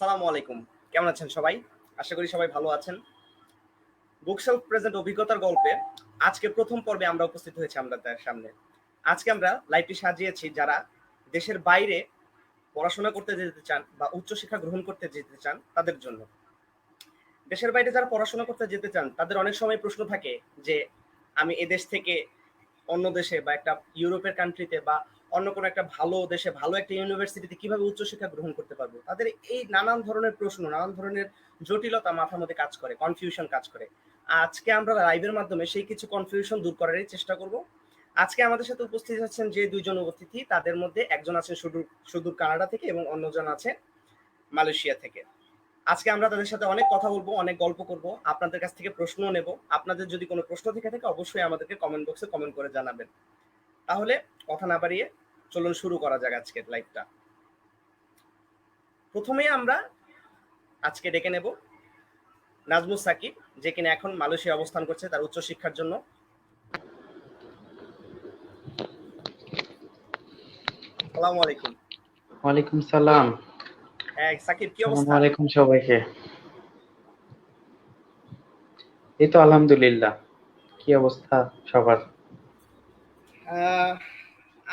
আসসালামু আলাইকুম। কেমন আছেন সবাই? আশা করি সবাই ভালো আছেন। বুকশেলফ প্রেজেন্ট অভিজ্ঞতার গল্পে আজকে প্রথম পর্বে আমরা উপস্থিত হয়েছি আপনাদের সামনে। আজকে আমরা লাইভটি সাজিয়েছি যারা দেশের বাইরে পড়াশোনা করতে যেতে চান বা উচ্চশিক্ষা গ্রহণ করতে যেতে চান তাদের জন্য। দেশের বাইরে যারা পড়াশোনা করতে যেতে চান তাদের অনেক সময় প্রশ্ন থাকে যে আমি এদেশ থেকে অন্য দেশে বা একটা ইউরোপের কান্ট্রিতে বা অন্য কোনো একটা ভালো দেশে ভালো একটা ইউনিভার্সিটিতে কিভাবে উচ্চশিক্ষা গ্রহণ করতে পারবো, তাদের এই নানান ধরনের প্রশ্ন, নানান ধরনের জটিলতা মাথার মধ্যে কাজ করে, কনফিউশন কাজ করে। আজকে আমরা লাইভের মাধ্যমে সেই কিছু কনফিউশন দূর করারই চেষ্টা করব। আজকে আমাদের সাথে উপস্থিত আছেন যে দুইজন অতিথি, তাদের মধ্যে একজন আছেন সুদূর সুদূর কানাডা থেকে এবং অন্যজন আছে মালয়েশিয়া থেকে। আজকে আমরা তাদের সাথে অনেক কথা বলবো, অনেক গল্প করব, আপনাদের কাছ থেকে প্রশ্ন নেব। আপনাদের যদি কোনো প্রশ্ন থেকে থাকে অবশ্যই আমাদেরকে কমেন্ট বক্সে কমেন্ট করে জানাবেন। তাহলে কথা না বাড়িয়ে চলুন শুরু করা যাক আজকের লাইভটা। প্রথমেই আমরা আজকে ডেকে নেব নাজমুস সাকিব, যে কিনা এখন মালয়েশিয়া অবস্থান করছে তার উচ্চশিক্ষার জন্য। আসসালামু আলাইকুম। ওয়ালাইকুম সালাম। হ্যাঁ সাকিব, কি আসসালামু অবস্থা? আলাইকুম সবাইকে। এই তো আলহামদুলিল্লাহ। কি অবস্থা সবার?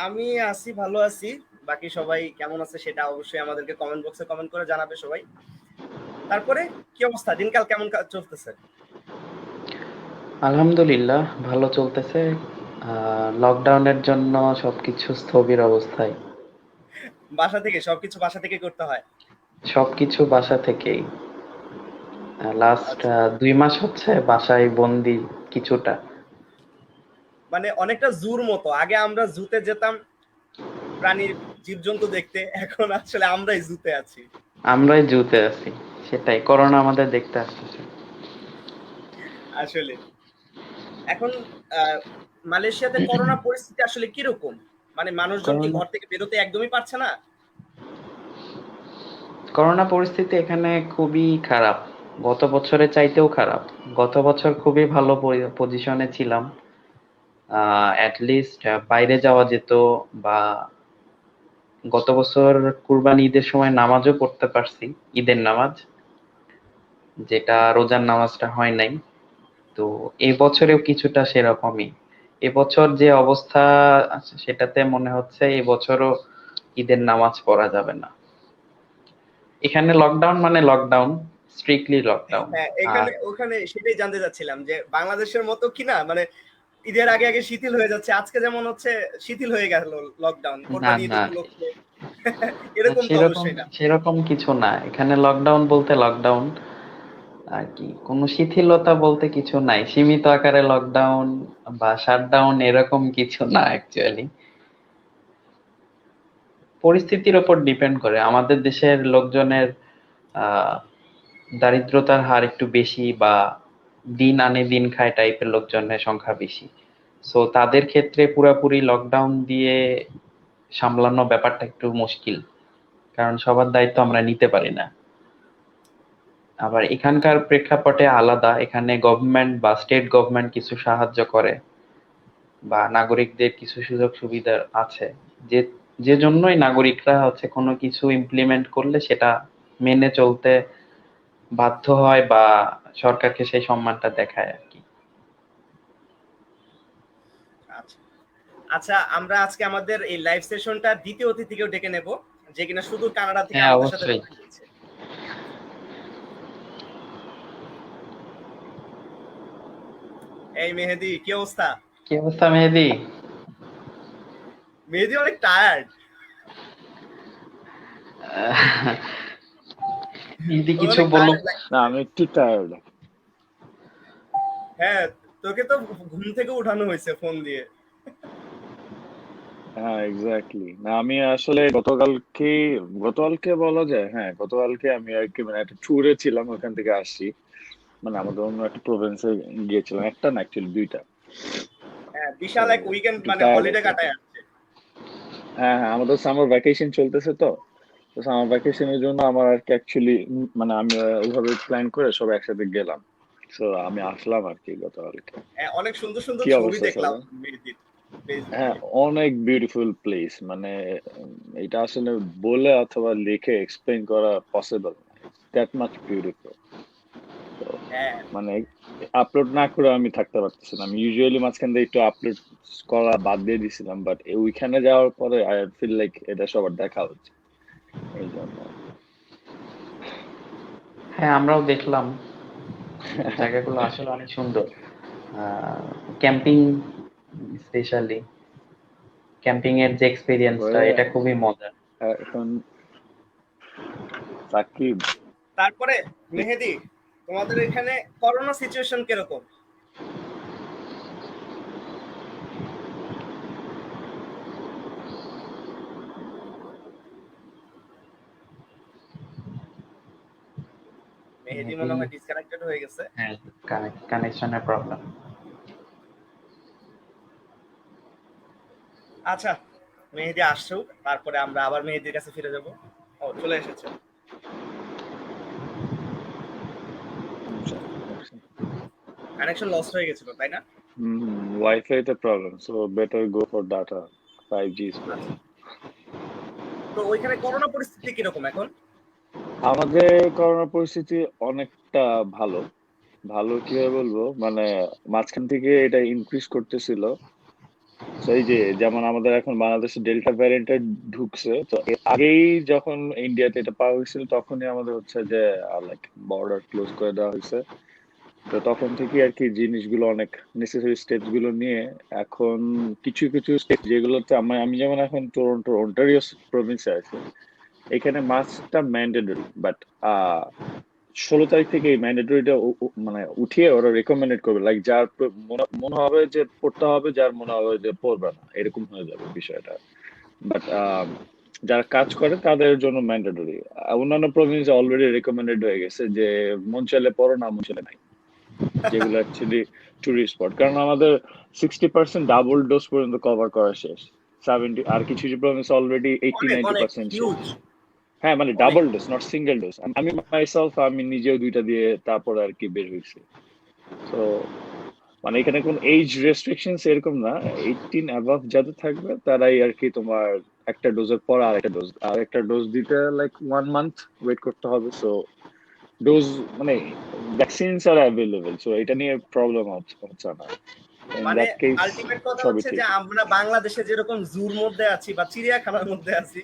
আমি আছি, ভালো আছি। বাকি সবাই কেমন আছে সেটা অবশ্যই আমাদেরকে কমেন্ট বক্সে কমেন্ট করে জানাবে সবাই। তারপরে কি অবস্থা, দিনকাল কেমন চলতেছে? আলহামদুলিল্লাহ ভালো চলতেছে। লকডাউনের জন্য সবকিছু স্থবির অবস্থায়। বাসা থেকে সবকিছু বাসা থেকে করতে হয়? সবকিছু বাসা থেকেই। লাস্ট আচ্ছা, 2 মাস হচ্ছে বাসায় বন্দি কিছুটা। মানে অনেকটা জুর মতো। আগে আমরা জুতে যেতাম প্রাণীর জীবজন্তু দেখতে, এখন আসলে আমরাই জুতে আছি। আমরাই জুতে আছি। সেটাই, করোনা আমাদের দেখতে আসতেছে। আসলে এখন মালয়েশিয়াতে করোনা পরিস্থিতি আসলে কিরকম? মানে মানুষজন কি করোনা ঘর থেকে বেরোতে একদমই পারছে না? করোনা পরিস্থিতি এখানে খুবই খারাপ। গত বছরের চাইতেও খারাপ। গত বছর খুবই ভালো পজিশনে ছিলাম। at least বাইরে যাওয়া যেত, বা গত বছর কুরবানি ঈদের সময় নামাজও পড়তে পারছি, ঈদের নামাজ, যেটা রোজার নামাজটা হয় নাই। তো এই বছরেও কিছুটা সেরকমই। এবছর যে অবস্থা আছে সেটাতে মনে হচ্ছে এবছরও ঈদের নামাজ পড়া যাবে না। এখানে লকডাউন মানে লকডাউন, স্ট্রিক্টলি লকডাউন। হ্যাঁ, আর এখানে ওখানে সেটাই জানতে চাচ্ছিলাম যে বাংলাদেশের মতো কিনা, মানে ঈদের আগে আগে শিথিল হয়ে যাচ্ছে, আজকে যেমন হচ্ছে শিথিল হয়ে গেল লকডাউন না কোরবানি ঈদ না, উপলক্ষে। এরকম তো সেরকম অবশ্যই না। সেরকম কিছু না। এখানে লকডাউন বলতে লকডাউন, আর কি কোনো শিথিলতা বলতে কিছু নাই। সীমিত আকারে লকডাউন বা শাটডাউন এরকম কিছু না অ্যাকচুয়ালি। পরিস্থিতির ওপর ডিপেন্ড করে। আমাদের দেশের লোকজনের আহ দারিদ্রতার হার একটু বেশি, বা দিন আনে দিন খায় টাইপের লোকজনের সংখ্যা বেশি। সো তাদের ক্ষেত্রে পুরাপুরি লকডাউন দিয়ে সামলানো ব্যাপারটা একটু মুশকিল, কারণ সবার দায়িত্ব আমরা নিতে পারি না। আবার এখানকার প্রেক্ষাপটে আলাদা। এখানে গভর্নমেন্ট বা স্টেট গভর্নমেন্ট কিছু সাহায্য করে, বা নাগরিকদের কিছু সুযোগ সুবিধা আছে, যে যে জন্যই নাগরিকরা হচ্ছে কোনো কিছু ইমপ্লিমেন্ট করলে সেটা মেনে চলতে বাধ্য হয়, বা সরকারকে সেই সম্মানটা দেখায় আর কি। আচ্ছা আচ্ছা, আমরা আজকে আমাদের এই লাইভ সেশনটা দ্বিতীয় অতিথিকেও ডেকে নেব, যে কিনা সুদূর কানাডা থেকে হ্যাঁ আমাদের সাথে অবশ্যই। যুক্ত হয়েছে। এই মেহেদি, কি অবস্থা? কি অবস্থা মেহেদি? মেহেদি অনেক টায়ার্ড। মেহেদি ও কিছু অনেক বলো। টায়ার্ড না, লাগছে। আমি একটু টায়ার্ড। হ্যাঁ, তোকে তো ঘুম থেকে উঠানো হয়েছে ফোন দিয়ে। হ্যাঁ, এক্স্যাক্টলি। না, আমি আসলে গতকালকে বলা যায়, হ্যাঁ গতকালকে আমি আর কি মানে একটা ট্যুরে ছিলাম, ওখান থেকে আসছি। মানে আমাদের অন্য একটা প্রভিন্সে গিয়েছিলাম, একটা না অ্যাকচুয়ালি দুইটা। হ্যাঁ, তো বিশাল এক উইকেন্ড একটু মানে টায়ার্ড হলিডে আছি। কাটায় আসছে। হ্যাঁ হ্যাঁ, আমাদের সামার ভ্যাকেশন চলতেছে তো। তো সামার ভ্যাকেশনের জন্য আমার আর কি অ্যাকচুয়ালি মানে আমি ওইভাবে প্ল্যান করে সব একসাথে গেলাম। তো আমি আসলাম আর কি গতকালকে। হ্যাঁ, অনেক সুন্দর সুন্দর কি ছবি অবস্থা দেখলাম সবার? মেহেদির হ্যাঁ, ফেসবুকে। অনেক বিউটিফুল প্লেস। মানে এটা আসলে বলে অথবা লিখে এক্সপ্লেন করা পসিবল না। That much beautiful. তো হ্যাঁ মানে আপলোড না করে আমি থাকতে পারতেছি না। আমি ইউজুয়ালি মাঝখান দিয়ে একটু আপলোড করা বাদ দিয়ে দিছিলাম, বাট ওইখানে যাওয়ার পরে আই ফিল লাইক এটা সবার দেখা উচিত, এই জন্য। হ্যাঁ, আমরাও দেখলাম জায়গাগুলো আসলে অনেক সুন্দর। ক্যাম্পিং, স্পেশালি ক্যাম্পিং এর যে এক্সপিরিয়েন্সটা, তবে এটা খুবই মজার। এখন সাকিব, তারপরে মেহেদি, তোমাদের এখানে করোনা সিচুয়েশন কিরকম? মেহেদি মনে হয় ডিসকানেক্টেড হয়ে গেছে। হ্যাঁ, কানেকশনের প্রবলেম। আচ্ছা, মেহেদি আসছো, তারপরে আমরা আবার মেহেদির কাছে ফিরে যাব। ও চলে এসেছে। কানেকশন লস্ট হয়ে গেছিল তাই না? ওয়াইফাই তে problem, so better go for data. 5G is better. আচ্ছা, তো ওইখানে করোনা পরিস্থিতি কিরকম এখন? আমাদের করোনা পরিস্থিতি অনেকটা ভালো। ভালো কিভাবে বলবো, মানে মাঝখান থেকে এটা ইনক্রিজ করতেছিল। তো এই যে যেমন আমাদের এখন বাংলাদেশে ডেল্টা ভ্যারিয়েন্টটা ঢুকছে, তো এর আগেই যখন ইন্ডিয়াতে এটা পাওয়া হয়েছিল তখনই আমাদের হচ্ছে যে লাইক বর্ডার ক্লোজ করে দেওয়া হয়েছে। তো তখন থেকে আর কি জিনিসগুলো অনেক নেসেসারি স্টেপস গুলো নিয়ে এখন কিছু কিছু স্টেপ যেগুলোতে আমি যেমন এখন টরন্টো অন্টারিও প্রভিন্সে আছি, এখানে মাস্কটা ম্যান্ডেটরি, বাট 16 তারিখ থেকে এই ম্যান্ডেটরিটা মানে উঠিয়ে ওরা রেকমেন্ডেড করবে, লাইক যার মনে হবে যে পড়তে হবে, যার মনে হবে যে পড়বে না, এরকম হয়ে যাবে বিষয়টা। বাট যারা কাজ করে তাদের জন্য ম্যান্ডেটরি। অন্যান্য প্রভিন্সে অলরেডি রেকমেন্ডেড হয়ে গেছে যে মন চাইলে পড়ো, না মন চাইলে নাই, যেগুলো অ্যাকচুয়ালি টুরিস্ট স্পট। কারণ আমাদের 60% ডাবল ডোজ পর্যন্ত কভার করা শেষ, 70 আর কিছু কিছু প্রভিন্স অলরেডি 80 অনেক অনেক 90% শেষ। হিউজ, হ্যাঁ, মানে অনেক। Double dose, not single dose. আমি মাইসেলফ আমি নিজেও 2টা দিয়ে তারপর আর কি বের হয়েছি। তো মানে এখানে কোন এজ রেস্ট্রিকশনস এরকম না, 18 অ্যাবাভ যাদের থাকবে তারাই আর কি তোমার একটা ডোজের পর আর একটা ডোজ দিতে লাইক 1 মান্থ ওয়েট করতে হবে। সো ডোজ মানে ভ্যাকসিনস আর অ্যাভেলেবেল, সো এটা নিয়ে প্রবলেম হচ্ছে না। ইন মানে দ্যাট কেস আলটিমেট কথা সবই হচ্ছে ঠিক। যে আমরা বাংলাদেশে যেরকম জুর মধ্যে আছি বা চিড়িয়াখানার মধ্যে আছি,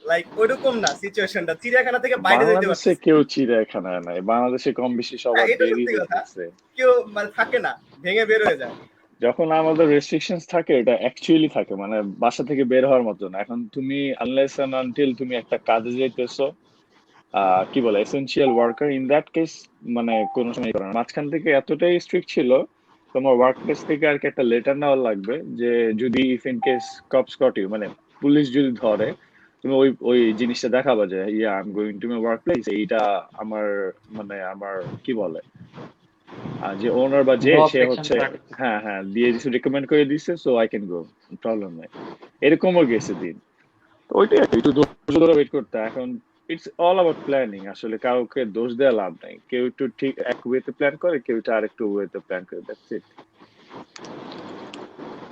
লাইক ওইরকম না সিচুয়েশনটা, চিড়িয়াখানা থেকে বাইরে যেতে বাংলাদেশে পারতেছি। কেউ চিড়িয়াখানায় নাই, বাংলাদেশে কম বেশি হ্যাঁ, সবার এটা দেরি সত্যি কথা। হইতেছে। কেউ মানে থাকে না, ভেঙে বের হয়ে যায়। যখন আমাদের রেস্ট্রিকশনস থাকে এটা অ্যাকচুয়ালি থাকে, মানে বাসা থেকে বের হওয়ার মতো না। এখন তুমি আনলেস এন্ড আনটিল তুমি একটা কাজে যাইতেছো, কি বলে essential worker, in that case মানে কোনো সময় করে না। মাঝখান থেকে এতটাই স্ট্রিক্ট ছিল, তোমার ওয়ার্ক প্লেস থেকে আর কি একটা লেটার নেওয়া লাগবে যে যদি if in case cops caught you, মানে পুলিশ যদি ধরে, তুমি ওই ওই জিনিসটা দেখাবা যে yeah I am going to my work place, এইটা আমার মানে আমার কি বলে যে ওনার বা যে জব সে সেকশন হচ্ছে, সার্টিফিকেট। হ্যাঁ হ্যাঁ দিয়ে দিছে, রেকমেন্ড করে দিছে, so I can go, problem নাই। এরকমও গেছে দিন। তো ওইটাই আর কি, একটু ধৈর্য ধরে ওয়েট করতে। এখন ইটস অল অ্যাবাউট প্ল্যানিং, আসলে কাউকে দোষ দেওয়া লাভ নাই। কেউ একটু ঠিক এক ওয়েতে প্ল্যান করে, কেউ একটু আরেকটু ওয়েতে প্ল্যান করে, দ্যাটস ইট।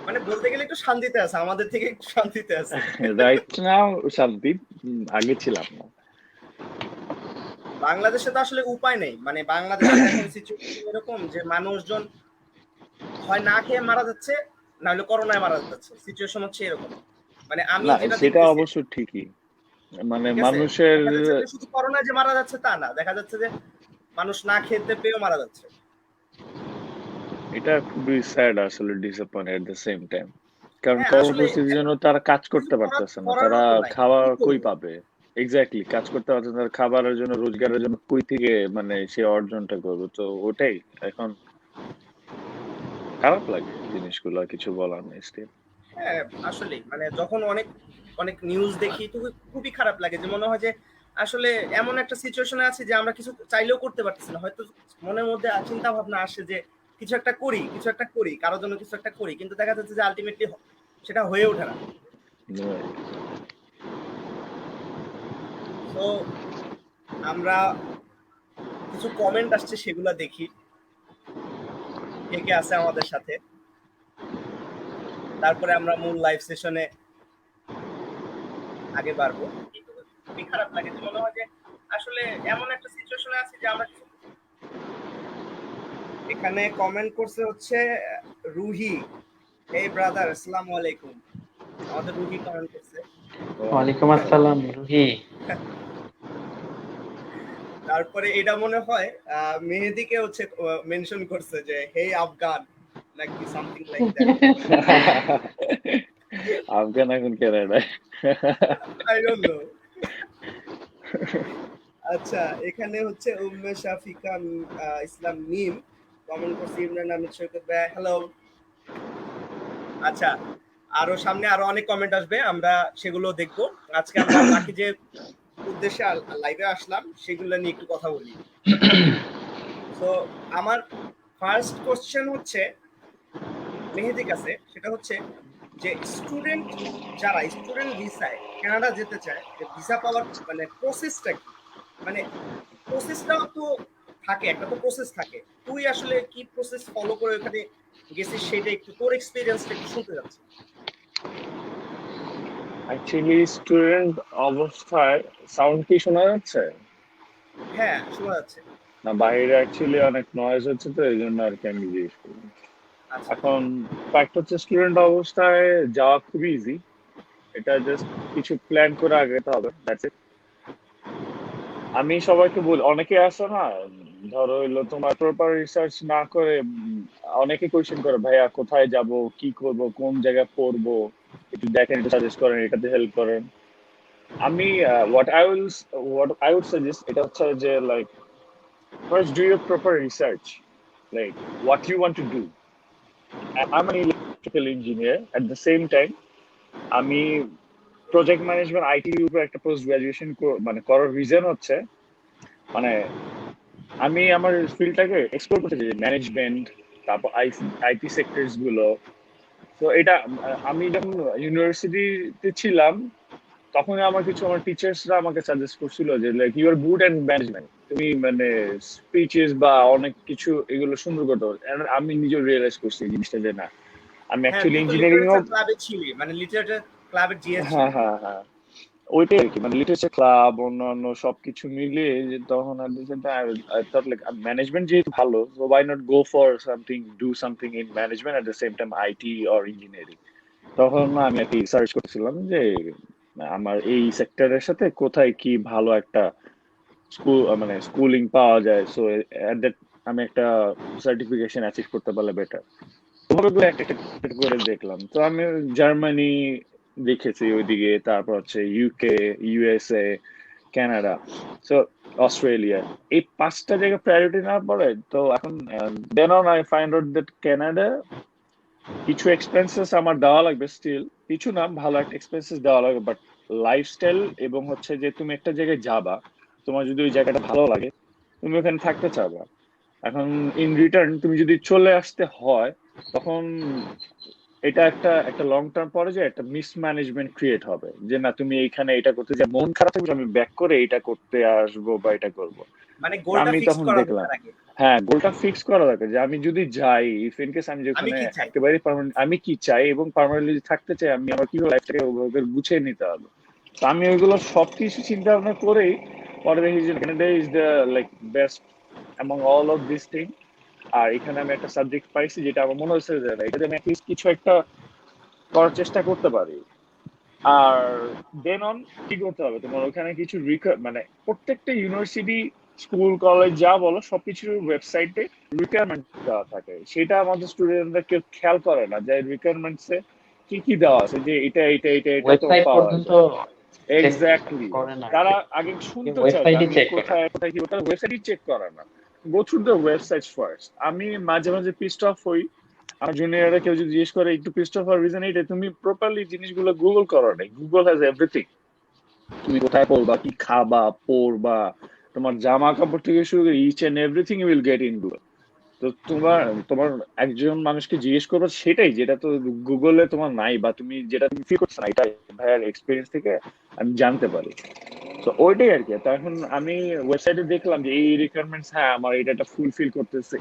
মানে বলতে গেলে একটু শান্তিতে আছে, আমাদের থেকে একটু শান্তিতে আছে। রাইট নাও শান্তি, আগে ছিলাম না। বাংলাদেশে তো আসলে উপায় নেই, মানে বাংলাদেশের এখন সিচুয়েশন এরকম যে মানুষজন হয় না খেয়ে মারা যাচ্ছে, না হলে করোনায় মারা যাচ্ছে, সিচুয়েশন হচ্ছে এরকম। মানে আমি না যেটা সেটা দেখতেছি, অবশ্য ঠিকই, মানে ঠিক আছে, মানুষের দেখা যাচ্ছে যে শুধু করোনায় যে মারা যাচ্ছে তা না, দেখা যাচ্ছে যে মানুষ না খেতে পেয়েও মারা যাচ্ছে। এটা খুবই স্যাড, আসলে disappoint at the same time. কারণ হ্যাঁ আসলে কর্মপরিস্থিতির এখন জন্য তারা কাজ কিছু করতে পারতেছে না, করার তারা মতো নাই, খাওয়া কি কই করবো? পাবে। এক্স্যাক্টলি, কাজ করতে পারছে না, তারা খাবারের জন্য রোজগারের জন্য কই থেকে মানে সে অর্জনটা করবে। তো ওটাই এখন খারাপ লাগে জিনিসগুলো, কিছু বলার নেই স্টিল। হ্যাঁ আসলে মানে যখন অনেক অনেক নিউজ দেখি তো খুবই খারাপ লাগে, যে মনে হয় যে আসলে এমন একটা সিচুয়েশনে আছে যে আমরা কিছু চাইলেও করতে পারতেছি না। হয়তো মনের মধ্যে চিন্তা ভাবনা আসে যে কিছু একটা করি, কিছু একটা করি, কারোর জন্য কিছু একটা করি, কিন্তু দেখা যাচ্ছে যে আলটিমেটলি সেটা হয়ে ওঠে না। তো আমরা কিছু কমেন্ট আসছে সেগুলা দেখি, কে কে আছে আমাদের সাথে, তারপরে আমরা মূল লাইভ সেশনে আগে বাড়বো। খুবই খারাপ লাগে যে মনে হয় যে আসলে এমন একটা সিচুয়েশনে আছি যে আমরা এখানে কমেন্ট করছে হচ্ছে রুহি, এই ব্রাদার আসসালামু আলাইকুম। আমাদের রুহি কমেন্ট করছে। ওয়ালাইকুম আসসালাম রুহি। তারপরে এটা মনে হয় মেহেদিকে হচ্ছে মেনশন করছে যে হে আফগান নাকি সামথিং লাইক দ্যাট। আফগান এখন কানাডায়। I don't no. আচ্ছা, এখানে হচ্ছে উম্মে শাফিকা ইসলাম মিম কমেন্ট করছে ইমরান আহমেদ সৈকত ভাই হ্যালো। আচ্ছা, আরো সামনে আরো অনেক কমেন্ট আসবে, আমরা সেগুলো দেখবো। আজকে আমরা বাকি যে উদ্দেশ্যে লাইভে আসলাম সেগুলো নিয়ে একটু কথা বলি। তো আমার ফার্স্ট কোশ্চেন হচ্ছে মেহেদির কাছে, সেটা হচ্ছে যে যারা স্টুডেন্ট ভিসায় কানাডা যেতে চায়, যে ভিসা পাওয়ার মানে প্রসেসটা কি, মানে প্রসেসটাও তো থাকে, একটা তো প্রসেস থাকে। তুই আসলে কি প্রসেস ফলো করে ওখানে গেছিস, সেটা একটু তোর এক্সপিরিয়েন্সটা একটু শুনতে যাচ্ছি। অ্যাকচুয়ালি স্টুডেন্ট অবস্থায় সাউন্ড কি শোনা যাচ্ছে? হ্যাঁ, শোনা যাচ্ছে। না, বাইরে অ্যাকচুয়ালি অনেক নয়েজ হচ্ছে, তো এই জন্য আর কি আমি জিজ্ঞেস করি। আচ্ছা, এখন ফ্যাক্ট হচ্ছে স্টুডেন্ট অবস্থায় যাওয়া খুবই ইজি। এটা জাস্ট কিছু প্ল্যান করে আগাতে হবে, দ্যাটস ইট। আমি সবাইকে বলি, অনেকে আসে না, ধরো হইলো তোমার প্রপার রিসার্চ না করে অনেকে কোয়েশ্চেন করে ভাইয়া কোথায় যাব, কি করব, কোন জায়গায় পড়বো, একটু দেখেন, একটু সাজেস্ট করেন, এটাতে হেল্প করেন। আমি what I would suggest এটা হচ্ছে যে like first do your proper research, like what you want to do. I'm an electrical engineer, at the same time আমি প্রজেক্ট ম্যানেজমেন্ট আইটির উপর একটা পোস্ট গ্রাজুয়েশন মানে করার রিজন হচ্ছে, মানে আমি আমার ফিল্ডটাকে এক্সপ্লোর করতে চাই, ম্যানেজমেন্ট, তারপর আইটি সেক্টরস গুলো। তো এটা আমি যখন ইউনিভার্সিটিতে ছিলাম তখন আমার টিচার্সরা আমাকে সাজেস্ট করছিল যে like you are good and management, তুমি মানে স্পিচেস বা অনেক কিছু এগুলো সুন্দর করতে পারো। And আমি নিজে রিয়েলাইজ করছি এই জিনিসটা যে না, আমি হ্যাঁ, অ্যাকচুয়ালি তুই তো ইঞ্জিনিয়ারিং লিটারেচার হোক। ক্লাবে ছিলি, মানে লিটারেচার ক্লাবের জিএস হ্যাঁ ছিলি। হ্যাঁ হ্যাঁ, ওইটাই আর কি, মানে লিটারেচার ক্লাব অন্যান্য সবকিছু মিলিয়ে যে তখন আর I thought like ম্যানেজমেন্ট যেহেতু ভালো, so why not go for something, do something in management at the same time IT or engineering. তখন না আমি আর কি সার্চ করছিলাম যে আমার এই সেক্টরের সাথে কোথায় কি ভালো একটা মানে স্কুলিং পাওয়া যায়, সো এট দ্যাট আমি একটা সার্টিফিকেশন অ্যাচিভ করতে পারলে বেটার। ওগুলো একটা একটা করে দেখলাম। তো আমি জার্মানি দেখেছি ওইদিকে, তারপর হচ্ছে UK, USA, Canada, so Australia, এই 5টা জায়গা প্রায়োরিটি না পড়ে। তো এখন then on I find out that Canada কিছু এক্সপেন্সেস আমার দেওয়া লাগবে, স্টিল কিছু না, ভালো একটা এক্সপেন্সেস দেওয়া লাগবে, বাট লাইফস্টাইল এবং হচ্ছে যে তুমি একটা জায়গায় যাবা, তোমার যদি ওই জায়গাটা ভালো লাগে তুমি ওখানে থাকতে চাবা। এখন ইন রিটার্ন তুমি যদি চলে আসতে হয়, তখন এটা একটা একটা লং টার্ম পরে যে একটা মিসম্যানেজমেন্ট ক্রিয়েট হবে, যে না তুমি এইখানে এটা করতে যা মন খারাপ থাকবে, আমি ব্যাক করে এটা করতে আসবো বা এটা করবো। মানে গোলটা আমি ফিক্সড তখন করা দেখলাম, দরকার আগে। হ্যাঁ, গোলটা ফিক্স করা দরকার যে আমি যদি যাই, ইফ ইন কেস আমি আমি যেখানে কি চাই? একেবারে পার্মানেন্ট, আমি কি চাই এবং পার্মানেন্টলি থাকতে চাই, আমি আমার কিভাবে লাইফটাকে ওভাবে গুছিয়ে নিতে হবে। তো আমি ওইগুলো সবকিছু চিন্তা ভাবনা করেই পরে দেখি যে Canada is the like best among all of this thing. আর এখানে আমি একটা সাবজেক্ট পাইছি যেটা আমার মনে হচ্ছে যে এটাতে আমি অ্যাটলিস্ট কিছু একটা করার চেষ্টা করতে পারি। আর দেন অন কি করতে হবে, তোমার ওখানে কিছু মানে প্রত্যেকটা ইউনিভার্সিটি, স্কুল, কলেজ যা বলো সবকিছুর ওয়েবসাইটে রিকোয়ারমেন্ট দেওয়া থাকে, সেটা আমাদের স্টুডেন্টরা কেউ খেয়াল করে না যে রিকোয়ারমেন্টসে কি কি দেওয়া আছে, যে এটা এটা এটা এটা তো ওয়েবসাইট পাওয়া পর্যন্ত যায়। চেক এক্স্যাক্টলি, করে না তারা কেউ, আগে কেউ শুনতে চায় যে ওয়েবসাইটই আমি চেক করে না। কোথায় কোথায় কি, তারা ওয়েবসাইটই চেক করে না। Go through the website first. আমি মাঝে মাঝে পিস্ট অফ হই, আমার জুনিয়ররা কেউ যদি জিজ্ঞেস করে একটু পিস্ট অফ হওয়ার রিজন এইটা, তুমি প্রপারলি জিনিসগুলো গুগল করো নাই। গুগল হ্যাজ এভরিথিং, তুমি কোথায় পড়বা, কি খাবা, পড়বা, তোমার জামা কাপড় থেকে শুরু করে each and everything you will get in Google. তো তোমার তোমার একজন মানুষকে জিজ্ঞেস করবে সেটাই, যেটা তো গুগলে তোমার নাই, বা তুমি যেটা তুমি ফিল করছো না, এটা ভাইয়ার এক্সপিরিয়েন্স থেকে আমি জানতে পারি। তো ওইটাই আর কি। তো এখন আমি ওয়েবসাইটে দেখলাম যে এই রিকোয়ারমেন্টস, হ্যাঁ আমার এটা ফুলফিল করতেছে।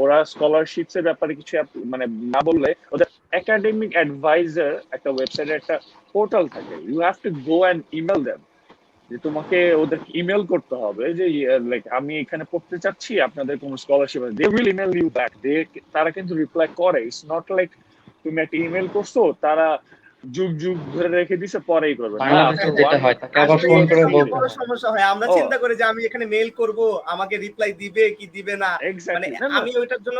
ওরা স্কলারশিপস এর ব্যাপারে কিছু মানে না বললে, ওদের একাডেমিক অ্যাডভাইজার একটা ওয়েবসাইটে একটা পোর্টাল থাকে, you have to go and email them যে তোমাকে ওদেরকে ইমেল করতে হবে যে লাইক আমি এখানে পড়তে চাচ্ছি, আপনাদের কোনো স্কলারশিপ আছে, they will email you back. তারা কিন্তু রিপ্লাই করে। ইটস নট লাইক তুমি একটা ইমেল করছো, তারা যুগ যুগ ধরে রেখে দিছে, পরেই করবে না। বাংলাদেশে আফটার যেটা ওয়ান হয় তাকে আবার আসলে ফোন এটা করে সবচেয়ে বলতে বড় হয়। সমস্যা হয়, আমরা ও চিন্তা করি যে আমি এখানে মেইল করব, আমাকে রিপ্লাই দিবে কি দিবে না, মানে এক্স্যাক্টলি। না না, আমি ওইটার জন্য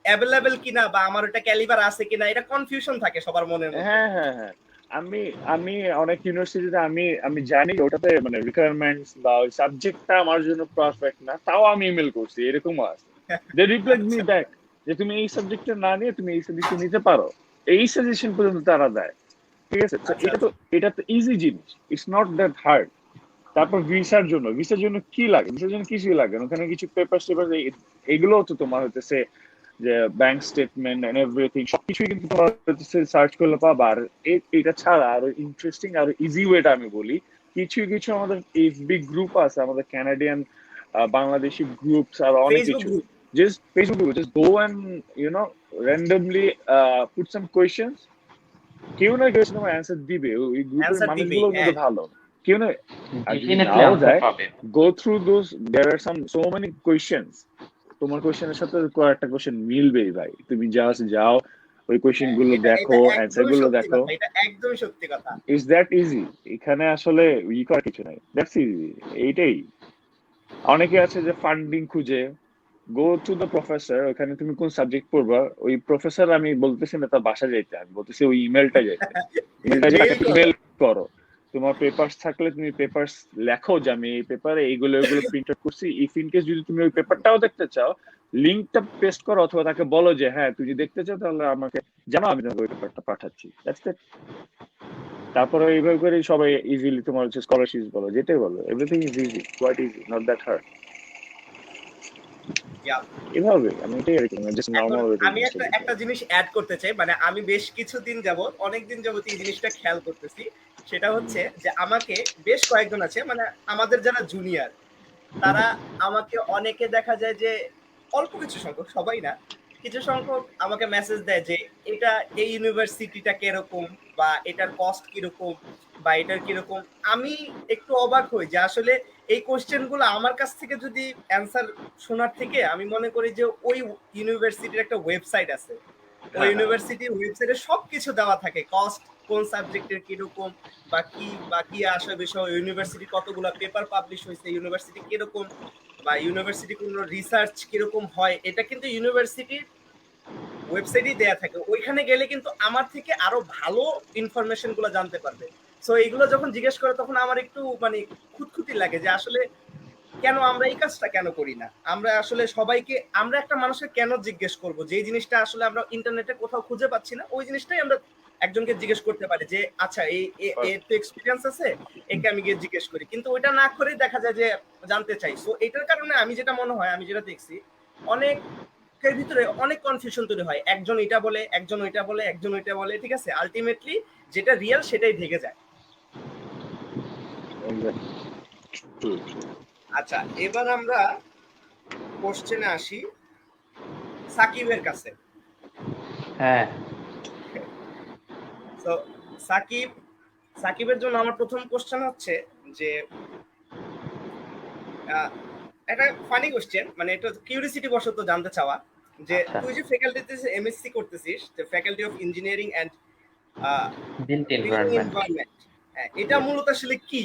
অ্যাভেলেবেল কিনা বা আমার ওটা ক্যালিবার আছে কিনা, এটা কনফিউশন থাকে সবার মনের মধ্যে। হ্যাঁ হ্যাঁ হ্যাঁ, আমি আমি অনেক ইউনিভার্সিটিতে আমি আমি জানি ওটাতে মানে রিকোয়ারমেন্টস বা ওই সাবজেক্টটা আমার জন্য পারফেক্ট না, তাও আমি ইমেল করছি, এরকমও আছে। দে রিপ্লাই মি আচ্ছা ব্যাক যে তুমি এই সাবজেক্টটা না নিয়ে তুমি এই সাবজেক্টে নিতে পারো, এই সাজেশন পর্যন্ত তারা দেয়। ঠিক আছে, তো আচ্ছা আচ্ছা। এটা তো ইজি জিনিস, ইটস নট দ্যাট হার্ড। তারপর ভিসার জন্য কি লাগে? ভিসার জন্য কিছুই লাগে না। ওখানে কিছু পেপার টেপার এগুলো তো তোমার হচ্ছে যে ব্যাংক স্টেটমেন্ট এন্ড এভরিথিং সবকিছুই কিন্তু তোমার হচ্ছে সার্চ করলে পাবা। আর এটা ছাড়া আরো ইন্টারেস্টিং আর ইজি ওয়েটা আমি বলি, কিছু কিছু আমাদের এফবি গ্রুপ আছে, আমাদের কানাডিয়ান বাংলাদেশি গ্রুপস আর অনেক ফেসবুক কিছু। Group. Just Facebook group, just go and randomly put some questions, কেউ না কেউ তোমার অ্যান্সার দিবে। ওই গ্রুপের অ্যান্সার দিবেই, মানুষগুলো কিন্তু হ্যাঁ। ভালো, কেউ না। আর যদি ডেফিনেটলি নাও আনসার দেয়, পাবে। go through those, there are so many questions, তোমার কোয়েশ্চেনের সাথে কয়েকটা কোয়েশ্চেন মিলবেই ভাই। তুমি জাস্ট যাও, ওই কোয়েশ্চেন হ্যাঁ, গুলো এটা দেখো, এটা অ্যান্সার একদমই গুলো সত্যি দেখো। কথা, এটা একদমই সত্যি কথা। It's that easy. এখানে আসলে করার কিছু নাই, দ্যাটস ইজি, এইটাই। অনেকে আছে যে ফান্ডিং খুঁজে, গো টু দ্য প্রফেসর, ওখানে তুমি কোন সাবজেক্ট পড়বা, ওই প্রফেসর আমি বলতেছি না তার বাসা যাইতে, আমি বলতেছি ওই ইমেলটা যাইতে। ইমেলটা যে মেইল তাকে করো। ইমেল করো। তোমার পেপারস থাকলে তুমি পেপারস লেখো যে আমি এই পেপারে এইগুলো এগুলো প্রিন্ট আউট করছি। ইফ ইন কেস যদি তুমি ওই পেপারটাও দেখতে চাও, লিঙ্কটা পেস্ট করো, অথবা তাকে বলো যে হ্যাঁ তুই যদি দেখতে চাও তাহলে আমাকে জানো, আমি তোমাকে ওই পেপারটা পাঠাচ্ছি। That's it. তারপরে এইভাবে করে সবাই ইজিলি তোমার হচ্ছে স্কলারশিপ বলো, যেটাই বলো, everything is easy, quite easy, not that hard. Yeah. এভাবে আমি এটাই আর কি, জাস্ট এখন নর্মাল আমি জিনিসটা একটা দিতে একটা হবে। জিনিস অ্যাড করতে চাই, মানে আমি বেশ কিছুদিন যাবত, অনেক দিন যাবত এই জিনিসটা খেয়াল করতেছি। সেটা হুম। হচ্ছে যে আমাকে বেশ কয়েকজন আছে, মানে আমাদের যারা জুনিয়র, তারা আমাকে অনেকে দেখা যায় যে অল্প কিছু সংখ্যক, সবাই না, কিছু সংখ্যক আমাকে মেসেজ দেয় যে এটা এই ইউনিভার্সিটিটা কিরকম, বা এটার কস্ট কিরকম, বা এটার কিরকম। আমি একটু অবাক হই যে আসলে এই কোশ্চেন গুলো আমার কাছ থেকে যদি অ্যান্সার শোনার থেকে, আমি মনে করি যে ওই ইউনিভার্সিটির একটা ওয়েবসাইট আছে, ওই হ্যাঁ হ্যাঁ ইউনিভার্সিটির ওয়েবসাইটে সবকিছু দেওয়া থাকে, কস্ট, কোন সাবজেক্টের কিরকম, বা কি আসে বিষয়, ইউনিভার্সিটি কতগুলো পেপার পাবলিশ হয়েছে, ইউনিভার্সিটি কিরকম, বা ইউনিভার্সিটি কোনো রিসার্চ কিরকম হয়, এটা কিন্তু ইউনিভার্সিটির ওয়েবসাইটেই দেয়া থাকে। ওইখানে গেলে কিন্তু আমার থেকে আরো ভালো ইনফরমেশন গুলো জানতে পারবে। সো এগুলো যখন জিজ্ঞেস করে তখন আমার একটু মানে খুঁতখুঁতি লাগে যে আসলে কেন আমরা এই কাজটা কেন করি না? আমরা আসলে সবাইকে, আমরা একটা মানুষকে কেন জিজ্ঞেস করব যে জিনিসটা আসলে আমরা ইন্টারনেটে কোথাও খুঁজে পাচ্ছি না, ওই জিনিসটাই আমরা একজনকে জিজ্ঞেস করতে পারি যে আচ্ছা এর তো এক্সপিরিয়েন্স আছে, একে আমি গিয়ে জিজ্ঞেস করি, কিন্তু ওইটা না করেই দেখা যায় যে জানতে চাই। সো এটার কারণে আমি যেটা মনে হয়, আমি যেটা দেখছি, অনেকের ভিতরে অনেক কনফিউশন তৈরি হয়, একজন এটা বলে, একজন ওইটা বলে, একজন ওইটা বলে, ঠিক আছে, আলটিমেটলি যেটা রিয়েল সেটাই ঢেকে যায়। এক্স্যাক্টলি। আচ্ছা, এবার আমরা কোশ্চেনে আসি সাকিবের কাছে। হ্যাঁ, তো সাকিব, সাকিবের জন্য আমার প্রথম কোশ্চেন হচ্ছে যে আহ, একটা ফানি কোশ্চেন, মানে এটা কিউরিসিটি বশত জানতে চাওয়া, যে আচ্ছা, তুই যে ফ্যাকাল্টিতে এমএসসি করতেছিস, যে faculty of engineering and built building environment. Environment, এটা মূলত আসলে কি?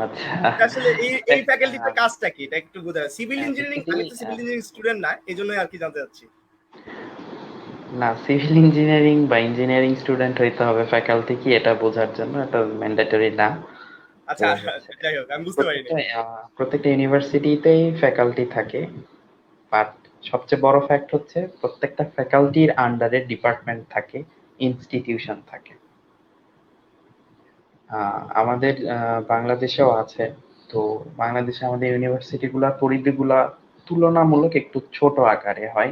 আচ্ছা, এটা আসলে এই ফ্যাকাল্টিটার কাজটা কি, এটা একটু বোঝা। সিভিল ইঞ্জিনিয়ারিং, বেসিক্যালি আমি তো সিভিল ইঞ্জিনিয়ারিং স্টুডেন্ট না, এই জন্যই আর কি জানতে চাচ্ছি। না, সিভিল ইঞ্জিনিয়ারিং বা ইঞ্জিনিয়ারিং স্টুডেন্ট হইতে হবে ফ্যাকাল্টি কি এটা বোঝার জন্য, এটা ম্যান্ডেটরি না। তো আচ্ছা, হচ্ছে যাই হোক, আমি বুঝতে পারিনি। প্রত্যেকটা প্রত্যেকটা ইউনিভার্সিটিতেই ফ্যাকাল্টি থাকে, বাট সবচেয়ে বড় ফ্যাক্ট হচ্ছে প্রত্যেকটা ফ্যাকাল্টির আন্ডারে ডিপার্টমেন্ট থাকে, ইনস্টিটিউশন থাকে। আমাদের বাংলাদেশেও আছে। তো বাংলাদেশে আমাদের ইউনিভার্সিটি গুলার পরিধিগুলা তুলনামূলক একটু ছোট আকারে হয়,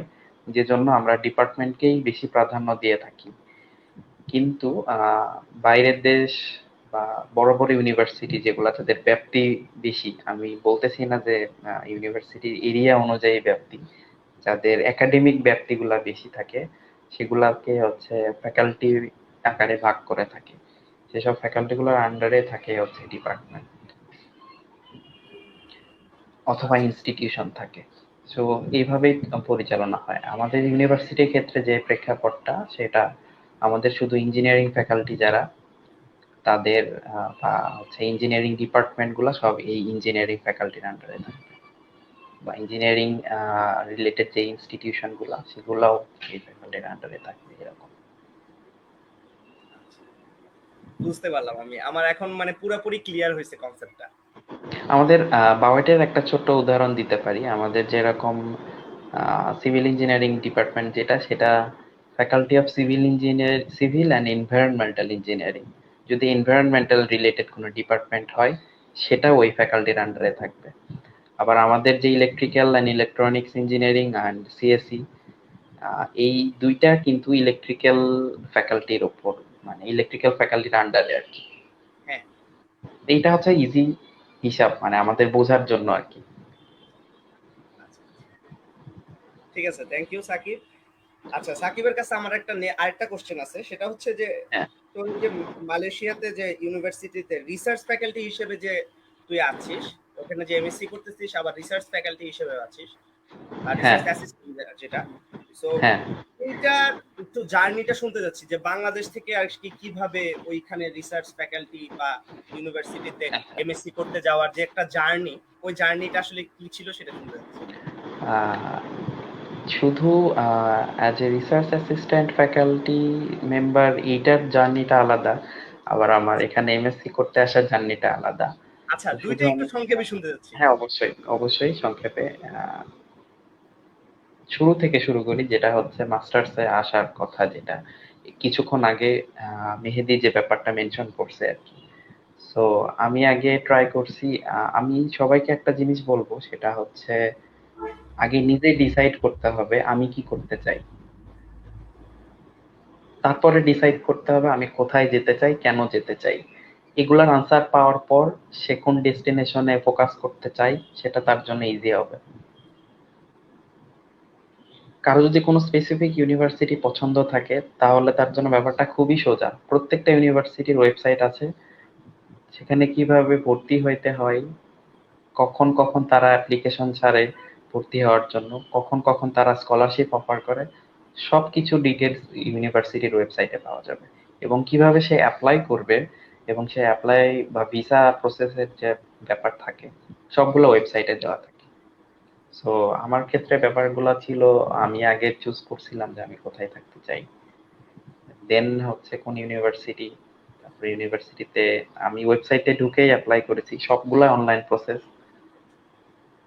যে জন্য আমরা ডিপার্টমেন্টকেই বেশি প্রাধান্য দিয়ে থাকি। কিন্তু বাইরের দেশ বা বড় বড় ইউনিভার্সিটি যেগুলা, তাদের ব্যাপ্তি বেশি, আমি বলতেছি না যে ইউনিভার্সিটির এরিয়া অনুযায়ী ব্যাপ্তি, যাদের একাডেমিক ব্যাপ্তিগুলা বেশি থাকে সেগুলাকে হচ্ছে ফ্যাকাল্টি আকারে ভাগ করে থাকে। সেসব ফ্যাকাল্টিগুলোর আন্ডারে থাকে হচ্ছে ডিপার্টমেন্ট অথবা আচ্ছা ইনস্টিটিউশন থাকে। সো এইভাবেই পরিচালনা হয় আমাদের ইউনিভার্সিটির ক্ষেত্রে। যে প্রেক্ষাপটটা সেটা আমাদের শুধু ইঞ্জিনিয়ারিং ফ্যাকাল্টি যারা তাদের বা হচ্ছে ইঞ্জিনিয়ারিং ডিপার্টমেন্ট গুলা সব এই ইঞ্জিনিয়ারিং ফ্যাকাল্টির আন্ডারে থাকে, বা ইঞ্জিনিয়ারিং রিলেটেড যে ইনস্টিটিউশন গুলা সেগুলাও এই ফ্যাকাল্টির আন্ডারে থাকে এরকম। বুঝতে পারলাম আমি, আমার এখন মানে পুরোপুরি ক্লিয়ার হয়েছে কনসেপ্টটা। আমাদের বাওয়েটের একটা ছোট্ট উদাহরণ দিতে পারি। আমাদের যেরকম সিভিল ইঞ্জিনিয়ারিং ডিপার্টমেন্ট যেটা, সেটা faculty of civil engineer, civil and environmental engineering. যদি এনভায়রনমেন্টাল রিলেটেড কোনো ডিপার্টমেন্ট হয় সেটা ওই ফ্যাকাল্টির আন্ডারে থাকবে। আবার আমাদের যে electrical and electronics engineering and CSE, এই দুইটা কিন্তু ইলেকট্রিক্যাল ফ্যাকাল্টির ওপর, মানে ইলেকট্রিক্যাল ফ্যাকাল্টির আন্ডারে আর কি। হ্যাঁ, এইটা হচ্ছে ইজি হিসাব, মানে আমাদের বোঝার জন্য আর কি। আচ্ছা ঠিক আছে, থ্যাংক ইউ সাকিব। আচ্ছা, সাকিবের কাছে আমার একটা আরেকটা কোশ্চেন আছে, সেটা হচ্ছে যে হ্যাঁ, তোর যে মালয়েশিয়াতে যে ইউনিভার্সিটিতে রিসার্চ ফ্যাকাল্টি হিসেবে যে তুই আছিস, ওখানে যে এমএসসি করতেছিস আবার রিসার্চ ফ্যাকাল্টি হিসেবে আছিস, আর হ্যাঁ, রিসার্চ অ্যাসিস্ট্যান্ট যেটা, সো হ্যাঁ। এইটা একটু জার্নিটা শুনতে যাচ্ছি যে বাংলাদেশ থেকে আর কি কিভাবে ওইখানে রিসার্চ ফ্যাকাল্টি বা ইউনিভার্সিটিতে এমএসসি করতে যাওয়ার যে একটা জার্নি, ওই জার্নিটা আসলে কি ছিল সেটা শুনতে যাচ্ছি। আহ, শুধু as a research assistant faculty member এইটার জার্নিটা আলাদা, আবার আমার এখানে এমএসসি করতে আসার জার্নিটা আলাদা। আচ্ছা, তো শুধু দুইটা একটু আমি, সংক্ষেপে শুনতে যাচ্ছি। হ্যাঁ অবশ্যই অবশ্যই সংক্ষেপে শুরু থেকে শুরু করি। যেটা হচ্ছে মাস্টার্সে আসার কথা, যেটা কিছুক্ষণ আগে মেহেদী যে ব্যাপারটা মেনশন করছে আর কি। সো আমি আগে ট্রাই করছি। আমি সবাইকে একটা জিনিস বলবো, সেটা হচ্ছে আগে নিজে ডিসাইড করতে হবে আমি কি করতে চাই, তারপরে ডিসাইড করতে হবে আমি কোথায় যেতে চাই, কেন যেতে চাই। এগুলার আনসার পাওয়ার পর সে কোন ডেস্টিনেশনে ফোকাস করতে চাই সেটা তার জন্য ইজি হবে। কারো যদি কোনো স্পেসিফিক ইউনিভার্সিটি পছন্দ থাকে তাহলে তার জন্য ব্যাপারটা খুবই সোজা। প্রত্যেকটা ইউনিভার্সিটির ওয়েবসাইট আছে, সেখানে কিভাবে ভর্তি হইতে হয়, কখন কখন তারা অ্যাপ্লিকেশন ছাড়ে ভর্তি হওয়ার জন্য, কখন কখন তারা স্কলারশিপ অফার করে, সবকিছু ডিটেলস ইউনিভার্সিটির ওয়েবসাইটে পাওয়া যাবে। এবং কিভাবে সে অ্যাপ্লাই করবে এবং সে অ্যাপ্লাই বা ভিসা প্রসেসের যে ব্যাপার থাকে সবগুলো ওয়েবসাইটে দেওয়া থাকে। সো আমার ক্ষেত্রে ব্যাপারগুলো ছিল, আমি আগে চুজ করছিলাম যে আমি কোথায় থাকতে চাই, দেন হচ্ছে কোন ইউনিভার্সিটি, তারপরে ইউনিভার্সিটিতে আমি ওয়েবসাইটে ঢুকেই অ্যাপ্লাই করেছি, সবগুলো অনলাইন প্রসেস।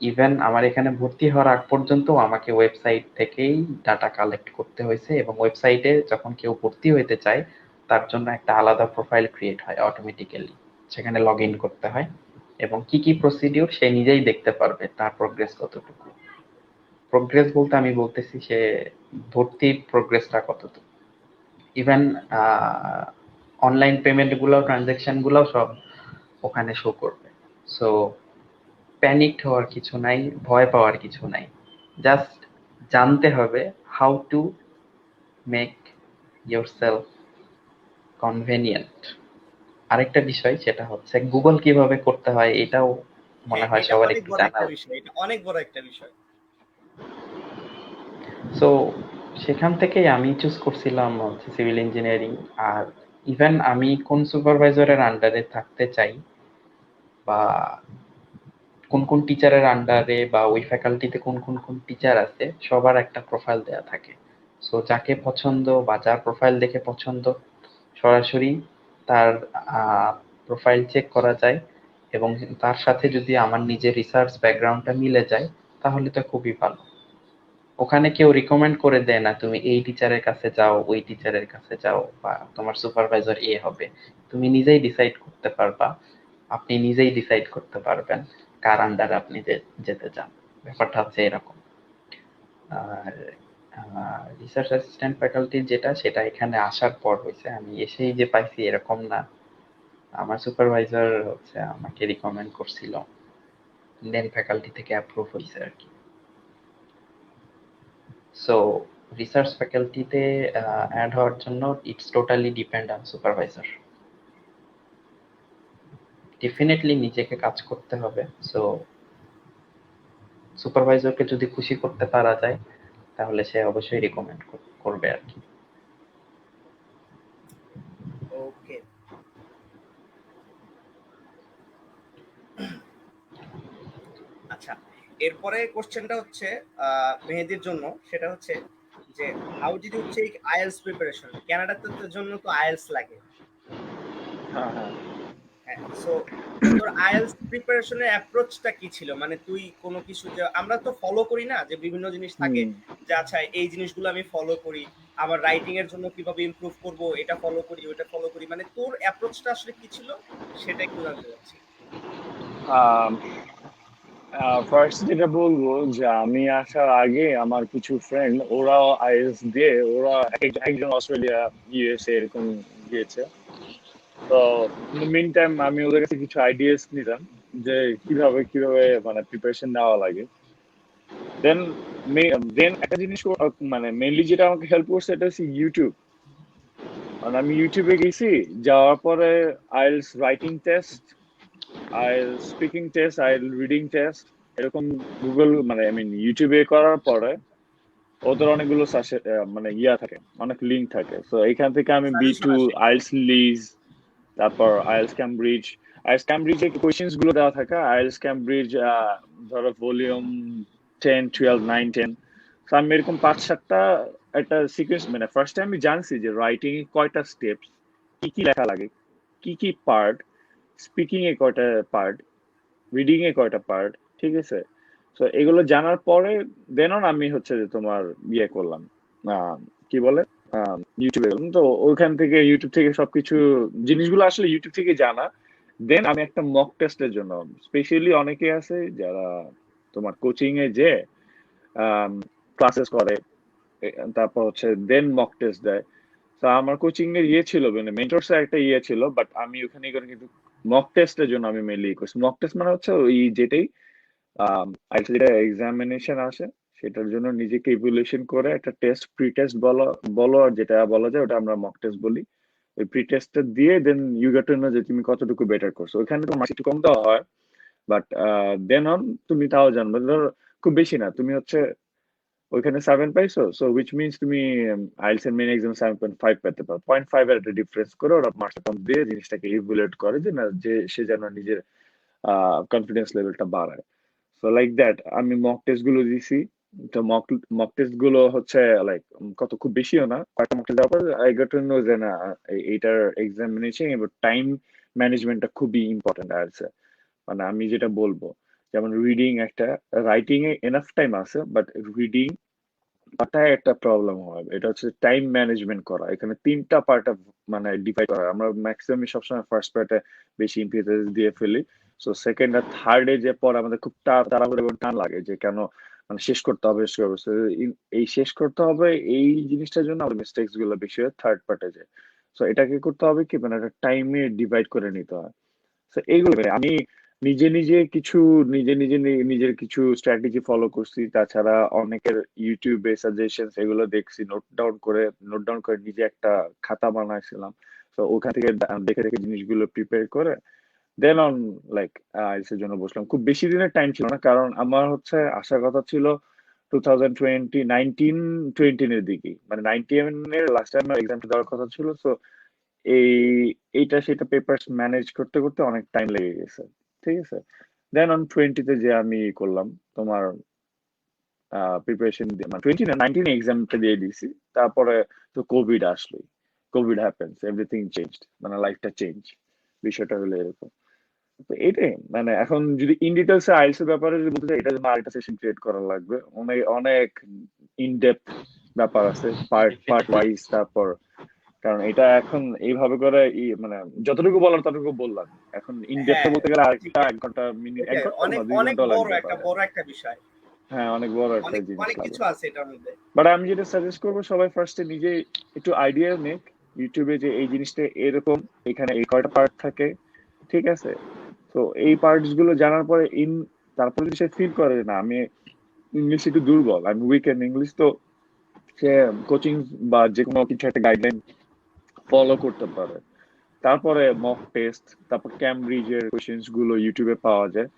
ইভেন আমার এখানে ভর্তি হওয়ার আগ পর্যন্ত আমাকে ওয়েবসাইট থেকেই ডাটা কালেক্ট করতে হয়েছে, এবং ওয়েবসাইটে যখন কেউ ভর্তি হইতে চায় তার জন্য একটা আলাদা প্রোফাইল ক্রিয়েট হয় অটোমেটিক্যালি, সেখানে লগ ইন করতে হয়, এবং কি কি প্রসিডিউর সে নিজেই দেখতে পারবে, তার প্রোগ্রেস কতটুকু। প্রোগ্রেস বলতে আমি বলতেছি সে ভর্তির প্রোগ্রেসটা কতটুকু। ইভেন অনলাইন পেমেন্ট গুলো, ট্রানজেকশন গুলো সব ওখানে শো করবে। সো প্যানিক হওয়ার কিছু নাই, ভয় পাওয়ার কিছু নাই। জাস্ট জানতে হবে how to make yourself convenient. আরেকটা বিষয় সেটা হচ্ছে গুগল কিভাবে করতে হয়, এটাও মনে হ্যাঁ, হয় এটা সবার অনেক একটু বড় জানা একটা উচিত। বিষয়, এটা অনেক বড় একটা বিষয়। সো সেখান থেকেই আমি চুজ করছিলাম হচ্ছে সিভিল ইঞ্জিনিয়ারিং। আর ইভেন আমি কোন সুপারভাইজারের আন্ডারে থাকতে চাই বা কোন কোন টিচারের আন্ডারে বা ওই ফ্যাকাল্টিতে কোন কোন কোন টিচার আছে সবার একটা প্রোফাইল দেয়া থাকে। সো যাকে পছন্দ বা যার প্রোফাইল দেখে পছন্দ, সরাসরি তার প্রোফাইল চেক করা যায়, এবং তার সাথে যদি আমার নিজের রিসার্চ ব্যাকগ্রাউন্ডটা মিলে যায় তাহলে তো খুবই ভালো। ওখানে কেউ রিকমেন্ড করে দেয় না তুমি এই টিচারের কাছে যাও, ওই টিচারের কাছে যাও, বা তোমার সুপারভাইজার এ হবে। তুমি নিজেই ডিসাইড করতে পারবা, আপনি নিজেই ডিসাইড করতে পারবেন কার আন্ডারে আপনি যেতে চান। ব্যাপারটা হচ্ছে এরকম। আর রিসার্চ অ্যাসিস্ট্যান্ট ফ্যাকাল্টি যেটা, সেটা এখানে আসার পর হয়েছে, আমি এসেই যে পাইছি এরকম না। আমার সুপারভাইজার হচ্ছে আমাকে রিকমেন্ড করছিল, দেন ফ্যাকাল্টি থেকে অ্যাপ্রুভ হয়েছে আর কি। সো রিসার্চ ফ্যাকাল্টিতে অ্যাড হওয়ার জন্য it's totally depend on supervisor. Definitely নিজেকে কাজ করতে হবে। সো সুপারভাইজারকে যদি খুশি করতে পারা যায় তাহলে সে অবশ্যই রিকমেন্ড করবে আর কি। ওকে, আচ্ছা, এরপরে কোশ্চেনটা হচ্ছে মেহেদির জন্য, সেটা হচ্ছে যে how did you take IELTS preparation? কানাডাতে তো জন্য তো আইএলটিএস লাগে। হ্যাঁ হ্যাঁ হ্যাঁ, সো তোর আইএলটিএস প্রিপারেশনের অ্যাপ্রোচটা কি ছিল? মানে তুই কোনো কিছু, যে আমরা তো ফলো করি না, যে বিভিন্ন জিনিস থাকে হুম যে আচ্ছা এই জিনিসগুলো আমি ফলো করি, আবার রাইটিং এর জন্য কিভাবে ইমপ্রুভ করব এটা ফলো করি ওটা ফলো করি, মানে তোর অ্যাপ্রোচটা আসলে কি ছিল সেটা একটু জানতে চাচ্ছি। ফার্স্ট যেটা বলবো যে আমি আসার আগে আমার কিছু ফ্রেন্ড ওরাও আইএলটিএস দিয়ে ওরা একজন অস্ট্রেলিয়া ইউএসএ এরকম গিয়েছে। তো মিন টাইম আমি ওদের কাছে কিছু আইডিয়াস নিলাম যে কিভাবে কিভাবে মানে প্রিপারেশন নেওয়া লাগে। দেন দেন একটা জিনিস মানে মেইনলি যেটা আমাকে হেল্প করছে এটা হচ্ছে ইউটিউব। মানে আমি ইউটিউবে গেছি, যাওয়ার পরে IELTS writing test, IELTS speaking test, IELTS reading test এরকম গুগল মানে আই মিন ইউটিউবে করার পরে ওদের অনেকগুলো মানে ইয়া থাকে, অনেক লিঙ্ক থাকে। তো এখান থেকে আমি সাজেশন B2, আসে। আইএলটিএস লিজ, তারপর আইএলটিএস ক্যামব্রিজ এর কোয়েশ্চেন্স গুলো দেওয়া থাকে। আইএলটিএস ক্যামব্রিজ ধরো ভলিউম 10, 12, 9, 10। তো আমি এরকম 5-7টা একটা সিকোয়েন্স মানে ফার্স্ট টাইম আমি জানছি যে রাইটিং এ কয়টা স্টেপস, কি কি লেখা লাগে, কি কি পার্ট, স্পিকিং এ কয়টা পার্ট, রিডিং এ কয়টা পার্ট, ঠিক আছে। তো এগুলো জানার পরে দেন আমি হচ্ছে যে তোমার ইয়ে করলাম, কি বলে, ইউটিউবে গেলাম। তো ওইখান থেকে ইউটিউব থেকে সবকিছু জিনিসগুলো আসলে ইউটিউব থেকে জানা। দেন আমি একটা মক টেস্টের জন্য, স্পেশালি অনেকে আছে যারা তোমার কোচিং এ যে ক্লাসেস করে, তারপর হচ্ছে দেন মক টেস্ট দেয়। তো আমার কোচিং এর ইয়ে ছিল মানে মেন্টরস এর একটা ইয়ে ছিল, বাট আমি ওখানে করে কিন্তু মক টেস্টের জন্য আমি মেনলি করছি। মক টেস্ট মানে হচ্ছে ওই যেটাই আইএলটিএস যেটা এক্সামিনেশন আসে সেটার জন্য নিজেকে ইভ্যালুয়েশন করে একটা টেস্ট, প্রি টেস্ট বলো বলো আর যেটা বলা যায় ওটা আমরা মক টেস্ট বলি। ওই প্রি টেস্টটা দিয়ে then you get to know যে তুমি কতটুকু বেটার করছো। ওখানে তো মার্কস একটু কম দেওয়া হয়, বাট দেন অন তুমি তাও জানবে। ধরো খুব বেশি না, তুমি হচ্ছে ওইখানে 7 পাইছো, সো উইচ মিনস তুমি আইএলটিএস এর মেইন এক্সাম 7.5 পেতে পারো। 0.5 এর একটা ডিফারেন্স করে ওরা মার্কস কম দিয়ে জিনিসটাকে ইভ্যালুয়েট করে যে না, যে সে যেন নিজের কনফিডেন্স লেভেলটা বাড়ায়। সো লাইক দ্যাট আমি মক টেস্ট গুলো দিছি। তো মক টেস্ট গুলো হচ্ছে লাইক কত, খুব বেশিও না, কয়েকটা মক টেস্ট দেওয়ার পর আই গট টু নো যে না এইটার এক্সামিনেশন এবার টাইম ম্যানেজমেন্টটা খুবই ইম্পর্টেন্ট আছে। মানে আমি যেটা বলবো, যেমন রিডিং একটা, রাইটিং এ এনাফ টাইম আছে, বাট রিডিং পার্টটায় একটা প্রবলেম হয়, এটা হচ্ছে টাইম ম্যানেজমেন্ট করা। এখানে 3টা পার্ট মানে ডিভাইড করা হয়। আমরা ম্যাক্সিমাম সবসময় ফার্স্ট পার্টে বেশি ইম্পর্টেন্স দিয়ে ফেলি। সো সেকেন্ড আর থার্ডে যে পরে আমাদের খুব তাড়াহুড়ো এবং টান লাগে যে কেন মানে শেষ করতে হবে শেষ করতে হবে। So, এই শেষ করতে হবে এই জিনিসটার জন্য আমাদের মিস্টেক্স গুলো বেশি হয় থার্ড পার্টে যে। সো এটাকে করতে হবে কি মানে একটা টাইমে ডিভাইড করে নিতে হয়। তো এইগুলো আমি নিজে নিজে কিছু নিজের কিছু স্ট্র্যাটেজি ফলো করছি। তাছাড়া অনেকের ইউটিউবে সাজেশন এগুলো দেখছি, নোট ডাউন করে নিজে একটা খাতা বানাইছিলাম। তো ওখান থেকে দেখে দেখে জিনিসগুলো প্রিপেয়ার করে দেন অন লাইক আইএলটিএস এর জন্য বসলাম। খুব বেশি দিনের টাইম ছিল না, কারণ আমার হচ্ছে আসার কথা ছিল 2019 এর দিকে, মানে 19 এর লাস্ট টাইম এক্সামটা দেওয়ার কথা ছিল। তো এই এইটা সেটা পেপারস ম্যানেজ করতে করতে অনেক টাইম লেগে গেছে, ঠিক আছে। দেন অন 20তে যে আমি করলাম তোমার প্রিপারেশন, মানে 20 না 19 এক্সামটা দিয়ে দিছি। তারপরে তো কোভিড আসলো, কোভিড হ্যাপেন্স, এভরিথিং চেঞ্জড, মানে লাইফটা চেঞ্জ। বিষয়টা হলো এরকম। তো এটাই মানে এখন যদি ইন ডিটেলস আইএলটিএস এর ব্যাপারে যদি বলতে চাই, এটা জন্য আরেকটা সেশন ক্রিয়েট করা লাগবে। অনেক অনেক ইন ডেপথ ব্যাপার আছে, পার্ট পার্ট ডেফিনেটলি। ওয়াইজ। তারপর কারণ এটা এখন এইভাবে করে মানে যতটুকু বলার ততটুকু বললাম। এখন ইন ডেপথে হ্যাঁ, বলতে গেলে ঠিক আরেকটা আছে। 1 ঘন্টা মিনিট, এক ওকে, ঘন্টা অনেক না 2 অনেক ঘন্টাও বড় লাগতে একটা পারে। বড় একটা বিষয়, হ্যাঁ, অনেক বড় একটা অনেক জিনিস অনেক লাগবে। কিছু আছে এটার মধ্যে। বাট আমি যেটা সাজেস্ট করবো সবাই ফার্স্টে নিজে একটু আইডিয়া নেক ইউটিউবে যে এই জিনিসটা এরকম, এখানে এই কয়টা পার্ট থাকে, ঠিক আছে। তো এই পার্টস গুলো জানার পরে তারপরে যদি সে ফিল করে না আমি ইংলিশ একটু দুর্বল, আমি উইক ইন ইংলিশ, তো সে কোচিং বা যে কোনো কিছু একটা গাইডলাইন ফলো করতে পারে। তারপরে মক টেস্ট, তারপর ক্যামব্রিজের কোশ্চেন্স গুলো ইউটিউবে পাওয়া যায়।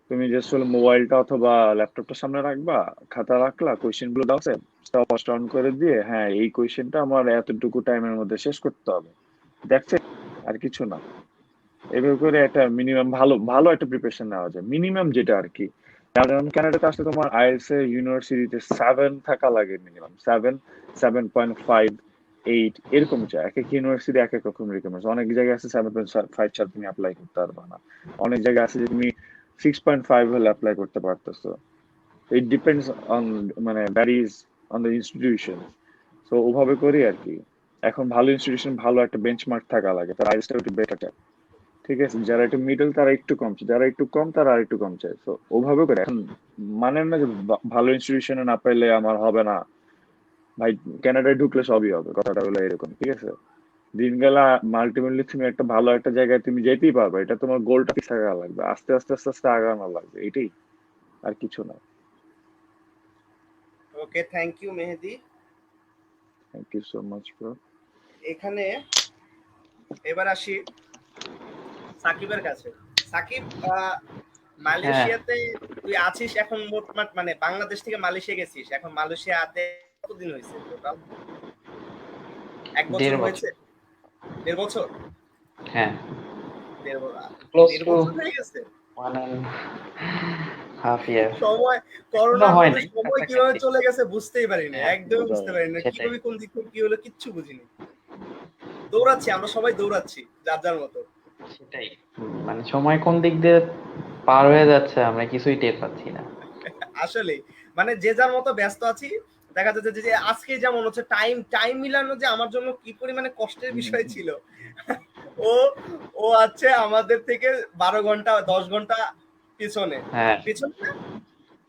তুমি জাস্ট হলো মোবাইলটা অথবা ল্যাপটপটা সামনে রাখবা, খাতা রাখলা, কোশ্চেন গুলো দাও, স্টপ অন করে দিয়ে, হ্যাঁ এই কোশ্চেনটা আমার এতটুকু টাইমের মধ্যে শেষ করতে হবে, দ্যাটস ইট, আর কিছু না। এভাবে করে একটা মিনিমাম ভালো ভালো একটা প্রিপারেশন নেওয়া যায়, মিনিমাম যেটা আর কি। যেমন কানাডাতে আসলে তোমার আইএলটিএস এর ইউনিভার্সিটিতে 7 থাকা লাগে, মিনিমাম 7.5 8 এরকম চাই। এক এক ইউনিভার্সিটি এক এক রকম রিকমেন্ড। অনেক জায়গায় আছে 7.5 ছাড়া তুমি অ্যাপ্লাই করতে পারবে না, অনেক জায়গায় আছে যে তুমি 6.5 হলে অ্যাপ্লাই করতে পারতেছো। ইট ডিপেন্ডস অন, মানে varies on the institution. So ওভাবে করি আর কি। এখন ভালো ইনস্টিটিউশন ভালো একটা বেঞ্চমার্ক থাকা লাগে, তার আইএলটিএস একটু বেটার চায়। ঠিক আছে, যারা একটু মিডল তারা একটু কম চায়, যারা একটু কম তারা আর একটু কম চায়। তো ওভাবে করে এখন মানে না যে ভালো ইনস্টিটিউশনে না পাইলে আমার হবে না। ভাই কানাডায় ঢুকলে সবই হবে, কথাটা হলো এরকম। ঠিক আছে, দিন গেলা আলটিমেটলি তুমি একটা ভালো একটা জায়গায় তুমি যেতেই পারবে, এটা তোমার গোলটা ঠিক থাকা লাগবে, আস্তে আস্তে আস্তে আস্তে আগানো লাগবে, এটাই, আর কিছু না। Okay, thank you Mehedi. Thank you so much bro. এখানে এবার আসি সাকিবের কাছে। সাকিব, হ্যাঁ, মালয়েশিয়াতে তুই আছিস এখন মোটমাট, মানে বাংলাদেশ থেকে মালয়েশিয়া গেছিস, এখন মালয়েশিয়াতে কতদিন হয়েছে টোটাল? 1 বছর 1.5 বছর। হয়েছে? 1.5 বছর? হ্যাঁ, দেড় ব- ক্লোজ 1.5 বছর হয়ে গেছে? 1.5 ইয়ার। সময়, এখনো করোনার হয় মধ্যে নাই, সময় কিভাবে কাছাকাছি। চলে গেছে বুঝতেই পারিনি, হ্যাঁ, একদমই বুঝতে পারিনি, সেটাই। কিভাবে কোন দিক থেকে কি হলো কিচ্ছু বুঝিনি। দৌড়াচ্ছি, আমরা সবাই দৌড়াচ্ছি যার যার মতো। সেটাই। মানে সময় কোন দিক দিয়ে পার হয়ে যাচ্ছে আমরা কিছুই টের পাচ্ছি না। আসলে মানে যে যার মতো ব্যস্ত আছি। দেখা যাচ্ছে যে আজকে যেমন হচ্ছে টাইম টাইম মিলানো যে আমার জন্য কি পরিমাণে কষ্টের বিষয় ছিল। ও ও আছে আমাদের থেকে 12 ঘন্টা 10 ঘন্টা পিছনে। হ্যাঁ, পিছনে না,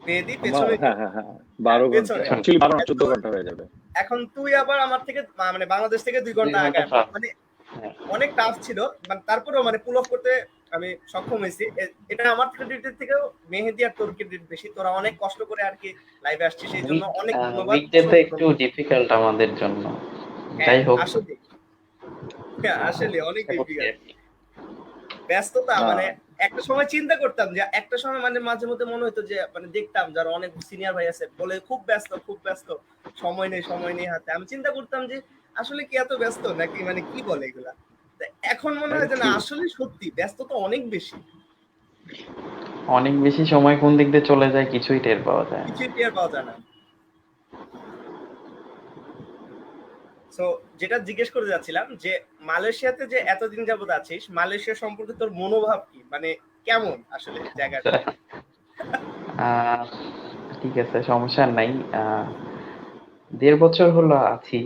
মেহেদি আমার, পেছনে তো। হ্যাঁ হ্যাঁ হ্যাঁ, হ্যাঁ 12 ঘন্টা, পেছনে। অ্যাকচুয়ালি 12 না, এখন 14 ঘন্টা হয়ে যাবে। এখন তুই আবার আমার থেকে মানে বাংলাদেশ থেকে 2 2 ঘন্টা ঘন্টা আগায়, ফাস্ট। মানে হ্যাঁ, অনেক টাফ ছিল। মানে তারপরেও মানে পুল অফ করতে আমি সক্ষম হয়েছি। এটা আমার ক্রেডিটের থেকেও মেহেদি আর তোর ক্রেডিট বেশি, তোরা অনেক কষ্ট করে আর কি লাইভে আসছিস, সেই জন্য অনেক ধন্যবাদ, উইকডেতে অসংখ্য একটু ধন্যবাদ। ডিফিকাল্ট আমাদের জন্য। হ্যাঁ যাই হোক, আসলে, হ্যাঁ আসলে অনেক চেষ্টা করছি ডিফিকাল্ট আর কি। ব্যস্ততা। না, মানে একটা সময় চিন্তা করতাম যে, একটা সময় মানে মাঝে মধ্যে মনে হতো যে মানে দেখতাম যারা অনেক সিনিয়র ভাই আছে বলে খুব ব্যস্ত খুব ব্যস্ত, সময় নেই হাতে। আমি চিন্তা করতাম যে আসলে কি এত ব্যস্ত নাকি, মানে কি বলে এগুলা। তা এখন মনে হয় যে না, আসলে সত্যি ব্যস্ততা অনেক বেশি, অনেক বেশি সময় কোন দিক দিয়ে চলে যায় কিছুই টের পাওয়া যায় না। কিছুই টের পাওয়া যায় না। সো যেটা জিজ্ঞেস করে যাচ্ছিলাম যে মালয়েশিয়াতে যে এতদিন যাবত আছিস, মালয়েশিয়া সম্পর্কে তোর মনোভাব কি, মানে কেমন আসলে জায়গাটা? আচ্ছা, আহ, ঠিক আছে, সমস্যা নাই। 1.5 বছর হলো আছি।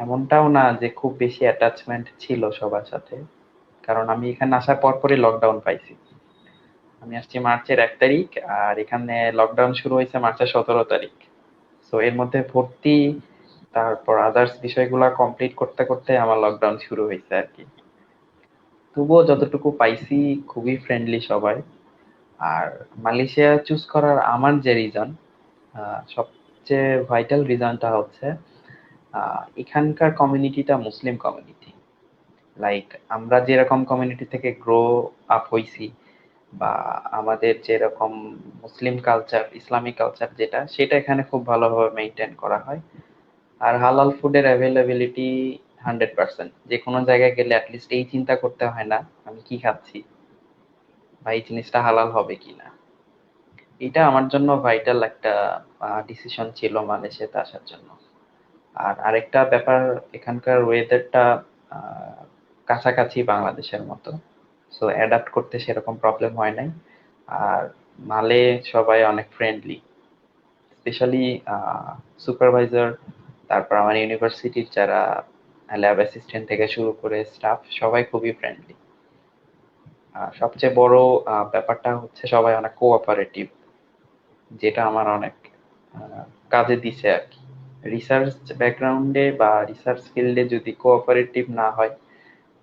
এমনটাও না যে খুব বেশি অ্যাটাচমেন্ট ছিল সবার সাথে, কারণ আমি এখানে আসার পরপরই লকডাউন পাইছি। আমি আসছি মার্চের 1 তারিখ, আর এখানে লকডাউন শুরু হয়েছে মার্চের 17 তারিখ। তো এর মধ্যে ভর্তি, তারপর আদার্স বিষয়গুলা কমপ্লিট করতে করতে আমার লকডাউন শুরু হয়েছে আর কি। তবুও যতটুকু পাইছি খুবই ফ্রেন্ডলি সবাই। আর মালয়েশিয়া চুজ করার আমার যে রিজন, সবচেয়ে ভাইটাল রিজনটা হচ্ছে এখানকার কমিউনিটিটা মুসলিম কমিউনিটি। লাইক আমরা যেরকম কমিউনিটি থেকে গ্রো আপ হইছি, বা আমাদের যেরকম মুসলিম কালচার, ইসলামিক কালচার যেটা, সেটা এখানে খুব ভালোভাবে মেনটেন করা হয়। আর হালাল ফুডের অ্যাভেলেবিলিটি 100%। যে কোনো জায়গায় গেলে অ্যাটলিস্ট এই চিন্তা করতে হয় না আমি কি খাচ্ছি বা এই জিনিসটা হালাল হবে কিনা। এটা আমার জন্য ভাইটাল একটা ডিসিশন ছিল মালয়েশিয়াতে আসার জন্য। আর আরেকটা ব্যাপার, এখানকার ওয়েদারটা কাছাকাছি বাংলাদেশের মতো, সো অ্যাডাপ্ট করতে সেরকম প্রবলেম হয় নাই। আর মালে সবাই অনেক ফ্রেন্ডলি, স্পেশালি সুপারভাইজার, তারপর আমার ইউনিভার্সিটির যারা ল্যাব অ্যাসিস্ট্যান্ট থেকে শুরু করে স্টাফ সবাই খুবই ফ্রেন্ডলি। আর সবচেয়ে বড় ব্যাপারটা হচ্ছে সবাই অনেক কোঅপারেটিভ, যেটা আমার অনেক কাজে দিছে আর কি। রিসার্চ ব্যাকগ্রাউন্ডে বা রিসার্চ ফিল্ডে যদি কোঅপারেটিভ না হয়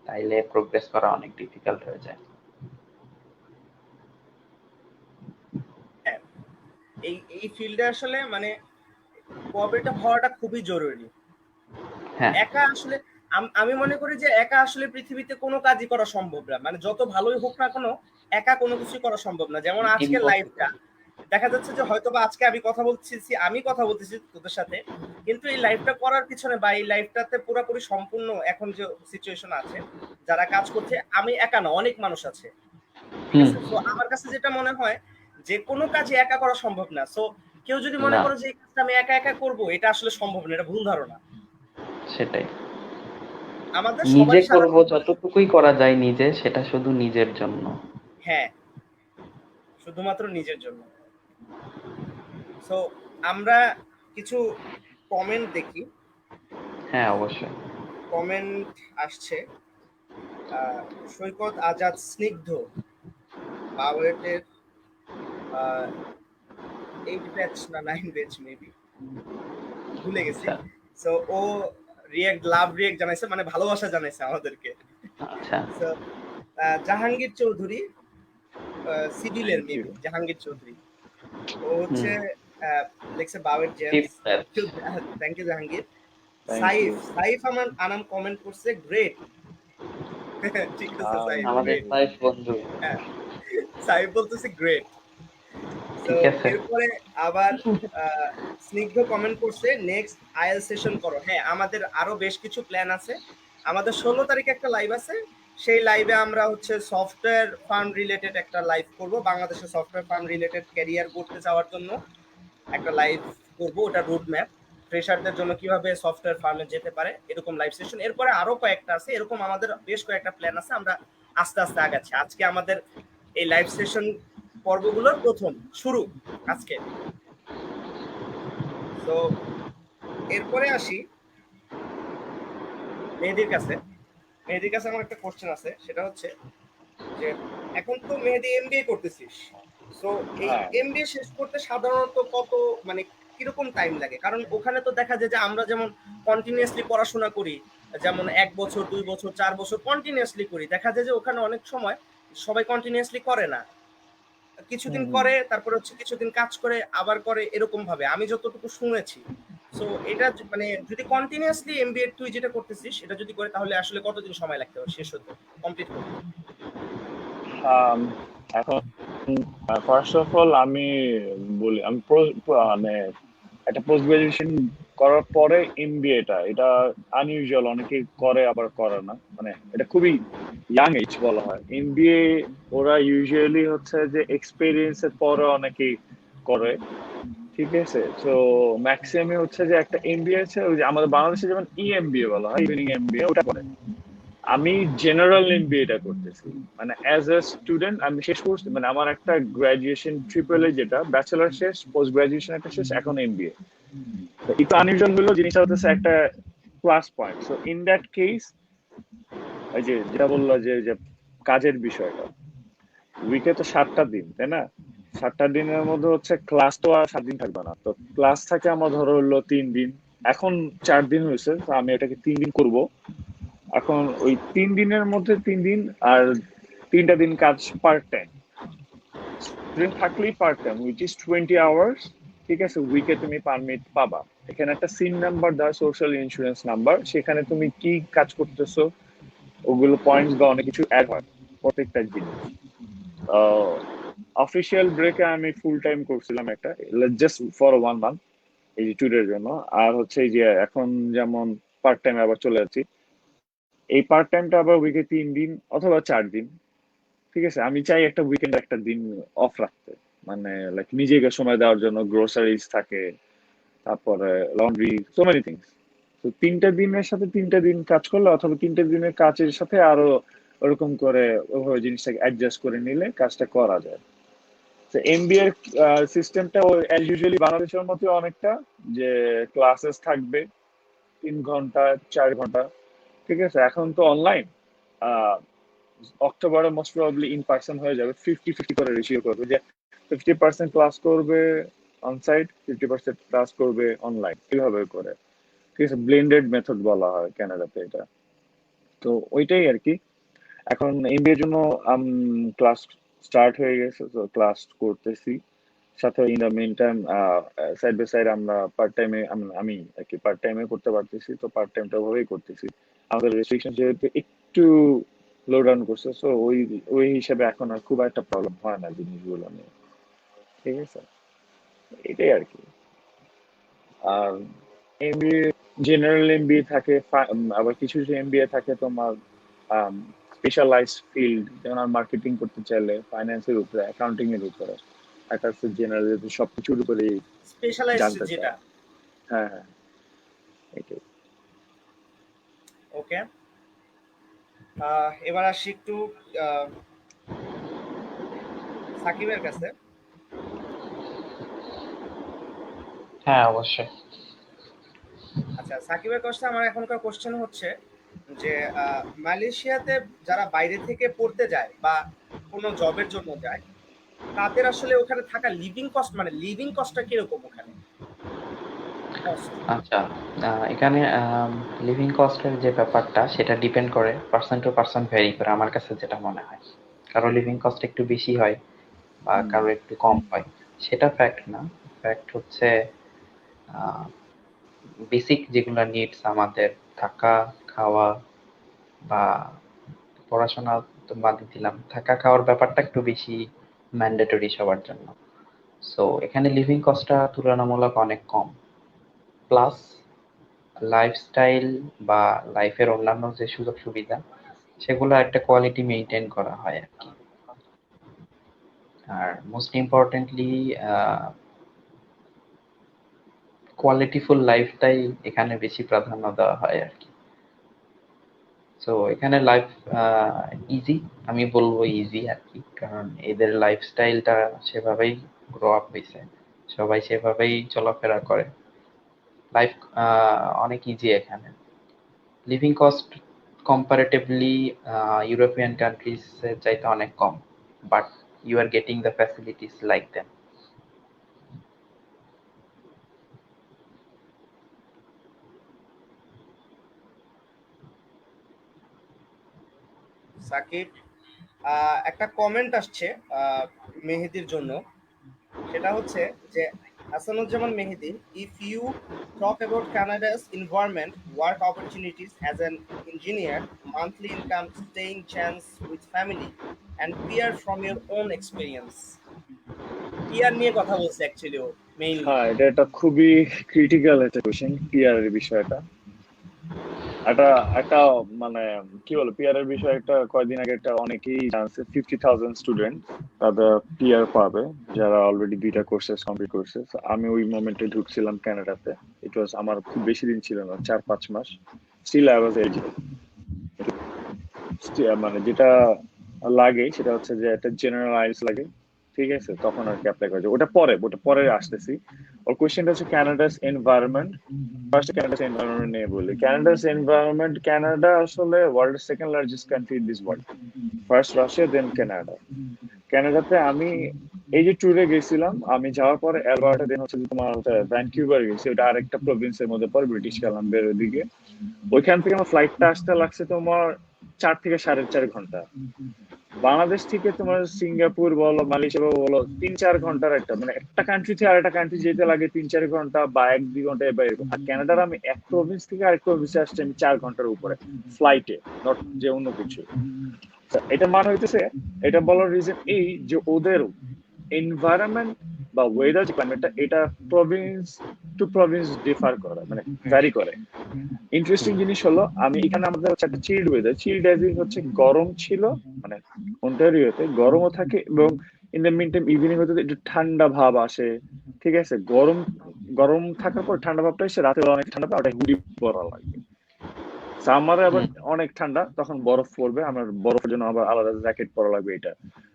তাইলে প্রোগ্রেস করা অনেক ডিফিকাল্ট হয়ে যায়। হ্যাঁ, এই এই ফিল্ডে আসলে মানে কোঅপারেটিভ হওয়াটা খুবই জরুরি। হ্যাঁ, একা আসলে আমি মনে করি যে একা আসলে পৃথিবীতে কোনো কাজই করা সম্ভব না, মানে যত ভালোই হোক না কোনো, একা কোনো কিছুই করা সম্ভব না। যেমন আজকের লাইভটা ইম্পসিবল। দেখা যাচ্ছে যে হয়তোবা আজকে আমি কথা বলতেছি তোদের সাথে, কিন্তু এই লাইভটা করার পিছনে বা এই লাইভটাতে পুরোপুরি সম্পূর্ণ এখন যে সিচুয়েশন আছে, যারা কাজ করছে, আমি একা না, অনেক মানুষ আছে, ঠিক আছে? তো আমার কাছে যেটা মনে হয় যে কোনো কাজই একা করা সম্ভব না। সো কেউ যদি মনে না, করো যে এই কাজটা আমি একা একা করব, এটা আসলে সম্ভব না, এটা ভুল ধারণা। সেটাই। আমাদের নিজে সবারই সারা করব যতটুকুই করা যায় নিজে, সেটা শুধু নিজের জন্য। হ্যাঁ, শুধুমাত্র নিজের জন্য। সো আমরা কিছু কমেন্ট দেখি। হ্যাঁ, অবশ্যই। কমেন্ট আসছে। সৈকত আজাদ স্নিগ্ধ বাওয়েটের 8 ব্যাচ না 9 ব্যাচ মেবি, ভুলে গেছি। আচ্ছা, সো ও লাভ রিয়েক্ট জানাইছে, মানে ভালোবাসা জানাইছে আমাদেরকে। আচ্ছা। সো জাহাঙ্গীর চৌধুরী, সিভিলের thank you. Maybe Jahangir Chowdhury, ও হচ্ছে হুম। লিখছে বাওয়েট James. Fifth batch. Thank you Jahangir. Thank you. Saif আমার আনাম কমেন্ট করছে গ্রেট। ঠিক আছে সাইফ, আমাদের গ্রেট। 5 বন্ধু। হ্যাঁ, সাইফ বলতেছে গ্রেট। তো ঠিক আছে। এরপরে আবার স্নিগ্ধ কমেন্ট করছে নেক্সট আইএল সেশন করো। হ্যাঁ, আমাদের আরো বেশ কিছু প্ল্যান আছে। আমাদের 16 তারিখে একটা লাইভ আছে, সেই লাইভে আমরা হচ্ছে সফটওয়্যার ফার্ম রিলেটেড একটা লাইভ করব, বাংলাদেশের সফটওয়্যার ফার্ম রিলেটেড ক্যারিয়ার করতে যাওয়ার জন্য একটা লাইভ করব, ওটা রুট ম্যাপ, ফ্রেশারদের জন্য কিভাবে সফটওয়্যার ফার্মে যেতে পারে, এরকম লাইভ সেশন। এরপরে আরো কয়েকটা আছে, এরকম আমাদের বেশ কয়েকটা প্ল্যান আছে, আমরা আস্তে আস্তে আগাচ্ছি। আজকে আমাদের এই লাইভ সেশন পর্বগুলোর প্রথম শুরু আজকে। তো এরপরে আসি মেহেদির কাছে। মেহেদির কাছে আমার একটা কোশ্চেন আছে, সেটা হচ্ছে যে এখন তো মেহেদি এমবিএ করতেছিস, সো এই হ্যাঁ, এমবিএ শেষ করতে সাধারণত কত, মানে কিরকম টাইম লাগে? কারণ ওখানে তো দেখা যায় যে আমরা যেমন কন্টিনিউয়াসলি পড়াশোনা করি, যেমন 1 বছর 2 বছর 4 বছর কন্টিনিউয়াসলি করি, দেখা যায় যে ওখানে অনেক সময় সবাই কন্টিনিউয়াসলি করে না, কিছুদিন হুম, হুম। করে, তারপরে হচ্ছে কিছুদিন কাজ করে আবার করে, এরকম ভাবে আমি যতটুকু শুনেছি। সো এটা মানে যদি কন্টিনিউয়াসলি এমবিএ তুই যেটা করতেছিস এটা যদি করে, তাহলে আসলে কতদিন সময় লাগতে হবে শেষ হতে, কমপ্লিট করতে? আম, এখন ফার্স্ট অফ অল আমি বলি, আমি মানে একটা পোস্ট গ্রাজুয়েশন করার পরে এমবিএটা, এটা আনইউজুয়াল, অনেকে করে আবার করে না, মানে এটা খুবই ইয়াং এজ বলা হয় এমবিএ। ওরা ইউজুয়ালি হচ্ছে যে এক্সপিরিয়েন্সের পরে অনেকেই করে, ঠিক আছে? তো ম্যাক্সিমামই হচ্ছে যে একটা এমবিএ আছে, ওই যে আমাদের বাংলাদেশে যেমন ইএমবিএ বলা হয়, ইভিনিং এমবিএ, ওটা করে। আমি জেনারেল এমবিএটা করতেছি, মানে অ্যাজ এ স্টুডেন্ট আমি শেষ করছি, মানে আমার একটা গ্রাজুয়েশন ট্রিপল এ, যেটা ব্যাচেলার শেষ, পোস্ট গ্রাজুয়েশন একটা শেষ, এখন এমবিএ। তো একটু আনইউজুয়াল হলো জিনিসটা হচ্ছে একটা class point. So in that case, এই যে যেটা বললো যে যে কাজের বিষয়টা, উইকে তো 7টা দিন, তাই না? 7টা দিনের মধ্যে হচ্ছে ক্লাস তো আর 7 দিন থাকবে না, তো ক্লাস থাকে আমার ধরো হলো 3 দিন, এখন 4 দিন হয়েছে, তো আমি এটাকে 3 দিন করব। এখন ওই 3 দিনের মধ্যে 3 দিন আর 3টা দিন কাজ পার্ট টাইম, স্টুডেন্ট থাকলেই part time, which is 20 hours. ঠিক আছে, উইকে তুমি পারমিট পাবা, এখানে একটা সিন নাম্বার দেওয়া, সোশ্যাল ইন্স্যুরেন্স নাম্বার, সেখানে তুমি কি কাজ করতেছো ওগুলো পয়েন্টস বা অনেক কিছু অ্যাড হয় প্রত্যেকটা জিনিস। অফিসিয়াল ব্রেকে আমি ফুল টাইম করছিলাম একটা, জাস্ট ফর 1 মান্থ, এই যে ট্যুরের জন্য। আর হচ্ছে এই যে এখন যেমন পার্ট টাইম আবার চলে যাচ্ছি, এই পার্ট টাইমটা আবার উইকে 3 দিন অথবা 4 দিন। ঠিক আছে, আমি চাই একটা উইকেন্ড একটা দিন অফ রাখতে, মানে লাইক নিজেকে সময় দেওয়ার জন্য, গ্রোসারিজ থাকে, তারপরে লন্ড্রি, সো মেনি থিংস। তো 3টা দিনের সাথে 3টা দিন কাজ করলে, অথবা 3টে দিনের কাজের সাথে আরো ওরকম করে ওইভাবে জিনিসটাকে অ্যাডজাস্ট করে নিলে কাজটা করা যায়। তো এমবিএ এর সিস্টেমটা অ্যাজ ইউজুয়ালি বাংলাদেশের মতো অনেকটা, যে ক্লাসেস থাকবে 3 ঘন্টা 4 ঘন্টা। ঠিক আছে, এখন তো অনলাইন, অক্টোবরে মোস্ট প্রবাবলি ইন পার্সন হয়ে যাবে, 50-50 করে রেশিও করবে, যে 50% ক্লাস করবে অন সাইট, 50% ক্লাস করবে অনলাইন, এইভাবে করে। ঠিক আছে, ব্লেন্ডেড মেথড বলা হয় কানাডাতে এটা। তো ওইটাই আর কি। এখন এমবিএ এর জন্য ক্লাস স্টার্ট হয়ে গেছে, তো ক্লাস করতেছি, সাথে in the mean time side by side আমরা পার্ট টাইমে, আমি আর কি পার্ট টাইমে করতে পারতেছি, তো পার্ট টাইমটা ওভাবেই করতেছি। আমাদের রেস্ট্রিকশন যেহেতু একটু লো ডাউন করছে, সো ওই ওই হিসাবে এখন আর খুব একটা প্রবলেম হয় না জিনিসগুলো নিয়ে, ঠিক আছে, এটাই আর কি। আর এমবিএ, জেনারেল এমবিএ থাকে, আবার কিছু কিছু এমবিএ থাকে তোমার স্পেশালাইজ ফিল্ড, যেমন মার্কেটিং করতে চাইলে ফাইন্যান্সের উপরে, অ্যাকাউন্টিং এর উপরে, একটা হচ্ছে জেনারেল সবকিছুর উপরে স্পেশালাইজড জানতে যেটা। চায়। হ্যাঁ হ্যাঁ, এটাই। ওকে, এবার আসি একটু আহ, সাকিবের কাছে। হ্যাঁ, অবশ্যই। আচ্ছা, সাকিবের কাছে আমার এখনকার কোশ্চেন হচ্ছে যে মালয়েশিয়াতে যারা বাইরে থেকে পড়তে যায় বা কোনো জবের জন্য যায়, তাদের আসলে ওখানে থাকা লিভিং কস্ট, মানে লিভিং কস্টটা কিরকম ওখানে? কস্ট। আচ্ছা, এখানে লিভিং কস্টের যে ব্যাপারটা সেটা ডিপেন্ড করে, পার্সন টু পার্সন ভ্যারি করে আমার কাছে যেটা মনে হয়। কারো লিভিং কস্ট একটু বেশি হয় বা হুম। কারো একটু কম হয়, সেটা ফ্যাক্ট না। ফ্যাক্ট হচ্ছে বেসিক যেগুলো নিডস আমাদের, থাকা, খাওয়া বা পড়াশোনা তো বাদ দিলাম, থাকা খাওয়ার ব্যাপারটা একটু বেশি ম্যান্ডেটরি সবার জন্য। সো এখানে লিভিং কস্টটা তুলনামূলক অনেক কম। প্লাস লাইফস্টাইল বা লাইফের অন্যান্য যে সুযোগ সুবিধা, সেগুলো একটা কোয়ালিটি মেনটেন করা হয় আর কি। আর মোস্ট ইম্পর্টেন্টলি কোয়ালিটিফুল লাইফটাই এখানে বেশি প্রাধান্য দেওয়া হয় আর কি। সো এখানে লাইফ ইজি, আমি বলবো ইজি আর কি, কারণ এদের লাইফস্টাইলটা সেভাবেই গ্রো আপ হয়েছে, সবাই সেভাবেই চলাফেরা করে। লাইফ অনেক ইজি এখানে। Living cost comparatively European countries এর চাইতে অনেক কম, but you are getting the facilities like them. Sakib, একটা কমেন্ট আসছে মেহেদির জন্য। সেটা হচ্ছে যে Hasanuzzaman Mehedi, if you talk about Canada's environment, work opportunities as an engineer, monthly income, staying chance with family and peer from your own experience. Peer নিয়ে কথা বলছে অ্যাকচুয়ালি ও মেইনলি। হ্যাঁ, এটা একটা খুবই ক্রিটিক্যাল একটা কোশ্চেন, পিআর এর বিষয়টা। একটা একটা মানে কি বলো, পিআর এর বিষয় একটা কয়েকদিন আগে একটা অনেকেই জানছে, 50,000 স্টুডেন্ট তাদের পিআর পাবে যারা অলরেডি 2টা কোর্সেস কমপ্লিট করছে। So, আমি ওই মোমেন্টে ঢুকছিলাম কানাডাতে। ইট ওয়াজ, আমার খুব বেশি দিন ছিল না, 4-5 মাস। Still I was eligible. মানে যেটা লাগে সেটা হচ্ছে যে একটা জেনারেল আইএলটিএস লাগে, ঠিক আছে, তখন আর কি অ্যাপ্লাই করা যায়। ওটা পরে আসতেছি। ওর কোয়েশ্চেনটা হচ্ছে Canada's environment. First Canada's environment নিয়ে বলি। কানাডাস এনভায়রনমেন্ট, কানাডা আসলে ওয়ার্ল্ডের second largest country in this world. First Russia, then Canada. কানাডাতে আমি এই যে ট্যুরে গেছিলাম, আমি যাওয়ার পরে অ্যালবার্টা, দেন হচ্ছে যে তোমার ভ্যানকুভার গেছি, ওটা আরেকটা প্রভিন্সের মধ্যে পড়ে, ব্রিটিশ কলাম্বিয়ার ওদিকে। ওইখান থেকে আমার ফ্লাইটটা আসতে লাগছে তোমার 4 থেকে 4.5 ঘন্টা। বাংলাদেশ থেকে তোমার সিঙ্গাপুর বলো, মালয়েশিয়া বলো, 3-4 ঘন্টার একটা, মানে একটা কান্ট্রি থেকে আরেকটা কান্ট্রি যেতে লাগে 3-4 ঘন্টা বা 1-2 ঘন্টা এবার এরকম। আর কানাডার আমি এক প্রভিন্স থেকে আরেক প্রভিন্সে আসছি আমি 4 ঘন্টার উপরে ফ্লাইটে, নট যে অন্য কিছু। এটা মানে হইতেছে, এটা বলার রিজন এই যে ওদের এনভায়রনমেন্ট বা ওয়েদার যে ক্লাইমেটটা, এটা প্রভিন্স টু প্রভিন্স ডিফার করে, মানে ভ্যারি করে। ইন্টারেস্টিং জিনিস হলো, আমি এখানে আমাদের হচ্ছে একটা chilled weather, chilled as in হচ্ছে গরম ছিল, মানে অন্টারিওতে গরমও থাকে, এবং in the mean time evening হতে একটু ঠান্ডা ভাব আসে, ঠিক আছে। গরম গরম থাকার পর ঠান্ডা ভাবটা এসে রাতে অনেক ঠান্ডা পায়, ওটা হুডি পরা লাগে। সামারে আবার অনেক ঠান্ডা, তখন বরফ পড়বে, আমার বরফের জন্য আবার আলাদা জ্যাকেট পরা লাগবে। এটা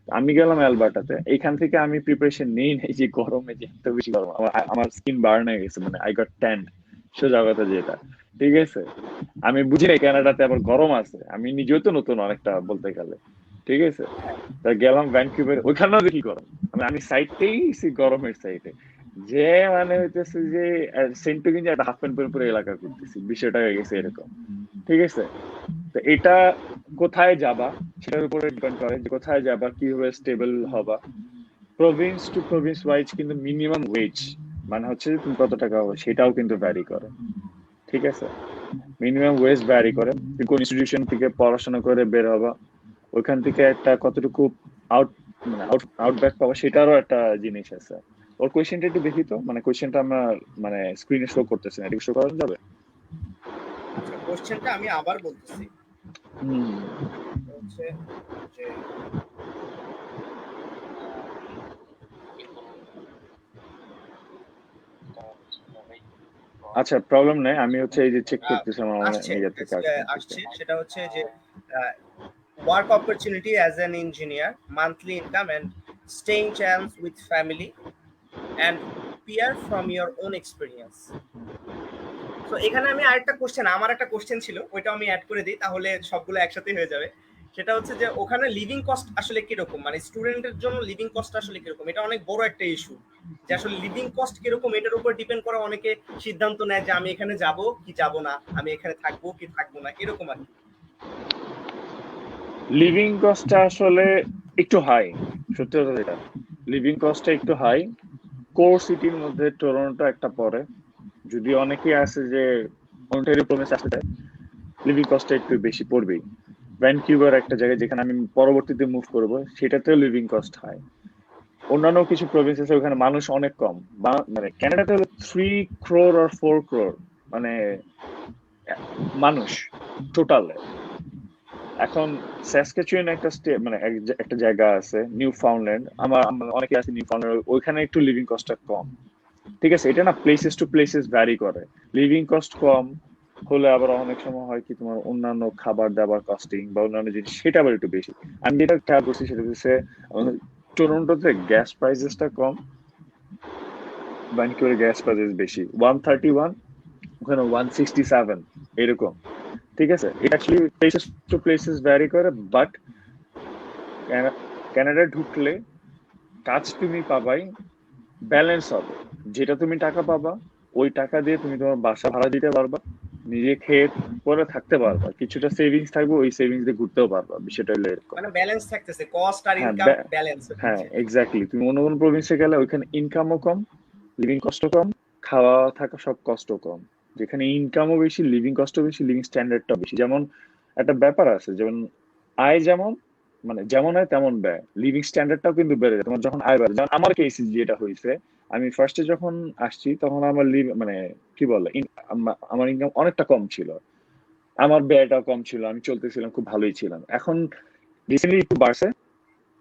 আমি গেলাম অ্যালবার্টাতে, এইখান থেকে আমি প্রিপারেশন নেই নাই যে গরমে যে এত বেশি গরম, আমার স্কিন বার্ন হয়ে গেছে, মানে আই গট ট্যান, সোজা কথা যেটা, ঠিক আছে। আমি বুঝি নাই কানাডাতে আবার গরম আছে, আমি নিজেও তো নতুন অনেকটা বলতে গেলে, ঠিক আছে। তা গেলাম ভ্যানকুভার, ওইখানেও দেখি গরম, আমি সাইডতেই গরমের সাইডে, যে মানে হইতেছে যে সেন্টু কিন্তু একটা হাফ প্যান্ট পরে পুরো এলাকা করতেছি, বিষয়টা হয়ে গেছে এরকম, ঠিক আছে। তো এটা কোথায় যাবা সেটার উপরে ডিপেন্ড করে, যে কোথায় যাবা, কিভাবে স্টেবল হবা। প্রভিন্স টু প্রভিন্স ওয়াইজ কিন্তু মিনিমাম ওয়েজ, মানে হচ্ছে তুমি কত টাকা হবে, সেটাও কিন্তু ভ্যারি করে, ঠিক আছে। মিনিমাম ওয়েজ ভ্যারি করে, তুমি কোন ইনস্টিটিউশন থেকে পড়াশোনা করে বের হবা, ওইখান থেকে একটা কতটুকু আউট মানে আউটব্যাক পাবা সেটারও একটা জিনিস আছে। ওর কোয়েশ্চেনটা একটু দেখি তো, মানে কোয়েশ্চেনটা আমরা মানে স্ক্রিনে শো করতেছে না, এটা শো করা যাবে? আচ্ছা, কোশ্চেনটা আমি আবার বলতেছি। হুম। হচ্ছে যে আচ্ছা, প্রবলেম নাই, আমি হচ্ছে এই যে চেক আহ, করতেছি আমার আসছে নিজের থেকে আসছে, সেটা হচ্ছে যে work opportunity as an engineer, monthly income and staying chance with family and peer from your own experience. তো এখানে আমি আরেকটা কোশ্চেন, আমার একটা কোশ্চেন ছিল, ওইটা আমি অ্যাড করে দিই, তাহলে সবগুলো একসাথে হয়ে যাবে। সেটা হচ্ছে যে ওখানে লিভিং কস্ট আসলে কিরকম, মানে স্টুডেন্টের জন্য লিভিং কস্ট আসলে কিরকম, এটা অনেক বড় একটা ইস্যু। যে আসলে লিভিং কস্ট কিরকম এটার উপর ডিপেন্ড করে অনেকে সিদ্ধান্ত নেয় যে আমি এখানে যাব কি যাব না, আমি এখানে থাকবো কি থাকবো না, এরকম আর কি। লিভিং কস্টটা আসলে একটু হাই, সত্যি কথা যেটা, লিভিং কস্টটা একটু হাই। কোর সিটির মধ্যে টরন্টো একটা পড়ে, যদি অনেকেই আছে যে অন্টারিও প্রভিন্সে আসতে চায়, লিভিং কস্টটা একটু বেশি পড়বেই। ভ্যানকিউভার একটা জায়গায় যেখানে আমি পরবর্তীতে মুভ করব, সেটাতেও লিভিং কস্ট হাই। অন্যান্য কিছু প্রভিন্স আছে ওখানে মানুষ অনেক কম, মানে ক্যানাডাতে হলো 3 crore আর 4 crore মানে মানুষ টোটাল। এখন স্যাসকেচুয়ান একটা মানে একটা জায়গা আছে নিউ ফাউন্ডল্যান্ড, আমার অনেকে আছে নিউ ফাউন্ডল্যান্ড, ওইখানে একটু লিভিং কস্টটা কম। ঠিক আছে, এটা না প্লেসেস টু প্লেসেস ভ্যারি করে। লিভিং কস্ট কম হলে আবার অনেক সময় হয় কি তোমার অন্যান্য খাবার দাবার কস্টিং বা অন্যান্য জিনিস সেটা আবার একটু বেশি। আমি যেটা খেয়াল করছি সেটা হচ্ছে টরন্টোতে গ্যাস প্রাইসেসটা কম, ভ্যানকুভারে গ্যাস প্রাইসেস বেশি, 131 ওখানে 167 এরকম। ঠিক আছে, এটা actually places to places vary করে, বাট কানাডা ঢুকলে কাজ তুমি পাবাই, ব্যালেন্স হবে। যেটা তুমি টাকা পাবা ওই টাকা দিয়ে তুমি তোমার বাসা ভাড়া দিতে পারবা, নিজে খেয়ে পরে থাকতে পারবা, কিছুটা সেভিংস থাকবে, ওই সেভিংস দিয়ে ঘুরতেও পারবা। বিষয়টা হলো এরকম। মানে ব্যালেন্স থাকতেছে, কস্ট আর হ্যাঁ ইনকাম ব্যালেন্স হ্যাঁ হচ্ছে। এক্স্যাক্টলি, তুমি অন্য কোনো প্রভিন্সে গেলে ওইখানে ইনকামও কম, লিভিং কস্টও কম, খাওয়া থাকা সব কষ্টও কম। যেখানে ইনকামও বেশি, লিভিং কস্টও বেশি, লিভিং স্ট্যান্ডার্ডটাও বেশি। যেমন একটা ব্যাপার আছে, যেমন আয় যেমন মানে যেমন হয় তেমন ব্যয়, লিভিং স্ট্যান্ডার্ডটাও কিন্তু বেড়ে যায় তোমার যখন আয় বাড়ে। যেমন আমার কেস যেটা হয়েছে, আমি ফার্স্টে যখন আসছি তখন আমার মানে কি বলে আমার ইনকাম অনেকটা কম ছিল, আমার ব্যয়টাও কম ছিল, আমি চলতেছিলাম খুব ভালোই ছিলাম। এখন রিসেন্টলি একটু বাড়ছে,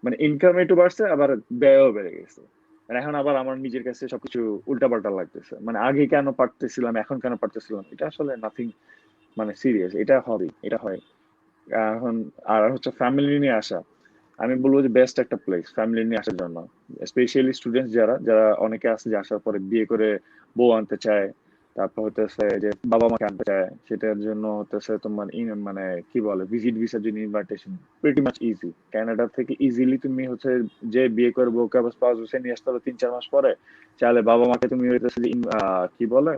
মানে ইনকাম একটু বাড়ছে, আবার ব্যয়ও বেড়ে গেছে। মানে এখন আবার আমার নিজের কাছে সবকিছু উল্টাপাল্টা লাগতেছে, মানে আগে কেন পারতেছিলাম এখন কেন পারতেছিলাম, এটা আসলে নাথিং মানে সিরিয়াস, এটা হবে, এটা হয়। এখন আর হচ্ছে ফ্যামিলি নিয়ে আসা, আমি বলবো যে বেস্ট একটা প্লেস ফ্যামিলি নিয়ে আসার জন্য, স্পেশালি স্টুডেন্টস যারা যারা অনেকে আছে যে আসার পরে বিয়ে করে বউ আনতে চায়, তারপর হতেছে যে বাবা মাকে আনতে চায়, সেটার জন্য হতেছে তোমার মানে কি বলে ভিজিট ভিসার জন্য invitation pretty much easy. Canada থেকে ইজিলি তুমি হচ্ছে যে বিয়ে করে বউকে আবার স্পাউস ভিসা নিয়ে আসতে হবে 3-4 মাস পরে, চাইলে বাবা মাকে তুমি হইতেছে যে কি বলে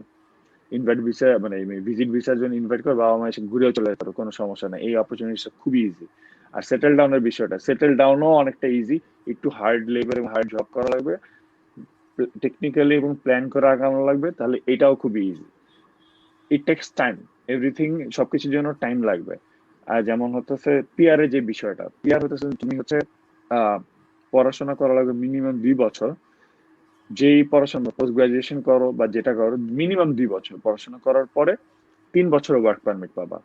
ইনভাইট ভিসা মানে ভিজিট ভিসার জন্য ইনভাইট করে বাবা মা এসে ঘুরেও চলে যেতে পারো, কোনো সমস্যা নেই। এই অপরচুনিটিটা খুবই ইজি। আর সেটেল ডাউনের বিষয়টা, সেটেল ডাউনও অনেকটা ইজি, একটু হার্ড লেবার এবং হার্ড জব করা লাগবে, টেকনিক্যালি এবং প্ল্যান করে আগানো লাগবে, তাহলে এটাও খুবই easy. It takes time, everything সবকিছুর জন্য টাইম লাগবে। আর যেমন হতেছে পিআর এর যে বিষয়টা, পিআর হতেছে তুমি হচ্ছে পড়াশোনা করা লাগবে মিনিমাম 2 বছর, যেই পড়াশোনা পোস্ট গ্রাজুয়েশন করো বা যেটা করো মিনিমাম 2 বছর পড়াশোনা করার পরে 3 বছর ওয়ার্ক পারমিট পাবা।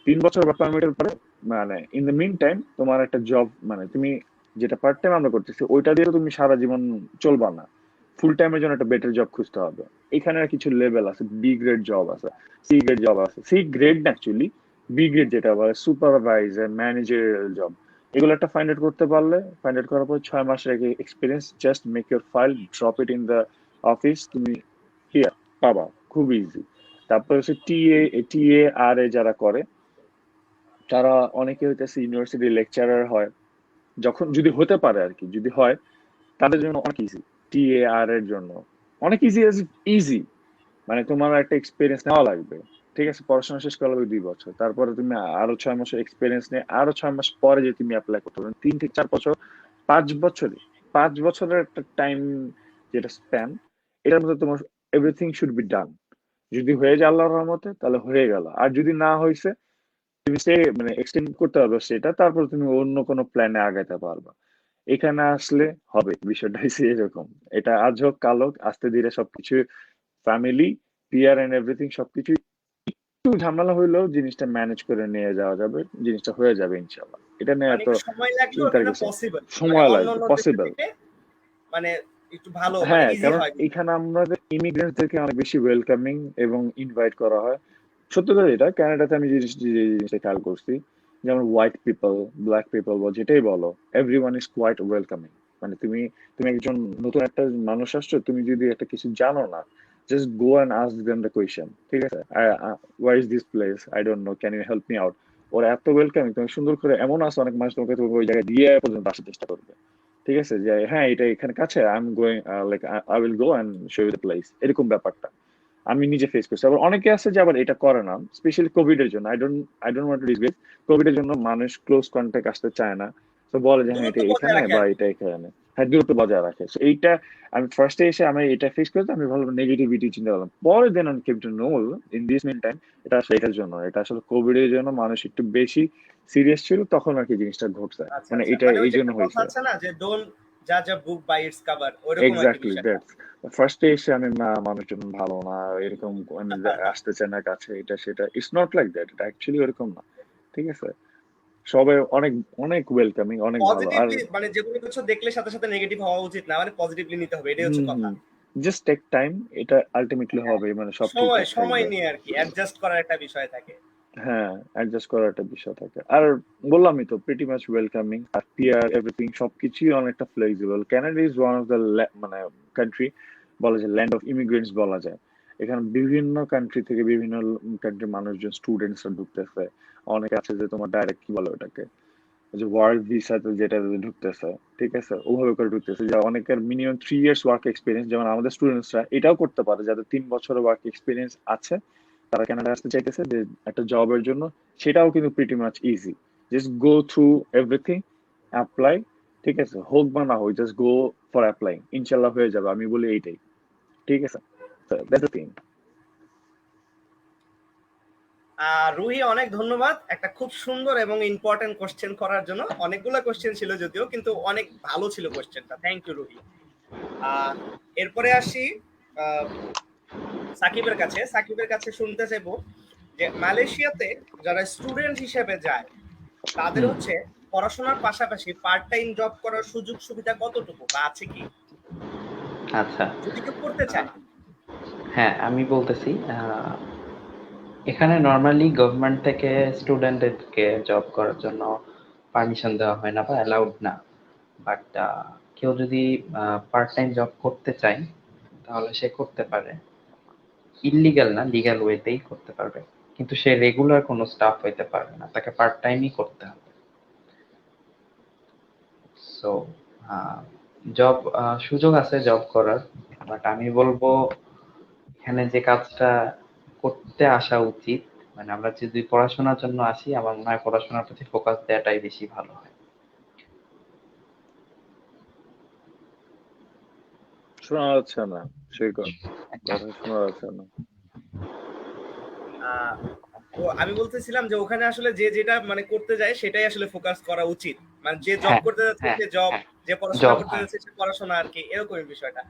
3 বছর ওয়ার্ক পারমিটের পরে মানে ইন দ্য মিন টাইম তোমার একটা জব, মানে তুমি যেটা পার্ট টাইম আমরা করতেছি ওইটা দিয়ে তুমি সারা জীবন চলবা না, ফুল টাইমের জন্য একটা বেটার জব খুঁজতে হবে। এখানে আর কিছু লেভেল আছে, বি গ্রেড জব আছে, সি গ্রেড জব আছে, সি গ্রেড না অ্যাকচুয়ালি বি গ্রেড যেটা বলে সুপারভাইজার ম্যানেজারিয়াল জব, এগুলো একটা ফাইন্ড আউট করতে পারলে, ফাইন্ড আউট করার পর 6 মাসের experience, just make your file, drop it in the office, তুমি হিয়ার পাবা, খুব ইজি। তারপর হচ্ছে টিএ আর এ যারা করে তারা অনেকে হইতেছে ইউনিভার্সিটি লেকচারার হয়, যখন যদি হতে পারে আর কি, যদি হয় তাদের জন্য অনেক ইজি। টিএআর এর জন্য অনেক ইজি, ইজি মানে তোমার একটা এক্সপিরিয়েন্স নেওয়া লাগবে। ঠিক আছে, পড়াশোনা শেষ করা লাগবে 2 বছর, তারপরে তুমি আরো 6 মাসের এক্সপিরিয়েন্স নিয়ে আরো 6 মাস পরে যে তুমি অ্যাপ্লাই করতে পারবে 3 থেকে 4 বছর, 5 বছরে, 5 বছরের একটা টাইম যেটা স্প্যান, এটার মধ্যে তোমার এভরিথিং শুড বি ডান। যদি হয়ে যায় আল্লাহর রহমতে তাহলে হয়ে গেল, আর যদি না হয়েছে তুমি সে মানে এক্সটেন্ড করতে পারবে সেটা, তারপর তুমি অন্য কোনো প্ল্যানে আগাতে পারবা। এখানে আসলে হবে বিষয়টা হচ্ছে এরকম, এটা আজ হোক কাল হোক আস্তে ধীরে সবকিছু ফ্যামিলি পিয়ার এন্ড এভরিথিং সবকিছু একটু ঝামেলা হইলেও জিনিসটা ম্যানেজ করে নিয়ে যাওয়া যাবে, জিনিসটা হয়ে যাবে ইনশাল্লাহ। এটা নিয়ে মানে এত একটু সময় লাগলেও চিন্তার এটা কিছু নেই। পসিবল, মানে সময় অন্য লাগবে, অন্য দেশের পসিবল। থেকে মানে একটু ভালো, মানে হ্যাঁ, ইজি কারণ হয়। এখানে আমাদের ইমিগ্রেন্টদেরকে অনেক বেশি ওয়েলকামিং এবং ইনভাইট করা হয়। সত্যি কথা এটা, কানাডাতে আমি যে জিনিসটা খেয়াল করছি, যেমন হোয়াইট পিপল, ব্ল্যাক পিপল বা যেটাই বলো, এভরিওয়ান ইজ কোয়াইট ওয়েলকামিং। মানে তুমি তুমি একজন নতুন একটা মানুষ আসছো, তুমি যদি একটা কিছু জানো না, just go and ask them the question, ঠিক আছে? Where is this place, I don't know, can you help me out. ওরা এত ওয়েলকামিং, তুমি সুন্দর করে, এমন আছে অনেক মানুষ তোমাকে তোমাকে ওই জায়গায় দিয়ে পর্যন্ত আসার চেষ্টা করবে, ঠিক আছে? যে হ্যাঁ এটা এখানে কাছে, I am going, like I will go and show you the place, এরকম ব্যাপারটা আমি নিজে ফেস করছি। আবার অনেকে আছে যে আবার এটা করে না, স্পেশালি কোভিড এর জন্য। I don't want to disgrace, Covid এর জন্য মানুষ ক্লোজ কন্টাক্ট আসতে চায় না, তো বলে যে হ্যাঁ দূরত্ব এটা বজায় এখানে রাখে বা আর কি। এটা এখানে, হ্যাঁ দূরত্ব বজায় রাখে। So এইটা আমি ফার্স্টে এসে আমি এটা ফেস করতে আমি ভালো নেগেটিভিটি চিন্তা করলাম, পরে দেন আমি came to know in this mean time এটা আসলে এটার জন্য, এটা আসলে কোভিড এর জন্য মানুষ একটু বেশি সিরিয়াস ছিল, তখন আর কি জিনিসটা ঘটছে, আচ্ছা মানে আচ্ছা, এটা মানে ওই এই যে জন্য একটা কথা হয়েছে। আছে না যে ডোন্ট জাজ আ বুক বাই ইটস কভার, ওইরকম আর কি এক্স্যাক্টলি বিষয়টা। দ্যাটস, ফার্স্টে এসে আমি মানুষজন ভালো না এরকম মানে আসতে চায় না কাছে, এটা সেটা, ইটস নট লাইক দ্যাট, এটা অ্যাকচুয়ালি ওরকম না, ঠিক আছে? সবাই অনেক অনেক ওয়েলকামিং, অনেক ভালো। আর পজিটিভলি মানে যেকোনো কিছু দেখলে সাথে সাথে নেগেটিভ হওয়া উচিত না, মানে পজিটিভলি নিতে হবে, এটাই হচ্ছে হুম কথা। হুম, জাস্ট টেক টাইম, এটা আলটিমেটলি হবে, মানে সব সময় ঠিকঠাক সময় থাকবে। নিয়ে আর কি অ্যাডজাস্ট করার একটা বিষয় থাকে। হ্যাঁ, অ্যাডজাস্ট করার একটা বিষয় থাকে। আর বললামই তো, প্রিটি মাচ ওয়েলকামিং, আর পিয়ার এভরিথিং সবকিছুই অনেকটা flexible. Canada is one of the মানে কান্ট্রি, বলা যায় ল্যান্ড অফ ইমিগ্রেন্টস বলা যায়। এখানে বিভিন্ন কান্ট্রি থেকে বিভিন্ন কান্ট্রির মানুষজন, স্টুডেন্টসরা ঢুকতেছে। অনেকে আছে যে তোমার ডাইরেক্ট কি বলে ওটাকে, যে ওয়ার্ক ভিসাতে যেটা ঢুকতেছে, ঠিক আছে? ওভাবে করে ঢুকতেছে, যে অনেকের মিনিমাম 3 ইয়ার্স ওয়ার্ক এক্সপিরিয়েন্স, যেমন আমাদের স্টুডেন্টসরা এটাও করতে পারে, যাদের 3 বছরের ওয়ার্ক এক্সপিরিয়েন্স আছে, তারা কানাডা আসতে চাইতেছে যে একটা জবের জন্য, সেটাও কিন্তু pretty much easy. Just go through everything, apply, ঠিক আছে? হোক বা না হোক, জাস্ট গো ফর অ্যাপ্লাই, ইনশাল্লাহ হয়ে যাবে, আমি বলি এইটাই, ঠিক আছে? That's the thing. রুহি, অনেক ধন্যবাদ একটা খুব সুন্দর এবং ইম্পর্টেন্ট কোশ্চেন করার জন্য। অনেকগুলো কোশ্চেন ছিল যদিও, কিন্তু অনেক ভালো ছিল কোশ্চেনটা। Thank you Ruhi. এরপরে আসি আহ, সাকিবের কাছে। সাকিবের কাছে শুনতে চাইবো যে মালয়েশিয়াতে যারা স্টুডেন্ট হিসেবে যায় তাদের হুম, হচ্ছে পড়াশোনার পাশাপাশি পার্ট টাইম জব করার সুযোগ সুবিধা কতটুকু বা আছে কি, আচ্ছা। যদি কেউ করতে চায়? হ্যাঁ, আমি বলতেছি, এখানে নরমালি গভর্নমেন্ট থেকে স্টুডেন্টদেরকে জব করার জন্য পারমিশন দেওয়া হয় না বা অ্যালাউড না। বাট কেউ যদি পার্ট টাইম জব করতে চায় তাহলে সে করতে পারে। ইললিগাল না, লিগ্যাল ওয়েতেই করতে পারবে, কিন্তু সে রেগুলার কোনো স্টাফ হইতে পারবে না, তাকে পার্ট টাইমই করতে হবে। সো জব সুযোগ আছে জব করার, বাট আমি বলবো এখানে যে কাজটা করতে আসা উচিত, মানে আমরা যদি পড়াশোনার জন্য আসি, আমার মনে হয় পড়াশোনার প্রতি ফোকাস দেওয়াটাই বেশি ভালো হয়। শোনা যাচ্ছে না, সেই কথা শোনা যাচ্ছে না। আহ, ও আমি বলতেছিলাম যে ওখানে আসলে যে যেটা মানে করতে যায় সেটাই আসলে ফোকাস করা উচিত, মানে যে জব হ্যাঁ, করতে যাচ্ছে হ্যাঁ, সে জব, হ্যাঁ, যে পড়াশোনা জব, করতে হ্যাঁ। যাচ্ছে সে পড়াশোনা আর কি, এরকমই বিষয়টা।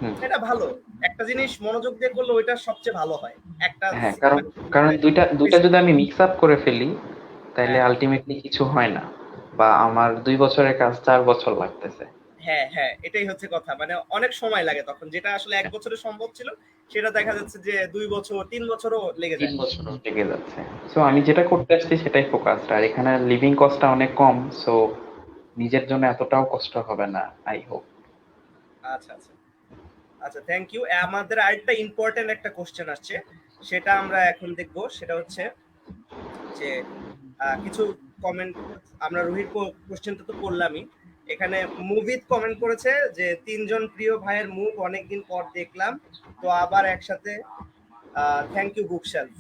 হুম, এটা ভালো, একটা জিনিস মনোযোগ দিয়ে করলে ওইটা সবচেয়ে ভালো হয়। একটা হ্যাঁ, কারণ মানে কারণ দুইটা দুইটা বেশি- যদি আমি মিক্স আপ করে ফেলি তাহলে হ্যাঁ হ্যাঁ আলটিমেটলি কিছু হয় না, বা আমার 2 বছরের কাজ 4 বছর লাগতেছে। হ্যাঁ হ্যাঁ, এটাই হচ্ছে কথা, মানে অনেক সময় লাগে তখন, যেটা আসলে 1 বছরে সম্ভব ছিল সেটা দেখা যাচ্ছে যে 2 বছর 3 বছরও লেগে তিন যায়। বছরও লেগে যাচ্ছে। সো আমি হ্যাঁ, যেটা করতে আসছি সেটাই ফোকাসড, আর এখানে লিভিং কস্টটা অনেক কম। সো নিজের জন্য এতটাও কষ্ট হবে না, আই হোপ। আচ্ছা আচ্ছা আচ্ছা, থ্যাংক ইউ। আমাদের আরেকটা ইম্পর্টেন্ট একটা কোশ্চেন আসছে, সেটা আমরা এখন দেখবো। সেটা হচ্ছে যে কিছু কমেন্ট, আমরা রুহির কোশ্চেনটা তো করলামই, এখানে মুভিত কমেন্ট করেছে যে 3জন প্রিয় ভাইয়ের মুখ অনেকদিন পর দেখলাম, তো আবার একসাথে। Thank you bookshelf.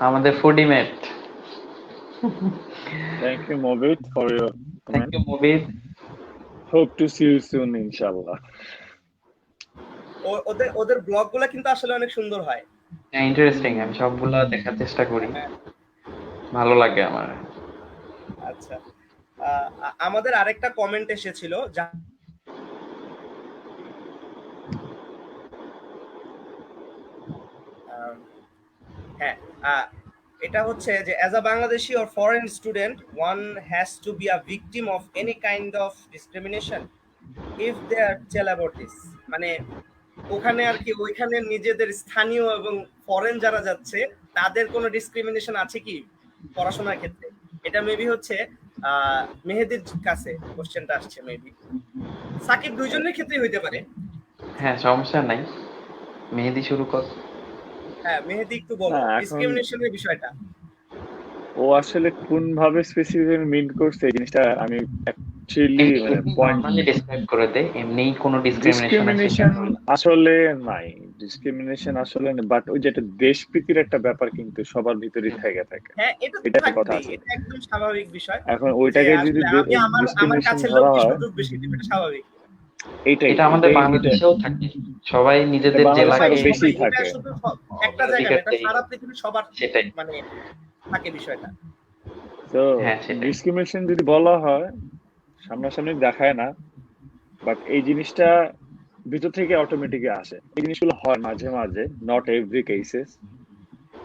আমাদের foodie mate. Thank you Mobit for your thank comment, you movie. Hope to see you soon ইনশাল্লাহ। ওদের ওদের ব্লগ গুলা কিন্তু আসলে অনেক সুন্দর হয়। হ্যাঁ, ইন্টারেস্টিং। আমি সবগুলা দেখার চেষ্টা করি, হ্যাঁ, ভালো লাগে আমার। আচ্ছা। আমাদের আরেকটা কমেন্ট এসেছিল যা আহ, হ্যাঁ, এটা হচ্ছে যে as a Bangladeshi or foreign student one has to be a victim of any kind of discrimination if they are tell about this. মানে ওখানে আর কি ওইখানে নিজেদের স্থানীয় এবং ফরেন যারা যাচ্ছে তাদের কোনো ডিসক্রিমিনেশন আছে কি পড়াশোনার ক্ষেত্রে? এটা মেবি হচ্ছে মেহেদির কাছে কোশ্চেনটা আসছে, মেবি সাকিব, দুইজনের ক্ষেত্রেই হইতে পারে। হ্যাঁ, সমস্যা নাই, মেহেদি শুরু কর। হ্যাঁ, মেহেদি একটু না বলো এখন ডিসক্রিমিনেশনের বিষয়টা। ও আসলে কোন ভাবে স্পেসিফিক মিন করছে এই জিনিসটা আমি অ্যাকচুয়ালি এমনি মানে এমনি পয়েন্ট নর্মালি ডিসক্রাইব করে দে, এমনিই কোনো ডিসক্রিমিনেশন আছে ডিসক্রিমিনেশন সেটা বল। আসলে নাই, ডিসক্রিমিনেশন আসলে বাট ওই যেটা দেশপ্রীতির একটা ব্যাপার কিন্তু সবার ভিতরেই থেকে থাকে, হ্যাঁ, এটা তো এটা একটা কথা থাকবেই, আছে। এটা একদম স্বাভাবিক বিষয় এখন যে ওইটাকে যদি আসলে আমি আমার আমার ডিসক্রিমিনেশন কাছের ধরা লোককে হয়, সুযোগ বেশি দিব, এটা স্বাভাবিক। এইটাই এটা আমাদের এটাই এটা বাংলাদেশেও থাকে, সবাই এটা নিজেদের বাংলাদেশে সবাই আরো জেলাকে বেশি সবাই এটা থাকে। শুধু একটা জায়গা না, অগ্রাধিকার এটা দেয়। সারা পৃথিবীর সবার সেটাই। মানে থাকে বিষয়টা। তো হ্যাঁ, সেটাই। ডিসক্রিমিনেশন যদি বলা হয় সামনাসামনি দেখায় না, বাট এই জিনিসটা ভিতর থেকে অটোমেটিক আসে। এই জিনিসগুলো হয় মাঝে মাঝে, নট এভরি কেসেস।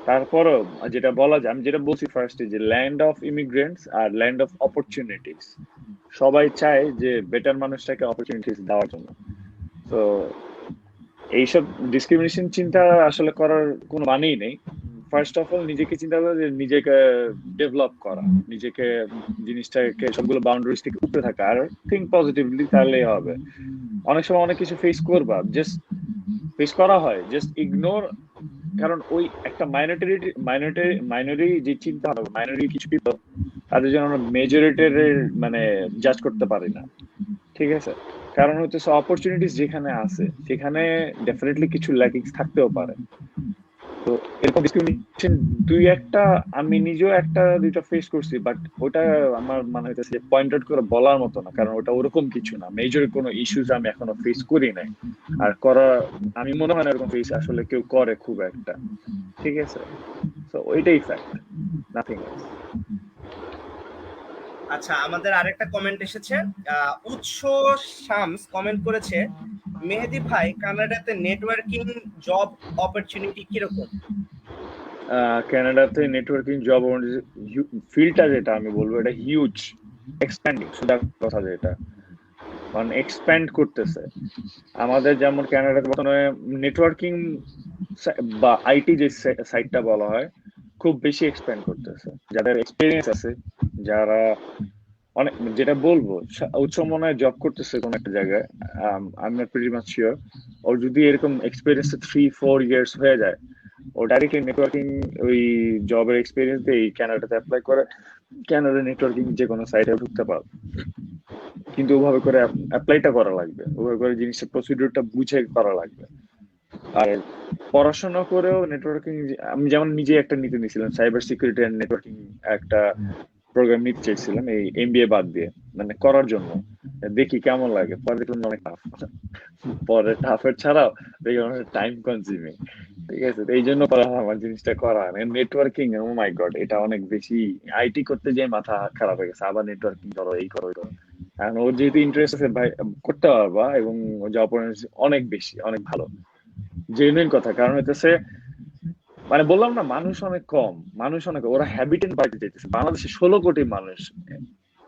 তারপরও যেটা বলা যায়, আমি যেটা বলছি ফার্স্টে, যে ল্যান্ড অফ ইমিগ্রেন্টস আর ল্যান্ড অফ অপরচুনিটিস, সবাই চায় যে বেটার মানুষটাকে অপরচুনিটিস দেওয়ার জন্য। তো এইসব ডিসক্রিমিনেশন চিন্তা আসলে করার কোনো মানেই নেই। ফার্স্ট অফ অল নিজেকে চিন্তা করা, যে নিজেকে ডেভেলপ করা, নিজেকে জিনিসটাকে সবগুলো বাউন্ডারিজ থেকে উপরে থাকা, আর থিঙ্ক পজিটিভলি, তাহলেই হবে। অনেক সময় অনেক কিছু ফেস করবা, জাস্ট ফেস করা হয়, জাস্ট ইগনোর। কারণ ওই একটা মাইনরিটি যে চিন্তা ভাবনা, মাইনরিটি কিছু পিপল, তাদের জন্য আমরা মেজরিটির মানে জাজ করতে পারি না, ঠিক আছে? কারণ হচ্ছে অপরচুনিটিস যেখানে আছে সেখানে ডেফিনেটলি কিছু ল্যাকিংস থাকতেও পারে। তো এরকম ডিসক্রিমিনেশন দুই একটা আমি নিজেও একটা দুইটা ফেস করছি, বাট ওটা আমার মনে হইতেছে যে পয়েন্ট আউট করে বলার মতো না, কারণ ওটা ওরকম কিছু না, মেজর কোনো ইস্যুস আমি এখনো ফেস করি নাই। আর করা, আমি মনে হয় না এরকম ফেস আসলে কেউ করে খুব একটা, ঠিক আছে? তো ওইটাই ফ্যাক্ট, নাথিং এলস। আচ্ছা, আমাদের আরেকটা কমেন্ট এসেছে। উৎস শামস কমেন্ট করেছে, মেহেদি ভাই কানাডাতে নেটওয়ার্কিং জব অপরচুনিটি কিরকম? কানাডাতে নেটওয়ার্কিং জব ফিল্ডটা, যেটা আমি বলবো এটা হিউজ, এক্সপ্যান্ডিং, শুধু কথা যেটা মানে এক্সপ্যান্ড করতেছে। আমাদের যেমন কানাডাতে বর্তমানে নেটওয়ার্কিং বা আইটি যে সাইটটা বলা হয় খুব বেশি এক্সপ্যান্ড করতেছে। যাদের এক্সপিরিয়েন্স আছে, যারা অনেক, যেটা বলবো উচ্চ মনে হয় জব করতেছে কোন একটা জায়গায়, আমি নট প্রিটি মাচ শিওর, ওর যদি এরকম এক্সপিরিয়েন্স 3-4 ইয়ার্স হয়ে যায়, ও ডাইরেক্টলি নেটওয়ার্কিং ওই জবের এক্সপিরিয়েন্স দিয়ে ক্যানাডাতে অ্যাপ্লাই করে ক্যানাডা নেটওয়ার্কিং যে কোনো সাইটে ঢুকতে পারবে। কিন্তু ওভাবে করে অ্যাপ্লাইটা করা লাগবে, ওভাবে করে জিনিসটা প্রসিডিউরটা বুঝে করা লাগবে। আর পড়াশোনা করেও নেটওয়ার্কিং, আমি যেমন নিজে একটা নিতে নিয়েছিলাম, সাইবার সিকিউরিটি এন্ড নেটওয়ার্কিং একটা প্রোগ্রাম নিতে চাইছিলাম এই এমবিএ বাদ দিয়ে, মানে করার জন্য, দেখি কেমন লাগে। পরে দেখলাম অনেক টাফ, পরে টাফের ছাড়াও দেখলাম টাইম কনজিউমিং, ঠিক আছে? তো এই জন্য পরে আমার জিনিসটা করা হয় না। নেটওয়ার্কিং, ও মাই গড, এটা অনেক বেশি, আইটি করতে যে মাথা খারাপ হয়ে গেছে, আবার নেটওয়ার্কিং করো, এই করো, ওই করো। এখন ওর যেহেতু ইন্টারেস্ট আছে ভাই, করতে পারবা, এবং জব অনেক বেশি, অনেক ভালো, জেনুইন কথা। কারণ হইতেছে, মানে বললাম না, মানুষ অনেক কম, মানুষ অনেক, ওরা হ্যাবিটেন্ট বাড়তে চাইতেছে। বাংলাদেশে 16 কোটি মানুষ,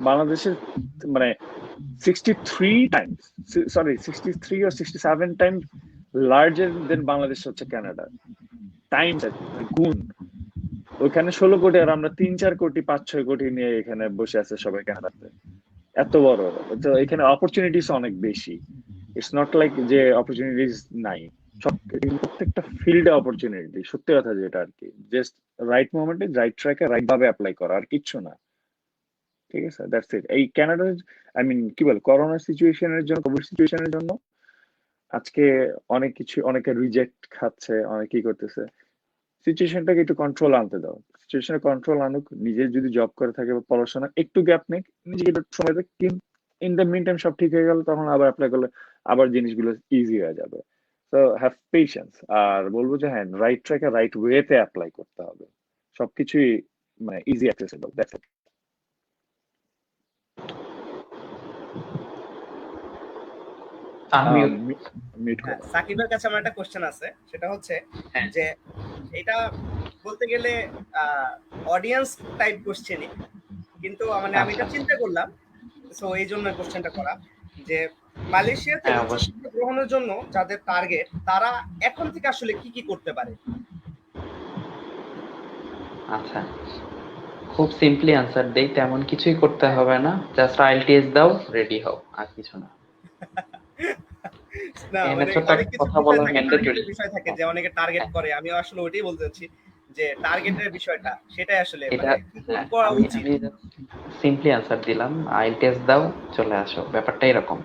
বাংলাদেশের মানে 63 Times, sorry 63 or 67 Times larger দেন বাংলাদেশ হচ্ছে কানাডা, টাইমস গুণ। ওইখানে 16 কোটি, আর আমরা 3-4 কোটি 5-6 কোটি নিয়ে এখানে বসে আছে সবাই কানাডাতে, এত বড়। তো এখানে অপরচুনিটিস অনেক বেশি। ইটস নট লাইক যে অপরচুনিটিস নাই, সব প্রত্যেকটা ফিল্ডে অপরচুনিটি, সত্যি কথা যেটা আর কি, জাস্ট রাইট মোমেন্টে রাইট ট্র্যাকে রাইট ভাবে অ্যাপ্লাই করা, আর কিচ্ছু না, ঠিক আছে? That's it. এই কানাডার, আই মিন কি বল, করোনা সিচুয়েশনের জন্য, কোভিড সিচুয়েশনের জন্য আজকে অনেক কিছু, অনেকে রিজেক্ট খাচ্ছে, অনেকেই করতেছে। সিচুয়েশনটাকে একটু কন্ট্রোল আনতে দাও, সিচুয়েশনে কন্ট্রোল আনুক। নিজে যদি জব করে থাকে বা পড়াশোনা একটু গ্যাপ নেই, নিজেকে একটু সময় দেয়, ইন দ্য মিন টাইম সব ঠিক হয়ে গেল, তখন আবার অ্যাপ্লাই করলে আবার জিনিসগুলো ইজি হয়ে যাবে। So have patience. আর বলবো যে হ্যাঁ, রাইট ট্র্যাকে রাইট ওয়েতে অ্যাপ্লাই করতে হবে। সবকিছুই মানে ইজি অ্যাক্সেসিবল, দ্যাটস ইট। আমি মিট হ্যাঁ, করো। সাকিবের কাছে আমার একটা কোশ্চেন আছে, সেটা হচ্ছে হ্যাঁ যে এটা বলতে গেলে অডিয়েন্স টাইপ কোশ্চেনই, কিন্তু মানে আমি আচ্ছা এটা চিন্তা করলাম, সো এই জন্য কোশ্চেনটা করা, যে মালয়েশিয়াতে হ্যাঁ অবশ্যই। উচ্চশিক্ষা গ্রহণের জন্য যাদের টার্গেট, তারা এখন থেকে আসলে কি কি করতে পারে? আচ্ছা, খুব সিম্পলি আনসার দেই, তেমন কিছুই করতে হ্যাঁ, হবে না, জাস্ট আইএলটিএস দাও, রেডি হও, আর কিছু না। না এখানে মানে ছোট্ট অনেক একটা কিছু কথা বিষয় বলা থাকে, ম্যান্ডেটরি। টার্গেটের বিষয় থাকে যে অনেকে টার্গেট করে, আমিও আসলে ওইটাই বলতে চাচ্ছি যে টার্গেটের বিষয়টা, সেটাই আসলে এটা মানে কি কি হ্যাঁ, করা আমি উচিত। আমি সিম্পলি আনসার দিলাম, আইএলটিএস দাও, চলে আসো, ব্যাপারটা এরকম।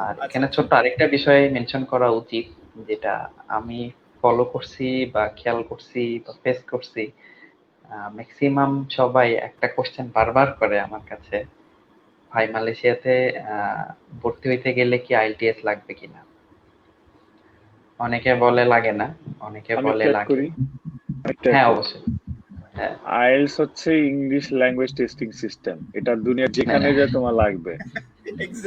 আর আচ্ছা এখানে আচ্ছা। ছোট্ট আরেকটা বিষয় মেনশন করা উচিত, যেটা আমি ফলো করছি বা খেয়াল করছি বা ফেস করছি, ম্যাক্সিমাম সবাই একটা কোশ্চেন বারবার করে আমার কাছে, ভাই মালয়েশিয়াতে ভর্তি হইতে গেলে কি আইএলটিএস লাগবে কিনা। অনেকে বলে লাগে না, অনেকে আমি বলে একটু অ্যাড লাগে। করি, একটু অ্যাড হ্যাঁ করি। অবশ্যই। হ্যাঁ আইএলস হচ্ছে ইংলিশ ল্যাঙ্গুয়েজ টেস্টিং সিস্টেম, এটা দুনিয়ার যেখানে হ্যাঁ যায় তোমার লাগবে।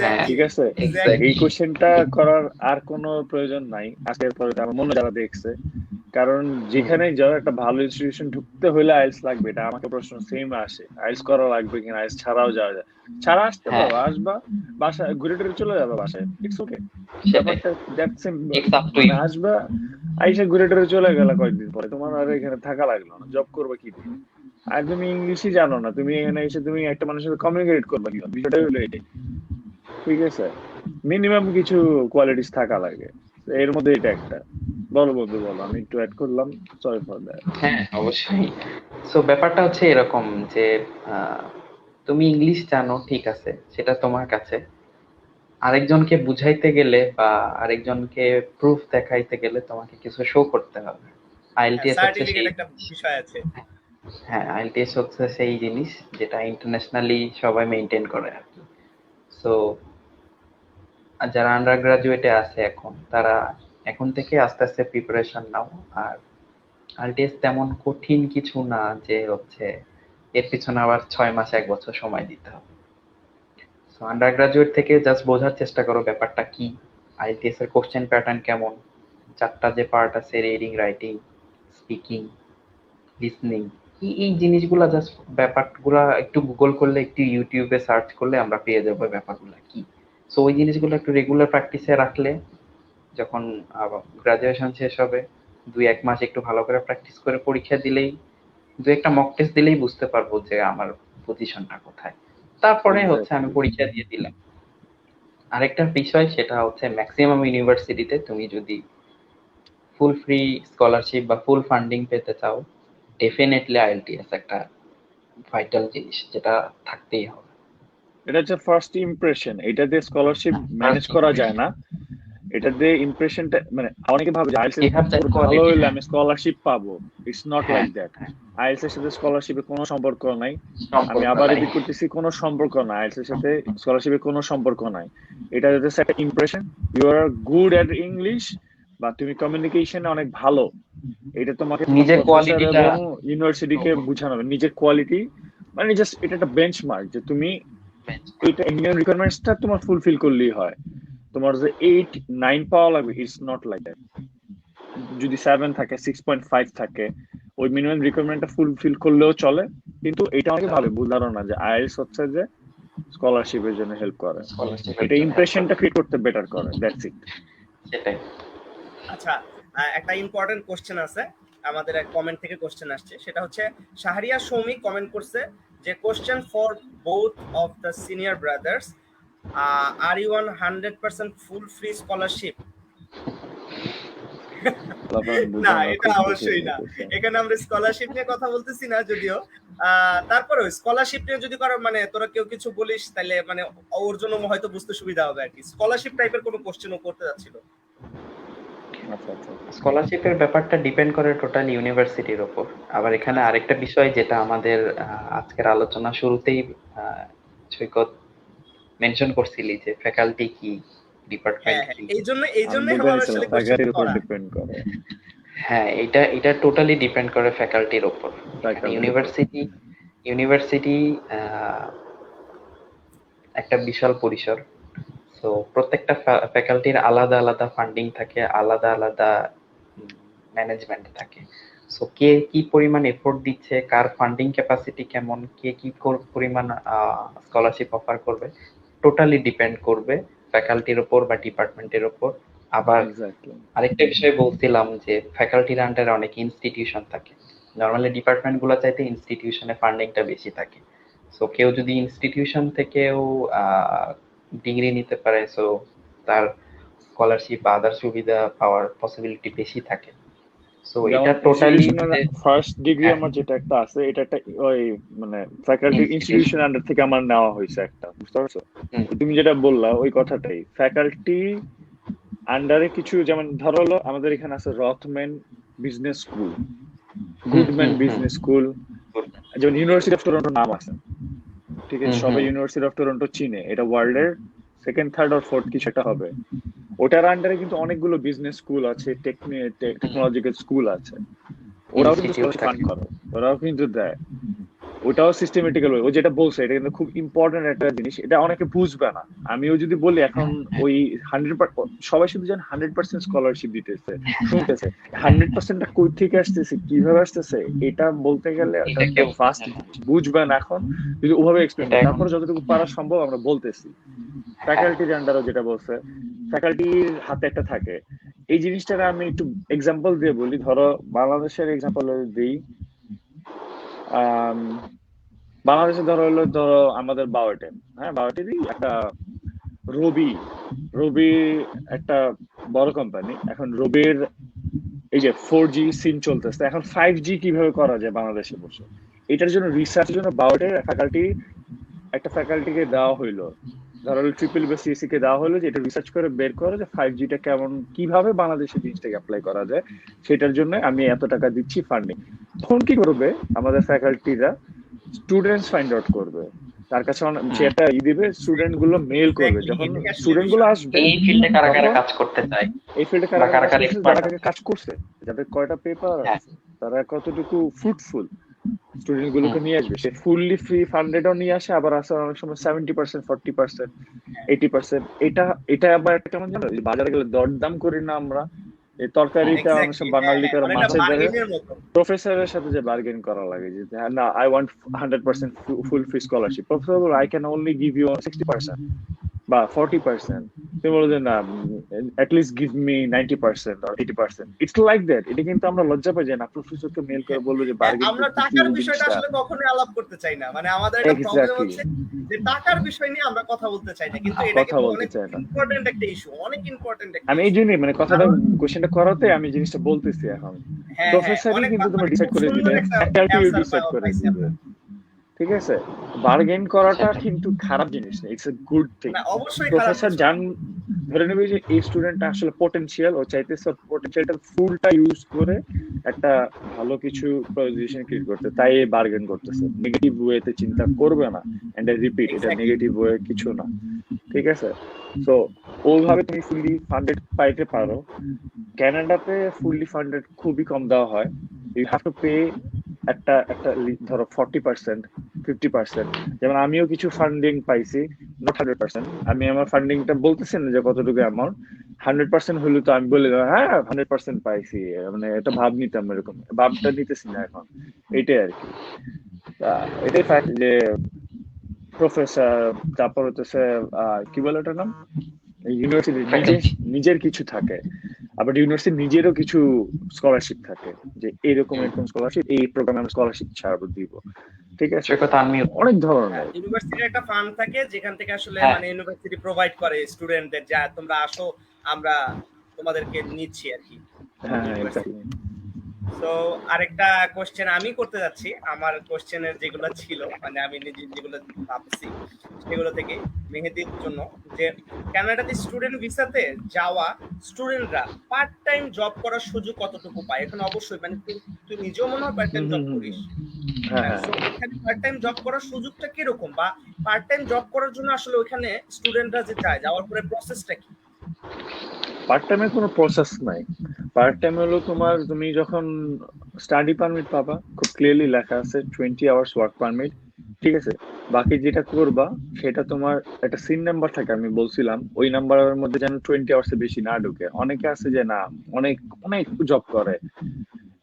হ্যাঁ ঠিক এক্স্যাক্টলি আছে, এক্স্যাক্টলি। এই এক্স্যাক্টলি। কোশ্চেনটা করার আর কোনো প্রয়োজন নাই আজকের পরে, আমার মনে হয় যারা দেখছে। কারণ যেখানেই যাও একটা ভালো ইনস্টিটিউশন ঢুকতে হলে আইএলস লাগবে, এটা আমাকে প্রশ্ন সেম আসে, আইএলস করা লাগবে কিনা, আইএলস ছাড়াও যাওয়া যায়। ছাড়া আসতে হ্যাঁ পারো, আসবা, বাসায় ঘুরে টুরে চলে যাবে বাসায়, ইটস ওকে। সেটাই, ব্যাপারটা that simple. It's up to মানে ইউ। আসবা, আইসা ঘুরে টুরে চলে গেলা, কয়েকদিন পরে তোমার আর এখানে থাকা লাগলো না, জব করবে কি দিয়ে? আর তুমি ইংলিশই জানো না, তুমি এখানে এসে তুমি একটা মানুষের সাথে কমিউনিকেট করবে কি? বিষয়টাই হলো এটাই। ঠিক আছে, মিনিমাম কিছু কোয়ালিটিস থাকা লাগে, তো এর মধ্যে এটা একটা। বলো বন্ধু, বলো, আমি একটু অ্যাড করলাম, সরি ফর দ্যাট। হ্যাঁ অবশ্যই। সো ব্যাপারটা হচ্ছে এরকম যে আহ, তুমি ইংলিশ জানো ঠিক আছে, সেটা তোমার কাছে, আরেকজনকে বুঝাইতে গেলে বা আরেকজনকে প্রুফ দেখাইতে গেলে তোমাকে কিছু শো করতে হবে। হ্যাঁ, আইএলটিএস হচ্ছে সার্টিফিকেট সেই একটা জিনিস। বিষয় আছে। হ্যাঁ, আইএলটিএস হচ্ছে সেই জিনিস যেটা ইন্টারন্যাশনালি সবাই মেনটেন করে আর কি। সো যারা আন্ডার গ্রাজুয়েটে আছে এখন, তারা এখন থেকে আস্তে আস্তে প্রিপারেশন নাও। আর আইএলটিএস তেমন কঠিন কিছু না যে হচ্ছে এর পিছনে আবার 6 মাস 1 বছর সময় দিতে হবে। সো আন্ডার গ্রাজুয়েট থেকে জাস্ট বোঝার চেষ্টা করো ব্যাপারটা কি, আইএলটিএস এর কোশ্চেন প্যাটার্ন কেমন, চারটা যে পার্ট আছে, রিডিং, রাইটিং, স্পিকিং, লিসনিং, এই জিনিসগুলা জাস্ট, ব্যাপারগুলা একটু গুগল করলে, একটু ইউটিউবে সার্চ করলে আমরা পেয়ে যাবো ব্যাপারগুলা কি। সো ওই জিনিসগুলো একটু রেগুলার প্র্যাকটিসে রাখলে, যখন গ্রাজুয়েশন শেষ হবে, 2-1 মাস একটু ভালো করে প্র্যাকটিস করে পরীক্ষা দিলেই, দু একটা মক টেস্ট দিলেই বুঝতে পারবো যে আমার পজিশনটা কোথায়। তারপরে হচ্ছে আমি এক্স্যাক্টলি। পরীক্ষা দিয়ে দিলাম। আরেকটা বিষয়, সেটা হচ্ছে ম্যাক্সিমাম ইউনিভার্সিটিতে তুমি যদি ফুল ফ্রি স্কলারশিপ বা ফুল ফান্ডিং পেতে চাও, ডেফিনেটলি আইএলটিএস একটা ভাইটাল জিনিস, যেটা থাকতেই হবে। এটা হচ্ছে ফার্স্ট ইমপ্রেশন, এটা দিয়ে স্কলারশিপ ম্যানেজ ফার্স্ট করা যায় ইমপ্রেশন, না। এটা দিয়ে ইমপ্রেশনটা, মানে অনেকে ভাবে যে আইএলটিএস ইউ হ্যাভ দ্যাট ভালো কোয়ালিটি। হইলে হ্যাঁ আমি স্কলারশিপ পাবো। ইটস নট হ্যাঁ লাইক দ্যাট। হ্যাঁ, আইএলটিএস এর সাথে স্কলারশিপের কোনো সম্পর্ক নাই। আমি সম্পর্ক আবার নাই। রিপিট করতেছি, কোনো সম্পর্ক নাই, আইএলটিএস এর সাথে স্কলারশিপের কোনো সম্পর্ক নাই। এটা যদি একটা impression, you are good at English, বা তুমি কমিউনিকেশনে অনেক ভালো, এটা তোমাকে তোমার নিজের প্রফেসর কোয়ালিটিটা এবং শো ইউনিভার্সিটিকে করবে। বোঝানো হবে নিজের কোয়ালিটি। মানে জাস্ট এটা একটা বেঞ্চমার্ক যে তুমি এটা ইন্ডিয়ান রিকোয়ারমেন্টসটা তোমার ফুলফিল করলেই হয়। তোমার যে 8-9 পাওয়া লাগবে, ইটস নট লাইক দ্যাট। যদি 7 থাকে, 6.5 থাকে, ওই মিনিমাম রিকোয়ারমেন্টটা ফুলফিল করলেও চলে। কিন্তু এটা আমাকে ভালো ভুল ধারণা যে আইএলটিএস হচ্ছে যে স্কলারশিপের জন্য হেল্প করে, স্কলারশিপের এটা জন্য হেল্প করে, ইমপ্রেশনটা ক্রিয়েট করতে বেটার করে, দ্যাটস ইট। সেটাই। আচ্ছা, একটা ইম্পর্টেন্ট কোশ্চেন আছে, আমাদের এক কমেন্ট থেকে কোশ্চেন আসছে, সেটা হচ্ছে শাহরিয়া সৌমিক কমেন্ট করছে যে question for both of the senior brothers, are you on 100% full free scholarship? লাফান না, বুঝলাম না, এটা খুব কঠিন অবশ্যই না। কোশ্চেন। এখানে আমরা স্কলারশিপ নিয়ে কথা বলতেছি না যদিও, তারপরে স্কলারশিপ নিয়ে যদি কারো মানে তোরা কেউ কিছু বলিস, তাহলে মানে ওর জন্য হয়তো বুঝতে সুবিধা হবে আর কি। স্কলারশিপ টাইপের কোনো কোশ্চেনও করতে যাচ্ছিল। আচ্ছা আচ্ছা আচ্ছা। স্কলারশিপের ব্যাপারটা ডিপেন্ড করে টোটাল ইউনিভার্সিটির উপর। আবার এখানে আচ্ছা আরেকটা বিষয়, যেটা আমাদের আজকের আলোচনা শুরুতেই সৈকত মেনশন করছিলি, যে ফ্যাকাল্টি কি, ডিপার্টমেন্ট হ্যাঁ, কি। এই আমি জন্যই বলতে আমার নিছিলাম আসলে কোশ্চেন ফ্যাকাল্টির উপর করা। ডিপেন্ড করে, হ্যাঁ, এটা টোটালি ডিপেন্ড করে ফ্যাকাল্টির উপর। এখানে ফ্যাকাল্টির উপর। ইউনিভার্সিটি একটা বিশাল পরিসর। তো প্রত্যেকটা ফ্যাকাল্টির আলাদা আলাদা ফান্ডিং থাকে, আলাদা আলাদা ম্যানেজমেন্ট থাকে। সো কে কি পরিমাণ এফোর্ট দিচ্ছে, কার ফান্ডিং ক্যাপাসিটি কেমন, কে কি পরিমাণ স্কলারশিপ অফার করবে, টোটালি ডিপেন্ড করবে ফ্যাকাল্টির উপর বা ডিপার্টমেন্টের উপর। আবার এক্স্যাক্টলি। আরেকটা বিষয় বলছিলাম যে ফ্যাকাল্টির আন্ডারে অনেক ইনস্টিটিউশন থাকে। নর্মালি ডিপার্টমেন্ট গুলো চাইতে ইনস্টিটিউশনে ফান্ডিংটা বেশি থাকে। সো কেউ যদি ইনস্টিটিউশন থেকেও ডিগ্রি নিতে পারে, সো তার স্কলারশিপ বা আদার সুবিধা পাওয়ার পসিবিলিটি বেশি থাকে। সো যেমন এটা টোটালি ইনস্টিটিউশনাল ফার্স্ট ডিগ্রি হ্যাঁ আমার যেটা একটা আছে, এটা একটা ওই মানে ফ্যাকাল্টি ইনস্টিটিউশন। ইনস্টিটিউশন আন্ডার থেকে আমার নেওয়া হয়েছে একটা, বুঝতে পারছো? হুম তুমি যেটা বললা ওই কথাটাই, ফ্যাকাল্টি আন্ডারে কিছু, যেমন ধরো হলো আমাদের এখানে আছে রথম্যান বিজনেস স্কুল, হুম গুডম্যান হুম হুম বিজনেস স্কুল, যেমন ইউনিভার্সিটি অফ টরন্টো নাম আছে, ঠিক আছে, হুম সবাই হুম ইউনিভার্সিটি অফ টরন্টো চিনে, এটা ওয়ার্ল্ডের সেকেন্ড থার্ড আর ফোর্থ কিছু একটা হবে। ওটার আন্ডারে কিন্তু অনেকগুলো বিজনেস স্কুল আছে, টেকনোলজিক্যাল স্কুল আছে, ওরাও কিন্তু ইনস্টিটিউট স্কলারশিপ ফান্ড থাকে। করে, ওরাও কিন্তু দেয়। ওটাও সিস্টেমেটিক্যাল, ও যেটা বলছে এটা কিন্তু খুব ইম্পর্টেন্ট একটা জিনিস, এটা অনেকে বুঝবে না। আমিও যদি বলি এখন ওই 100, সবাই শুধু জানে 100% স্কলারশিপ দিতেছে, শুনতেছে 100%টা কই থেকে আসতেছে, কিভাবে আসতেছে, এটা বলতে গেলে এটা এটা কেউ ফার্স্ট বুঝে না। বুঝবে না এখন, যদি ওভাবে এক্সপ্লেন এটা করি। এখন তারপরে যতটুকু পারা সম্ভব আমরা বলতেছি। হ্যাঁ ফ্যাকাল্টির আন্ডারও যেটা বলছে, ফ্যাকাল্টির হাতে একটা থাকে। এই জিনিসটাকে আমি একটু এক্সাম্পল দিয়ে বলি, ধরো বাংলাদেশের এক্সাম্পল দিই। আম, বাংলাদেশে ধরো আমাদের বাওয়াটেন, হ্যাঁ বাওয়াটেনই একটা রবি, রবি একটা বড় কোম্পানি। এখন রবির এই যে 4G সিম চলতেছে, এখন 5G কিভাবে করা যায় বাংলাদেশে বসে, এটার জন্য রিসার্চের জন্য বাওয়াটের একটা ফ্যাকাল্টিকে দেওয়া হইলো, ধরো ট্রিপল বা সিএসসি কে দেওয়া হলো যে এটা রিসার্চ করে বের করে যে 5Gটা কেমন, কিভাবে বাংলাদেশে জিনিসটাকে অ্যাপ্লাই করা যায়, সেটার জন্য আমি এত টাকা দিচ্ছি ফান্ডিং। তখন কি করবে আমাদের ফ্যাকাল্টিরা, স্টুডেন্টস ফাইন্ড আউট করবে, তার কাছে সে হুম। একটা দিবে, স্টুডেন্ট গুলো মেল করবে, এক্স্যাক্টলি, যখন এটাই আসলে স্টুডেন্ট গুলো বিষয়। আসবে এই ফিল্ডে কারা কারা তখন কাজ করতে চায় এই ফিল্ডে বা কারা কারা কারা কাজ কারা করছে, এক্সপার্ট যারা আছে। কাজ করছে, যাদের কয়টা পেপার হ্যাঁ আছে, তারা কতটুকু ফ্রুটফুল, স্টুডেন্ট হুম গুলোকে নিয়ে আসবে, সে ফুললি ফ্রি ফান্ডেডও নিয়ে আসে, আবার আসে অনেক সময় 70%, 40%, 80%। এটা এটা আবার একটা কেমন জানো, এই বাজারে গেলে দরদাম করি না আমরা, এই তরকারিটা অনেক এক্স্যাক্টলি, সময় হ্যাঁ, বাঙালি হ্যাঁ, করে অনেকটা মাছের জায়গায় বার্গেনের মতো। প্রফেসরের সাথে যে বার্গেন করা লাগে, যে হ্যাঁ, না I want 100% full free scholarship, professor বলে I can only give you 60% বা 40%, তুমি বলো যে না least give me 90% or 80%, it's like that. এটা কিন্তু আমরা লজ্জা পাই যে না প্রফেসরকে মেল করে বলবো যে হ্যাঁ, বার্গেন আমরা করতেছি টাকার এই বিষয়টা জিনিসটা। আসলে কখনোই আলাপ করতে চাই না, মানে আমাদের একটা প্রবলেম এক্স্যাক্টলি, হচ্ছে যে টাকার বিষয় নিয়ে আমরা কথা বলতে চাই না, কিন্তু এটা কথা কিন্তু বলতে অনেক চাই না। ইম্পর্টেন্ট একটা ইস্যু, অনেক ইম্পর্টেন্ট একটা আমি এই ইস্যু। জন্যই মানে কথাটা, কারণ কোশ্চেনটা করাতে আমি জিনিসটা বলতেছি এখন, হ্যাঁ, হ্যাঁ, প্রফেসরই অনেক কিন্তু তোমার মানে ডিসাইড খুব করে সুন্দর দিবে, একটা ফ্যাকাল্টিও অ্যান্সার ডিসাইড করে পাইছি দিবে, আমরা। ঠিক আছে? বার্গেন করাটা সেটাই। কিন্তু খারাপ জিনিস না, ইটস এ গুড থিং। না, অবশ্যই খারাপ প্রফেসর কিছু না। জান, ধরে নেবে যে এই স্টুডেন্টটা আসলে পোটেনশিয়াল, ও চাইতেছে পোটেনশিয়ালটা ফুলটা ইউজ করে একটা ভালো কিছু পজিশন ক্রিয়েট করতে, তাই এই বার্গেন করতেছে, নেগেটিভ ওয়েতে চিন্তা করবে না। এন্ড আই রিপিট, এটা এক্স্যাক্টলি। নেগেটিভ ওয়ে কিছু না, ঠিক আছে? সো ওইভাবে তুমি ফুললি ফান্ডেড পাইতে পারো। কানাডাতে ফুললি ফান্ডেড খুবই কম দেওয়া হয়, ইউ হ্যাভ টু পে একটা একটা ধরো 40%, 50%। যেমন আমিও কিছু ফান্ডিং পাইছি, নট 100%, আমি আমার ফান্ডিংটা বলতেছি না যে কতটুকু অ্যামাউন্ট, 100% হলে তো আমি বলে দিলাম হ্যাঁ 100% পাইছি, মানে এটা ভাব নিতাম, এরকম ভাবটা নিতেছি না এখন, এটাই আর কি। এটাই ফ্যাক্ট যে প্রফেসর, তারপর হচ্ছে কি বলে ওটার নাম, ইউনিভার্সিটি ফ্যাকাল্টি নিজের কিছু থাকে, আবার ইউনিভার্সিটি নিজেরও কিছু স্কলারশিপ থাকে, যে এরকম এরকম স্কলারশিপ, এই প্রোগ্রামে আমি স্কলারশিপ ছাড়বো দিব, ঠিক আছে? সে কথা আমিও অনেক হ্যাঁ, ধরনের। ইউনিভার্সিটির একটা ফান্ড থাকে যেখান থেকে আসলে হ্যাঁ মানে ইউনিভার্সিটি প্রোভাইড করে স্টুডেন্টদের, যা তোমরা আসো, আমরা তোমাদেরকে নিচ্ছি আর কি হ্যাঁ তোমাদের ইউনিভার্সিটি। এক্স্যাক্টলি। সো আরেকটা কোশ্চেন আমি করতে যাচ্ছি, আমার কোশ্চেনের যেগুলো ছিল মানে আমি নিজে যেগুলো ভাবছি সেগুলো থেকে মেহেদির জন্য, যে কানাডাতে স্টুডেন্ট ভিসাতে যাওয়া স্টুডেন্টরা পার্ট টাইম জব করার সুযোগ কতটুকু পায়? এখানে অবশ্যই মানে তুই নিজেও মনে হয় পার্ট টাইম জব করিস, হ্যাঁ হ্যাঁ সো এখানে পার্ট টাইম জব করার সুযোগটা কিরকম, বা পার্ট টাইম জব করার জন্য আসলে ওইখানে স্টুডেন্টরা যে যায়, যাওয়ার পরে প্রসেসটা কি? পার্ট টাইমের কোনো প্রসেস নাই। পার্ট টাইম হলো তোমার, তুমি যখন স্টাডি পারমিট পাবা, খুব ক্লিয়ারলি লেখা আছে 20 আওয়ার্স ওয়ার্ক পারমিট, ঠিক আছে। বাকি যেটা করবা সেটা তোমার একটা সিন নাম্বার থাকে, আমি বলছিলাম ওই নাম্বারের মধ্যে যেন 20 আওয়ার্স এর বেশি না ঢুকে। অনেকে আছে যে না, অনেক অনেক জব করে,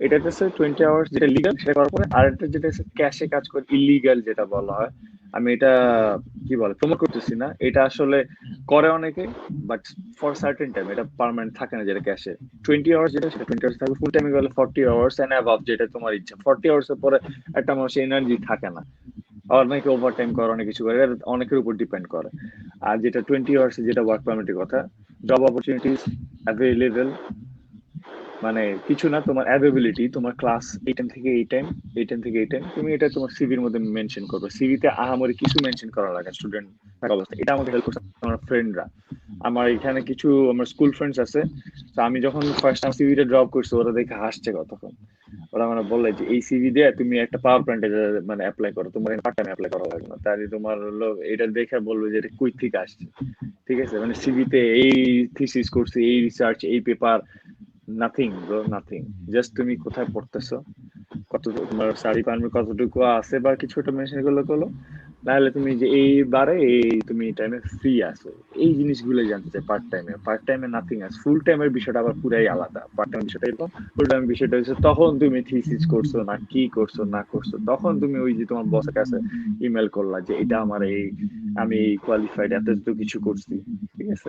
এটা হচ্ছে 20 আওয়ার্স যেটা লিগাল সেটা করার পরে, আর একটা যেটা হচ্ছে ক্যাশে কাজ করে ইলিগাল যেটা বলা হয়। আমি এটা কি বলে প্রমোট করতেছি না, এটা আসলে করে অনেকে, বাট ফর সার্টেন টাইম, এটা পার্মানেন্ট থাকে না। যেটা ক্যাশে 20 আওয়ার্স, যেটা সেটা 20 আওয়ার্স থাকবে। ফুল টাইমে গেলে 40 আওয়ার্স এন্ড অ্যাবাভ, যেটা তোমার ইচ্ছা। 40 আওয়ার্স এর পরে একটা মানুষের এনার্জি থাকে না, আবার অনেকে ওভার টাইম করে, অনেক কিছু করে, এটা অনেকের উপর ডিপেন্ড করে। আর যেটা 20 আওয়ার্স, যেটা ওয়ার্ক পারমিটের কথা, জব অপরচুনিটিস অ্যাভেলেবেল, মানে কিছু না, তোমার অ্যাভেবিলিটি, তোমার ক্লাস এই টাইম থেকে এই টাইম, এই টাইম থেকে এই টাইম, তুমি এটা তোমার সিভির মধ্যে মেনশন করবে। সিভিতে আহামরি কিছু মেনশন করা লাগে স্টুডেন্ট থাকা অবস্থা। এটা আমাকে হেল্প করছে আমার ফ্রেন্ডরা। আমার এখানে কিছু আমার স্কুল ফ্রেন্ডস আছে, তো আমি যখন ফার্স্ট টাইম সিভিটা ড্রপ করছি, ওরা দেখে হাসছে কতক্ষণ। ওরা মানে বললে যে এই সিভি দিয়ে তুমি একটা পাওয়ার প্ল্যান্টে মানে অ্যাপ্লাই করো, তোমার পার্ট টাইম অ্যাপ্লাই করা লাগবে না। তাই তোমার হলো এটা দেখে বলবে যে এটা কই থেকে আসছে, ঠিক আছে। মানে সিভিতে এই থিসিস করছি, এই রিসার্চ, এই paper, nothing bro, nothing. Just তুমি কোথায় পড়তেছো, কত তোমার স্টাডি পারমিট কতটুকু আছে বা কিছু একটা মেনশন করলে করলো, নাহলে তুমি যে এইবারে এই তুমি টাইমে ফ্রি আছো, এই জিনিসগুলো জানতে চাই। পার্ট টাইমে, পার্ট টাইমে নাথিং আছে। ফুল টাইমের বিষয়টা আবার পুরাই আলাদা। পার্ট টাইম বিষয়টা এরকম, ফুল টাইম বিষয়টা হচ্ছে তখন তুমি থিসিস করছো না কি করছো না করছো, তখন তুমি ওই যে তোমার বসের কাছে ইমেল করলা যে এটা আমার এই, আমি এই কোয়ালিফাইড, এত এত কিছু করছি, ঠিক আছে।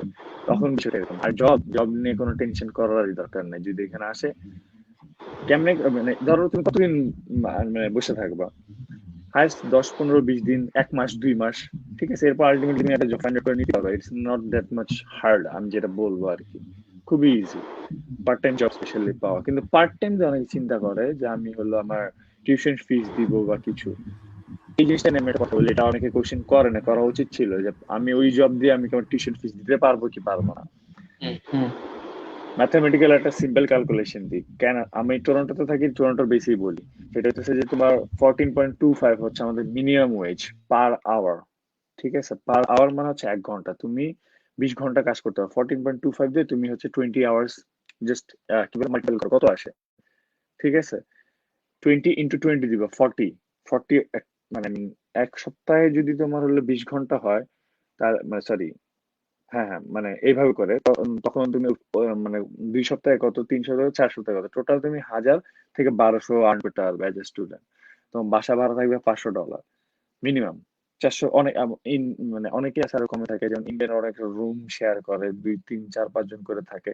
তখন বিষয়টা এরকম। আর জব, জব নিয়ে কোনো টেনশন করারই দরকার নেই। যদি এখানে আসে কেমনে, মানে ধরো তুমি কতদিন মানে বসে থাকবা, হাইস্ট 10, 15, 20 দিন, 1 মাস, 2 মাস, ঠিক আছে। এরপর আলটিমেটলি তুমি একটা জব ফাইন্ড করে নিতে পারবে। It's not that much hard, আমি যেটা বলবো আর কি, খুবই easy part time job specially পাওয়া। কিন্তু পার্ট টাইম যে অনেকে চিন্তা করে যে আমি হলো আমার টিউশন ফিস দিব বা কিছু, এই জিনিসটা নিয়ে আমি একটা কথা বলি, এটা অনেকে কোশ্চেন করে না, করা উচিত ছিল, যে আমি ওই জব দিয়ে আমি আমার টিউশন ফিস দিতে পারবো কি পারবো না। হুম হুম ম্যাথামেটিক্যাল একটা সিম্পল ক্যালকুলেশন দিই কেন, আমি টরন্টোতে থাকি, টরন্টোর বেশি বলি। সেটা হচ্ছে যে তোমার 14.25 হচ্ছে আমাদের মিনিমাম ওয়েজ পার আওয়ার, ঠিক আছে। পার আওয়ার মানে হচ্ছে 1 ঘন্টা, তুমি 20 ঘন্টা কাজ করতে হবে। 14.25 দিয়ে তুমি হচ্ছে 20 আওয়ার্স, জাস্ট কিভাবে মাল্টিপল করো কত আসে, ঠিক আছে। 20 × 20 দিবা 40, 40 মানে এক সপ্তাহে যদি তোমার হলো 20 ঘন্টা হয়, তার মানে সরি, হ্যাঁ হ্যাঁ, মানে এইভাবে করে তখন তুমি মানে 2 সপ্তাহে কত, 3 সপ্তাহে, 4 সপ্তাহে কত, টোটাল তুমি 1000 থেকে 1200 আর্ন করতে পারবে অ্যাজ এ স্টুডেন্ট। তোমার বাসা ভাড়া থাকবে $500 মিনিমাম। 400 অনেক মানে অনেকে আছে আরো কমে থাকে, যেমন ইন্ডিয়ান ওরা একটা রুম শেয়ার করে, 2, 3, 4, 5 জন করে থাকে,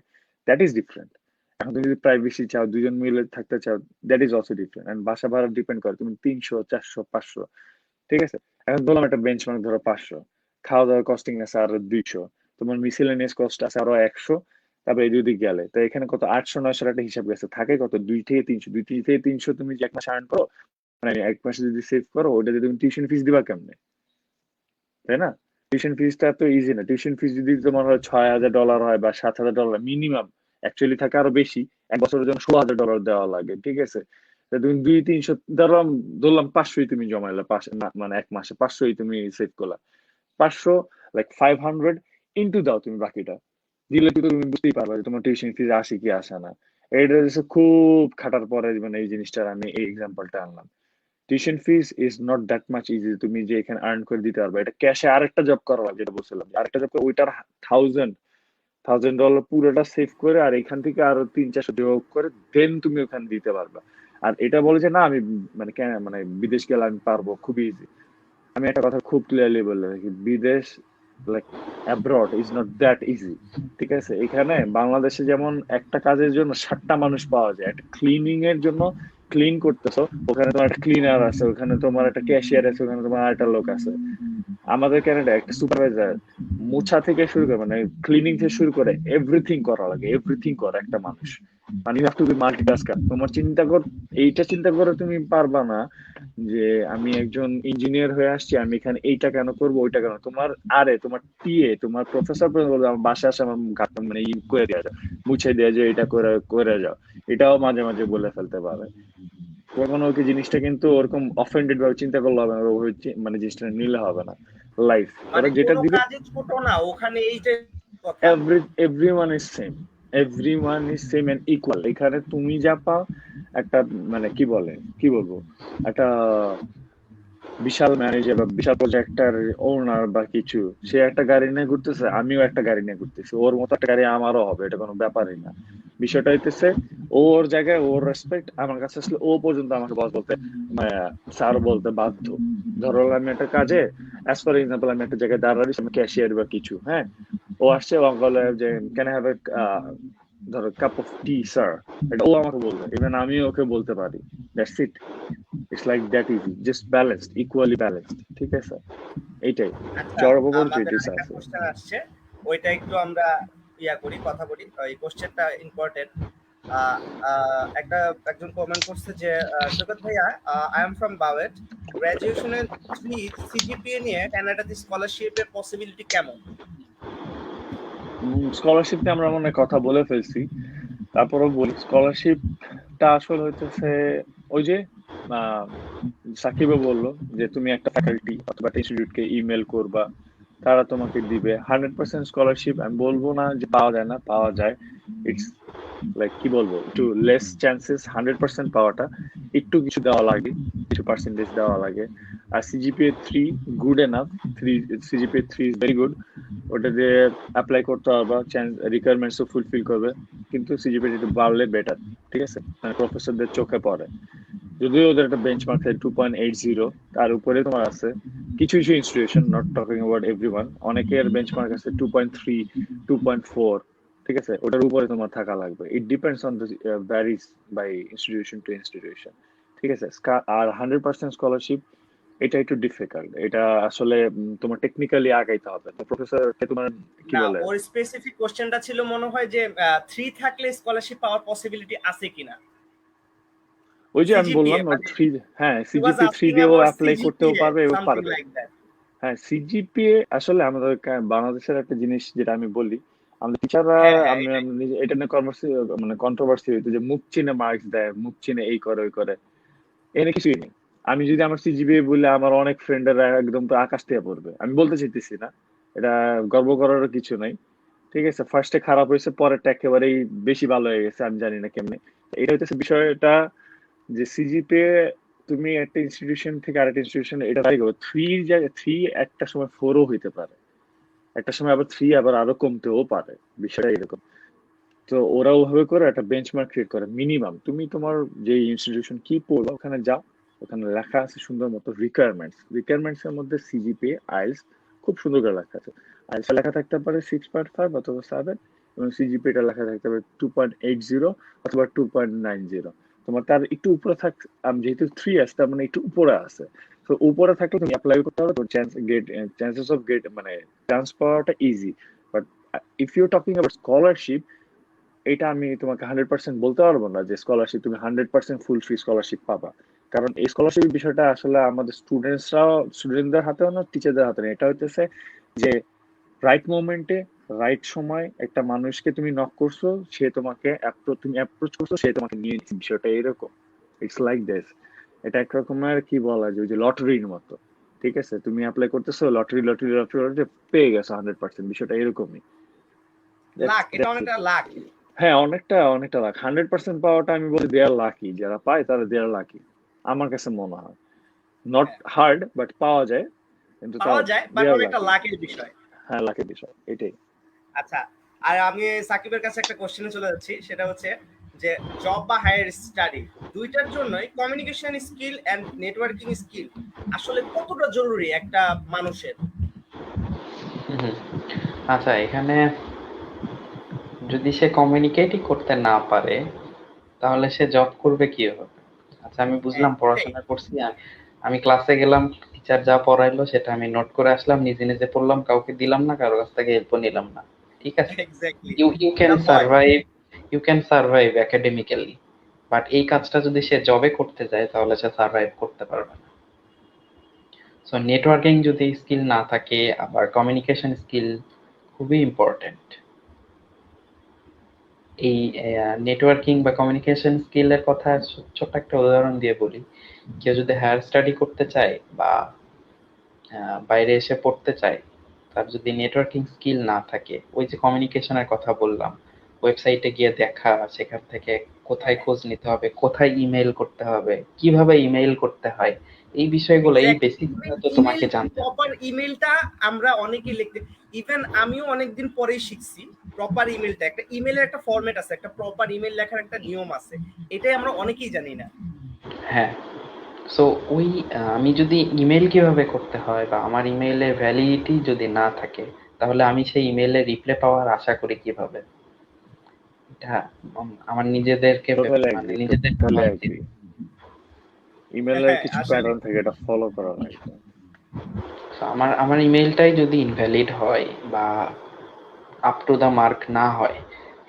দ্যাট ইজ ডিফারেন্ট। এখন তুমি যদি প্রাইভেসি চাও, 2 জন মিলে থাকতে চাও, that is also different. And বাসা ভাড়া ডিপেন্ড করে, তুমি 300, 400, 500, ঠিক আছে। এখন বললাম একটা বেঞ্চমার্ক ধরো 500, খাওয়া দাওয়া কস্টিং আছে আরো 200, তোমার মিসেলেনিয়াস কস্ট আছে আরো 100, তারপরে এই যদি গেলে তো এখানে কত 800, 900 একটা হিসাব গেছে, থাকে কত 2 থেকে 300, 2 থেকে 300 তুমি যে 1 মাসে আর্ন করো, মানে 1 মাসে যদি সেভ করো, ওটা দিয়ে তুমি টিউশন ফিস দিবা কেমনে, তাই না? টিউশন ফিসটা তো ইজি না। টিউশন ফিস যদি তোমার হয় $6,000 হয় বা $7,000 মিনিমাম, অ্যাকচুয়ালি থাকে আরো বেশি, 1 বছরের জন্য $16,000 দেওয়া লাগে, ঠিক আছে। তা তুমি 2, 300 ধরলাম 500ই তুমি জমাইলা, মানে 1 মাসে 500ই তুমি সেভ করলা, 500 লাইক 500 ইন্টু দাও তুমি বাকিটা, দিলে তো তুমি বুঝতেই পারবে যে তোমার টিউশন ফিস আসে কি আসে না। এটা হচ্ছে খুব খাটার পরে মানে এই জিনিসটার আমি এই এক্সাম্পলটা আনলাম। Tuition fees is not that much easy, তুমি যে এখানে আর্ন করে দিতে পারবে। এটা ক্যাশে আরেকটা জব করা লাগে, যেটা বলছিলাম, আরেকটা জব করে ওইটার $1,000 পুরোটা সেভ করে, আর এখান থেকে আরো 300-400 যোগ করে দেন তুমি ওখানে দিতে পারবে। আর এটা বলে যে না আমি মানে কেন, মানে বিদেশ গেলে আমি পারবো, খুবই ইজি। আমি একটা কথা খুব ক্লিয়ারলি বলে রাখি, বিদেশ like abroad is not that easy, ঠিক আছে। এখানে বাংলাদেশে যেমন একটা কাজের জন্য 60টা মানুষ পাওয়া যায়, একটা ক্লিনিং এর জন্য, ক্লিন করতেছো, ওখানে তোমার একটা ক্লিনার আছে, ওখানে তোমার একটা ক্যাশিয়ার আছে, ওখানে তোমার আরেকটা লোক আছে। আমাদের ক্যানাডা একটা সুপারভাইজার, মোছা থেকে শুরু করে মানে ক্লিনিং থেকে শুরু করে এভরিথিং করা লাগে, এভরিথিং করে একটা মানুষ। মানে you have to be multitasker. তোমার চিন্তা কর, এইটা চিন্তা করে তুমি পারবা না যে আমি একজন ইঞ্জিনিয়ার হয়ে আসছি, আমি এখানে এইটা কেন করবো, ওইটা কেন। তোমার আরে তোমার টিএ, তোমার প্রফেসর বলবে আমার বাসায় আসে, আমার ঘাট মানে ই করে দেওয়া যায়, মুছে দেওয়া যায়, এটা করে করে যাও, এটাও মাঝে মাঝে বলে ফেলতে পারে। কখনো ওকে জিনিসটা কিন্তু ওরকম অফেন্ডেড ভাবে চিন্তা করলে হবে না, মানে জিনিসটা নিলে হবে না। লাইফ মানে ওরা যেটা কোনো দিবে, কাজই ছোট না ওখানে, এই যে কথা। Everyone is same, everyone is same and equal. এখানে তুমি যা পাও একটা মানে কি বলবো একটা বিশাল ম্যানেজার বা বিশাল প্রজেক্টের ওনার বা কিছু, সে একটা গাড়ি নিয়ে ঘুরতেছে, আমিও একটা গাড়ি নিয়ে ঘুরতেছি, ওর মতো একটা গাড়ি আমারও হবে, এটা কোনো ব্যাপারই না। বিষয়টা হইতেছে ওর জায়গায় ওর রেসপেক্ট, আমার কাছে আসলে ও পর্যন্ত আমাকে বস বলতে মানে স্যার বলতে বাধ্য। ধরো আমি একটা কাজে অ্যাজ ফর এক্সাম্পল আমি একটা জায়গায় দাঁড়াচ্ছি, আমি ক্যাশিয়ার বা কিছু, হ্যাঁ, ও আসছে, ও বলে যে ক্যান আই হ্যাভ এ ধরো কাপ অফ টি স্যার, এটা ও আমাকে বলবে, ইভেন আমিও ওকে বলতে পারি। That's it, it's like that easy, just balanced, equally balanced, ঠিক আছে? এইটাই আচ্ছা, জড়বাবুর আমাদের যেটি আরেকটা আছে। কোশ্চেন আসছে, ওইটা একটু আমরা কথা বলি। এই কোশ্চেনটা ইম্পর্টেন্ট। একটা একজন কমেন্ট করছে যে সৈকত ভাইয়া, আই এম ফ্রম বাওয়েট, গ্রাজুয়েশনের 3 সিজিপিএ নিয়ে কানাডাতে স্কলারশিপের পসিবিলিটি কেমন? স্কলারশিপ নিয়ে আমরা মনে হয় কথা বলে ফেলছি, তারপরেও বলি স্কলারশিপটা আসলে হইতেছে ওই যে আহ, সাকিবও বললো যে তুমি একটা ফ্যাকাল্টি অথবা একটা ইনস্টিটিউটকে ইমেল করবা, তারা তোমাকে দিবে 100% স্কলারশিপ। আমি বলবো না যে পাওয়া যায় না, পাওয়া যায়। ইটস লাইক কি বলবো, একটু লেস চান্সেস 100% পাওয়াটা, একটু কিছু দেওয়া লাগে, কিছু পার্সেন্টেজ দেওয়া লাগে। আর CGPA 3 good enough, 3 CGPA 3 is very good, ওটা দিয়ে অ্যাপ্লাই করতে হবে, চান্স রিকোয়ারমেন্টসও ফুলফিল করবে, কিন্তু সিজিপিএ একটু বাড়লে বেটার, ঠিক আছে? মানে প্রফেসরদের চোখে পড়ে, যদিও ওদের একটা বেঞ্চমার্ক থাকে 2.80, তার উপরে তোমার আছে কিছু কিছু institution, not talking about everyone, অনেকের বেঞ্চমার্ক আছে 2.3, 2.4, ঠিক আছে? ওটার উপরে তোমার থাকা লাগবে। It depends on the varies by institution to institution, ঠিক আছে? আর 100% স্কলারশিপ এটা একটু ডিফিকাল্ট, এটা আসলে তোমার টেকনিক্যালি আগাইতে হবে, তো প্রফেসরকে তোমার কি না, বলে, ওর স্পেসিফিক কোশ্চেনটা ছিল মনে হয় যে 3 থাকলে স্কলারশিপ পাওয়ার পসিবিলিটি আছে কিনা। ওই যে আমি সিজিপিএ বললাম না মানে 3, হ্যাঁ হি ওয়াজ সিজিপি 3 আস্কিং দিয়েও অ্যাবাউট অ্যাপ্লাই করতেও সিজিপিএ পারবে এবং সামথিং পারবে। Like that. হ্যাঁ, সিজিপিএ আসলে আমাদের বাংলাদেশের একটা জিনিস যেটা আমি বলি, আমাদের টিচাররা, হ্যাঁ, হ্যাঁ, আমি এটাই। আমি নিজে এটা নিয়ে মানে কন্ট্রোভার্সি হইতো যে মুখ চিনে মার্কস দেয়, মুখ চিনে এই করে ওই করে, এনে কিছুই নেই। আমি যদি আমার সিজিপিএ বলে, আমার অনেক ফ্রেন্ডেরা একদম তো আকাশ থেকে পড়বে, আমি বলতে চাইতেছি না, এটা গর্ব করারও কিছু নাই, ঠিক আছে? ফার্স্টে খারাপ হয়েছে, পরেরটা একেবারেই বেশি ভালো হয়ে গেছে, আমি জানি না কেমনে। এটা হইতেছে বিষয়টা, যে সিজিপিএ তুমি একটা ইনস্টিটিউশন থেকে আরেকটা ইনস্টিটিউশন এটা তাই করো, 3 জায়গায় 3 একটা সময় 4ও হইতে পারে, একটা সময় আবার 3 আবার আরো কমতেও পারে, বিষয়টা এরকম। তো ওরা ওভাবে করে একটা বেঞ্চমার্ক ক্রিয়েট করে, মিনিমাম তুমি তোমার যে ইনস্টিটিউশন কি পড়বে ওখানে যাও, ওখানে লেখা আছে সুন্দর মতো রিকোয়ারমেন্টস এর মধ্যে সিজিপিএ, আইএলটিএস খুব সুন্দর করে লেখা আছে। আইএলটিএস লেখা থাকতে পারে 6.5 অথবা 7, এবং সিজিপিএ টা লেখা থাকতে পারে 2.80 অথবা 2.90। তোমার তার একটু উপরে থাক, যেহেতু 3 আছে তার মানে একটু উপরে আছে, তো উপরে থাকলে তুমি অ্যাপ্লাই করতে পারো, তোর চান্সেস অফ গেট মানে চান্স পাওয়াটা easy. But if you talking about scholarship, এটা আমি তোমাকে 100% বলতে পারবো না যে স্কলারশিপ তুমি 100% ফুল ফ্রি স্কলারশিপ পাবা, কারণ এই স্কলারশিপ বিষয়টা আসলে আমাদের স্টুডেন্টদের হাতেও না, টিচারদের হাতে না। এটা হচ্ছে যে রাইট মোমেন্টে, রাইট সময় একটা মানুষকে তুমি নক করছো, সে তোমাকে তুমি অ্যাপ্রোচ করছো, সে তোমাকে নিয়ে নিচ্ছে, বিষয়টা এরকম। ইটস লাইক দিস, এটা এক রকমের কি বলা যায়, ওই যে লটারির মতো, ঠিক আছে? তুমি অ্যাপ্লাই করতেছো, লটারি লটারি লটারি লটারি পেয়ে গেছো 100%, বিষয়টা এরকমই। লাক, এটা That's it. অনেকটা লাক। হ্যাঁ, অনেকটা অনেকটা লাখ, 100% পাওয়াটা আমি বলি দেয়ার লাকি, যারা পায় তারা দেয়ার লাকি, আমার কাছে মনে হয়। নট হ্যাঁ, হার্ড, বাট পাওয়া যায়, কিন্তু তাও পাওয়া যায়, বাট দেয়ার অনেকটা লাকি। লাকের বিষয়। হ্যাঁ, লাখের বিষয় এটাই। আচ্ছা, আর আমি সাকিবের কাছে একটা কোশ্চেনে চলে যাচ্ছি, সেটা হচ্ছে যে জব বা হায়ার স্টাডি দুইটার জন্যই communication skill and networking skill আসলে কতটা জরুরি একটা মানুষের? হুম। আচ্ছা, এখানে যদি সে কমিউনিকেটই করতে না পারে তাহলে সে জব করবে কিভাবে? আচ্ছা, আমি হ্যাঁ, বুঝলাম এটাই। পড়াশোনা করছি, আমি ক্লাসে গেলাম, টিচার যা পড়াইলো সেটা আমি নোট করে আসলাম, নিজে নিজে পড়লাম, কাউকে দিলাম না, কারো কাছ থেকে হেল্পও নিলাম না, ঠিক আছে? Exactly you can the point. Survive, you can survive academically, but এই কাজটা যদি সে জবে করতে যায় তাহলে সে সার্ভাইভ করতে পারবে না। সো নেটওয়ার্কিং যদি স্কিল না থাকে, আবার কমিউনিকেশন স্কিল খুবই ইম্পর্টেন্ট। এই নেটওয়ার্কিং বা কমিউনিকেশন স্কিলের কথা ছোট্ট একটা উদাহরণ দিয়ে বলি। কেউ যদি হায়ার স্টাডি করতে চায় বা বাইরে এসে পড়তে চায়, তার যদি নেটওয়ার্কিং স্কিল না থাকে, ওই যে কমিউনিকেশনের কথা বললাম, ওয়েবসাইটে গিয়ে দেখা, সেখান থেকে কোথায় খোঁজ নিতে হবে, কোথায় ইমেইল করতে হবে, কিভাবে ইমেইল করতে হয়, এই বিষয়গুলো, এই এক্স্যাক্টলি, বেসিক ইমেল তো ইমেল তোমাকে জানতে হবে। প্রপার ইমেলটা আমরা অনেকেই লিখতে, ইভেন আমিও অনেকদিন পরেই শিখছি প্রপার ইমেলটা। একটা ইমেলের একটা ফরম্যাট আছে, একটা প্রপার ইমেল লেখার একটা নিয়ম আছে, এটাই আমরা অনেকেই জানি না। হ্যাঁ, সো ওই আমি যদি ইমেল কিভাবে করতে হয় বা আমার ইমেইলের ভ্যালিডিটি যদি না থাকে, তাহলে আমি সেই ইমেইলের রিপ্লাই পাওয়ার আশা করি কিভাবে? এটা আমার নিজেদেরকে টোটালি মানে এগ্রি, নিজেদের জানা টোটালি উচিত। এগ্রি। ইমেলের হ্যাঁ কিছু আসলে, প্যাটার্ন থেকে এটা ফলো করা লাগবে। So, আমার আমার ইমেইলটাই যদি ইনভ্যালিড হয় বা আপ টু দা মার্ক না হয়,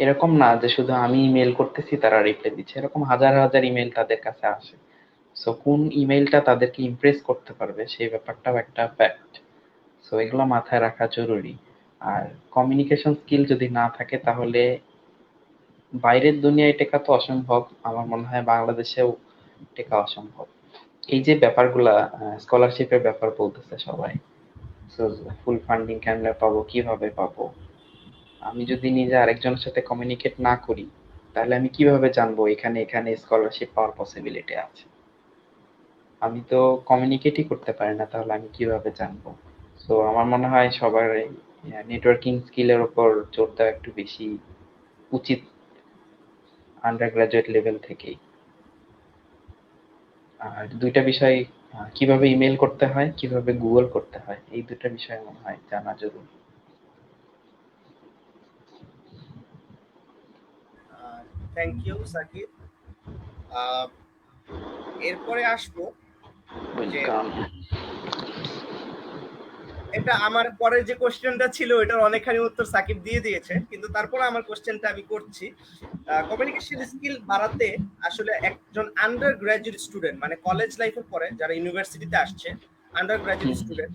এরকম না যে শুধু আমি ইমেল করতেছি তারা রিপ্লাই দিচ্ছে, এরকম হাজার হাজার ইমেল তাদের কাছে আসে। সো কোন ইমেলটা তাদেরকে ইমপ্রেস করতে পারবে সেই ব্যাপারটাও একটা ফ্যাক্ট। সো এগুলো মাথায় রাখা জরুরি। আর কমিউনিকেশন স্কিল যদি না থাকে তাহলে বাইরের দুনিয়ায় টেকা তো অসম্ভব, আমার মনে হয় বাংলাদেশেও টেকা অসম্ভব। এই যে ব্যাপারগুলা, স্কলারশিপের ব্যাপার বলতেছে সবাই, সো ফুল ফান্ডিং কেমনে পাবো, কিভাবে পাবো, আমি যদি নিজে আরেকজনের সাথে কমিউনিকেট না করি তাহলে আমি কিভাবে জানবো এখানে এখানে স্কলারশিপ পাওয়ার পসিবিলিটি আছে? আমি তো কমিউনিকেটই করতে পারি না, তাহলে আমি কিভাবে জানবো? সো আমার মনে হয় সবার নেটওয়ার্কিং স্কিলের উপর জোর দেওয়া একটু বেশি উচিত আন্ডার গ্রাজুয়েট লেভেল থেকেই। আর দুইটা বিষয়, কিভাবে ইমেল করতে হয়, কিভাবে গুগল করতে হয়, এই দুটো বিষয় মনে হয় জানা জরুরি। Thank you Shakib. আহ, এরপরে আসবো যে ওয়েলকাম। এটা আমার পরের যে কোশ্চেনটা ছিল এটার অনেকখানি উত্তর সাকিব দিয়ে দিয়েছে, কিন্তু তারপর আমার কোশ্চেনটা আমি করছি। কমিউনিকেশন স্কিল বাড়াতে আসলে একজন আন্ডার গ্রাজুয়েট স্টুডেন্ট, মানে কলেজ লাইফের পরে যারা ইউনিভার্সিটিতে আসছে, under graduate student,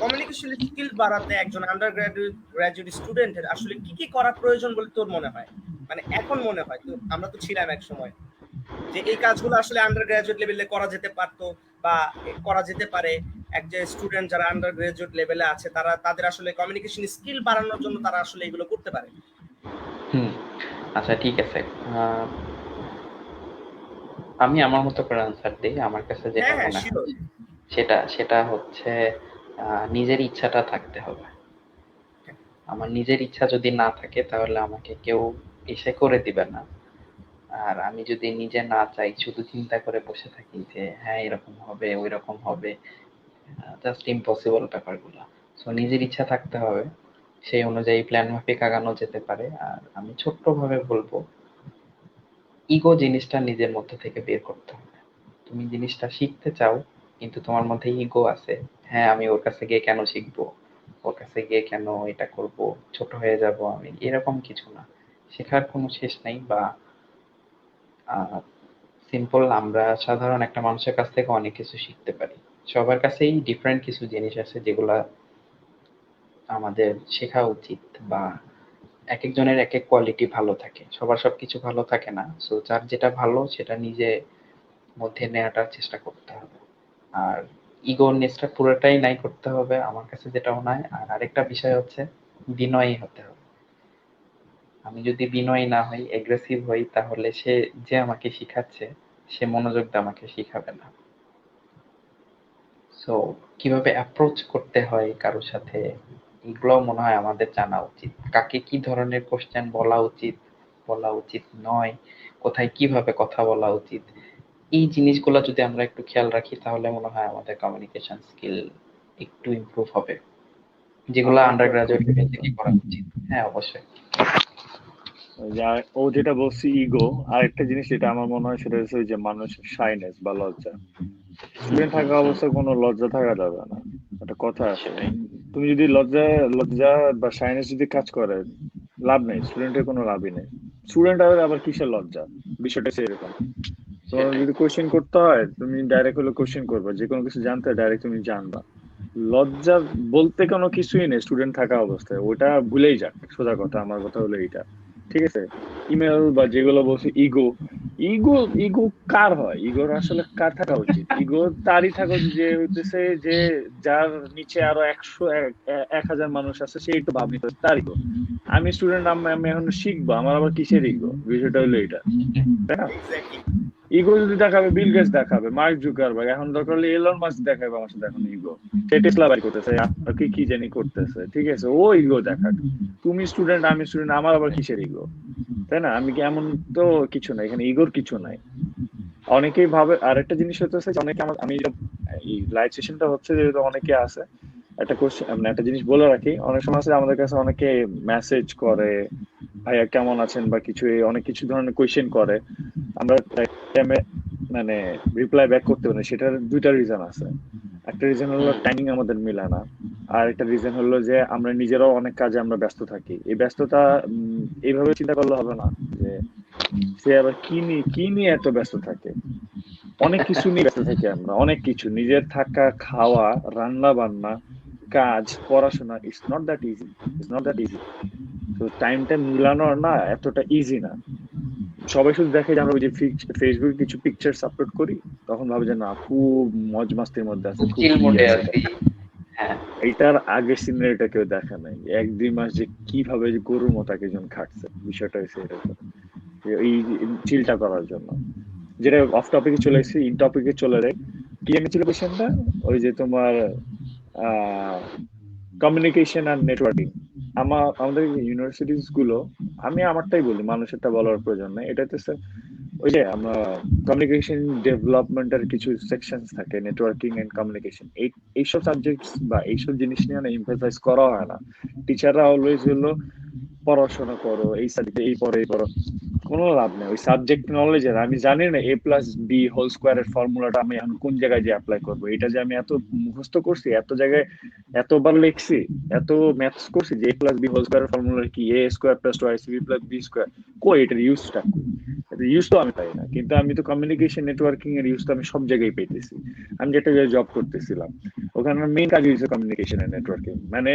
communication skill বাড়াতে একজন আন্ডার গ্রাজুয়েট স্টুডেন্টের আসলে কি কি করা প্রয়োজন বলে তোর মনে হয়? মানে এখন মনে হয়, তো আমরা তো ছিলাম এক সময় যে এই কাজগুলো আসলে আন্ডার গ্রাজুয়েট লেভেলে করা যেতে পারতো বা করা যেতে পারে। এক যে স্টুডেন্ট যারা আন্ডার গ্রাজুয়েট লেভেলে আছে তারা তাদের আসলে কমিউনিকেশন স্কিল বাড়ানোর জন্য তারা আসলে এগুলো করতে পারে। হুম, আচ্ছা ঠিক আছে। আহ, আমি আমার মতো করে আনসার দিই। আমার কাছে যেটা হ্যাঁ হ্যাঁ মনে হয় শিওর। সেটা সেটা হচ্ছে নিজের ইচ্ছাটা থাকতে হবে। আমার নিজের ইচ্ছা যদি না থাকে তাহলে আমাকে কেউ এসে করে দিবে না। আর আমি যদি নিজে না চাই, শুধু চিন্তা করে বসে থাকি যে হ্যাঁ এরকম হবে ওই রকম হবে, জাস্ট ইম্পসিবল ব্যাপারগুলো। সো নিজের ইচ্ছা থাকতে হবে, সেই অনুযায়ী প্ল্যান মাফিক আগানো যেতে পারে। আর আমি ছোট্ট ভাবে বলবো, ইগো জিনিসটা নিজের মধ্যে থেকে বের করতে হবে। তুমি জিনিসটা শিখতে চাও কিন্তু তোমার মধ্যে ইগো আছে, হ্যাঁ আমি ওর কাছে গিয়ে কেন শিখবো, ওর কাছে গিয়ে কেন এটা করব, ছোট হয়ে যাব আমি, এরকম কিছু না। শেখার কোনো শেষ নাই। বা সিম্পল, আমরা সাধারণ একটা মানুষের কাছ থেকে অনেক কিছু শিখতে পারি। সবার কাছেই ডিফারেন্ট কিছু জিনিস আছে যেগুলা আমাদের শেখা উচিত। বা এক একজনের এক এক কোয়ালিটি ভালো থাকে, সবার সবকিছু ভালো থাকে না। সো যার যেটা ভালো সেটা নিজে মধ্যে নেওয়াটার চেষ্টা করতে হবে। আর ইগোনেসটা পুরোটাই নাই করতে হবে, আমার কাছে যেটা মনে হয়। আর আরেকটা বিষয় হচ্ছে বিনয়ী হতে হবে। আমি যদি বিনয়ী না হই, এগ্রেসিভ হই, তাহলে সে যে আমাকে শিখাচ্ছে সে মনোযোগ দিয়ে আমাকে শিখাবে না। সো কিভাবে অ্যাপ্রোচ করতে হয় কারোর সাথে, এগুলো মনে হয় আমাদের জানা উচিত। কাকে কি ধরনের কোশ্চেন বলা উচিত, বলা উচিত নয়, কোথায় কিভাবে কথা বলা উচিত, এই জিনিসগুলো যদি আমরা একটু খেয়াল রাখি তাহলে মনে হয় আমাদের কমিউনিকেশন স্কিল একটু ইমপ্রুভ হবে, যেগুলো আমার আন্ডার একটা গ্রাজুয়েট লেভেল থেকে করা উচিত। হ্যাঁ অবশ্যই। ও যেটা বলছি ইগো, আরেকটা জিনিস যেটা আমার মনে হয় সেটা হচ্ছে ওই যে মানুষের শাইনেস বা লজ্জা। স্টুডেন্ট থাকা অবস্থায় কোনো লজ্জা থাকা যাবে না, একটা কথা আছে। সেটাই। তুমি যদি লজ্জা লজ্জা বা শাইনেস যদি কাজ করে, লাভ নেই, স্টুডেন্টের কোনো লাভই নেই। স্টুডেন্ট আবার কিসের লজ্জা, বিষয়টা সেরকম। তোমার সেটাই। যদি কোশ্চেন করতে হয় তুমি ডাইরেক্ট হলে কোশ্চেন করবা, যে কোনো কিছু জানতে ডাইরেক্ট তুমি জানবা। লজ্জা বলতে কোনো কিছুই নেই স্টুডেন্ট থাকা অবস্থায়, ওটা ভুলেই যাক। সোজা কথা, আমার কথা হলো এইটা, ঠিক আছে। ইমেল বা যেগুলো বলছে ইগো, ইগো ইগো কার হয়? ইগোর আসলে কার থাকা উচিত? ইগো তারই থাকা উচিত যে হইতেছে যে যার নিচে আরো 100 1000 মানুষ আছে, সে একটু ভাবনি তার ইগো। আমি স্টুডেন্ট, আমি এখন শিখবো, আমার আবার কিসের ইগো? বিষয়টা হলো এটা, তাই না? এক্স্যাক্টলি। ইগো যদি দেখাবে বিল গেটস দেখাবে, মার্ক জুকারবার্গ, এখন দরকার হলে এলন মাস্ক দেখাবে আমার সাথে এখন ইগো। সে টেসলা বাই করতেছে, আর কি কি জানি করতেছে, ঠিক আছে, ও ইগো দেখাক। তুমি স্টুডেন্ট, আমি স্টুডেন্ট, আমার আবার কিসের ইগো? তাই না? আমি কি এমন তো কিছু নাই, এখানে ইগোর কিছু নাই। অনেকেই ভাবে, আর একটা জিনিস হচ্ছে যে অনেকে আমি এই লাইভ সেশনটা হচ্ছে যেহেতু অনেকে আছে, একটা কোশ্চেন মানে একটা জিনিস বলে রাখি, অনেক সময় আছে আমাদের কাছে অনেকে মেসেজ করে, ভাইয়া কেমন আছেন বা কিছু, অনেক কিছু ধরনের কোয়েশ্চেন করে, আমরা টাইমে মানে রিপ্লাই ব্যাক করতে পারি। সেটার দুইটা রিজন আছে। একটা রিজন হলো টাইমিং আমাদের মিলে না, আর একটা রিজন হলো যে আমরা নিজেরাও অনেক কাজে আমরা ব্যস্ত থাকি। এই ব্যস্ততা এইভাবে চিন্তা করলে হবে না যে সে আবার কি নিয়ে এত ব্যস্ত থাকে। অনেক কিছু নিয়ে ব্যস্ত থাকি আমরা, অনেক কিছু, নিজের থাকা, খাওয়া, রান্না বান্না, কাজ, পড়াশোনা। It's not that easy, it's not that easy. তো টাইমটা মিলানো না এতটা ইজি না। সবাই শুধু দেখে যে আমরা ওই যে ফেসবুকে কিছু পিকচার্স আপলোড করি, তখন ভাবে যে না খুব মজ মাস্তির মধ্যে আছে, খুব চিল ফ্রি মোডে আছে। আছি। হ্যাঁ, এইটার আগের সিনারিটা কেউ দেখা নাই, 1-2 মাস যে কিভাবে যে গরুর মতো একজন খাটছে, বিষয়টা হচ্ছে এটা। এই চিলটা করার জন্য, যেটা অফ টপিকে চলে এসেছি, ইন টপিকে চলে যায়। কি আমি ছিল কোয়েশ্চেনটা? ওই যে তোমার কমিউনিকেশন আর নেটওয়ার্কিং। আমাদের ইউনিভার্সিটিস গুলো, আমি আমারটাই বলি, মানুষেরটা বলার প্রয়োজন নেই, এটা হচ্ছে ওই যে আমরা কমিউনিকেশন ডেভেলপমেন্টের কিছু সেকশন থাকে, নেটওয়ার্কিং এন্ড কমিউনিকেশন, এইসব সাবজেক্টস বা এইসব জিনিস নিয়ে না এমফাসাইজ করা হয় না। টিচাররা অলওয়েজ হলো পড়াশোনা করো, এই সাবজেক্টে এই পড়ো এই পড়ো, কোনো লাভ নেই। ওই সাবজেক্ট নলেজের আমি জানি না a+b² ফর্মুলাটা আমি এখন কোন জায়গায় যে অ্যাপ্লাই করবো, এটা যে আমি এত মুখস্থ করছি, এত জায়গায় এতবার লিখছি, এত ম্যাথস করছি যে a+b² ফর্মুলা কি, a² + 2ac+b², কই এটার ইউজটা? ইউজ তো আমি পাই না, কিন্তু আমি তো কমিউনিকেশন নেটওয়ার্কিং এর ইউজ তো আমি সব জায়গায় পেতেছি। আমি যেটা জব করতেছিলাম, ওখানে মেইন কাজ হচ্ছে কমিউনিকেশন এন্ড নেটওয়ার্কিং। মানে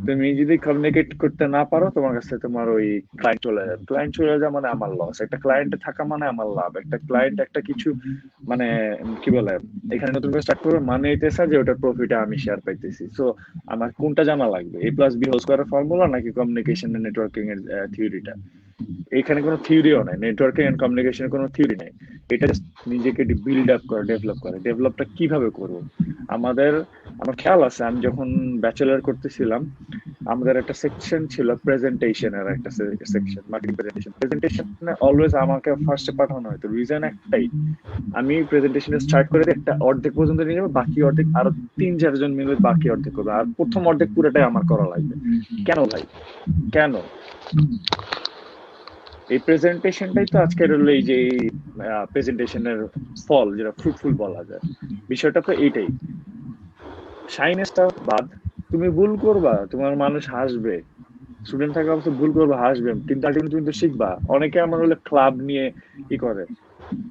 তুমি যদি কমিউনিকেট করতে না পারো, তোমার কাছে তোমার ওই ক্লায়েন্ট চলে যাবে। ক্লায়েন্ট চলে যাওয়া মানে আমার লস, একটা ক্লায়েন্টে থাকা মানে আমার লাভ। একটা ক্লায়েন্ট একটা কিছু মানে কি বলে, এখানে নতুন করে স্টার্ট করবে মানে হইতেছে যে ওটার প্রফিটে আমি শেয়ার পাইতেছি। সো আমার কোনটা জানা লাগবে, a+b² ফর্মুলা নাকি কমিউনিকেশন এন্ড নেটওয়ার্কিং এর থিওরিটা? এখানে কোনো থিওরিও নাই, নেটওয়ার্কিং এন্ড কমিউনিকেশনের কোনো থিওরি নাই। এটা জাস্ট নিজেকে বিল্ড আপ করে, ডেভেলপ করে। ডেভেলপটা কিভাবে করব? আমার খেয়াল আছে, আমি যখন ব্যাচেলর করতেছিলাম, আমাদের একটা সেকশন ছিল প্রেজেন্টেশনের, একটা সেকশন মার্কেটিং প্রেজেন্টেশন। প্রেজেন্টেশনে অলওয়েজ আমাকে ফার্স্টে পাঠানো হতো, রিজন একটাই, আমি প্রেজেন্টেশন স্টার্ট করে একটা অর্ধেক পর্যন্ত নিয়ে যাবো, বাকি অর্ধেক আরো 3-4 জন মিলে বাকি অর্ধেক করবে, আর প্রথম অর্ধেক পুরোটাই আমার করা লাগবে। কেন ভাই, কেন? এই প্রেজেন্টেশনটাই তো আজকের হলো এই যে প্রেজেন্টেশনের ফল, যেটা ফ্রুটফুল বলা যায়। বিষয়টা তো এইটাই। শাইনেসটা বাদ, তুমি ভুল করবা, তোমার মানুষ হাসবে, স্টুডেন্ট থাকা অবস্থা ভুল করবে, হাসবে, কিন্তু আলটিমেটলি তুমি তো শিখবা। অনেকে আমার হলে ক্লাব নিয়ে ই করে।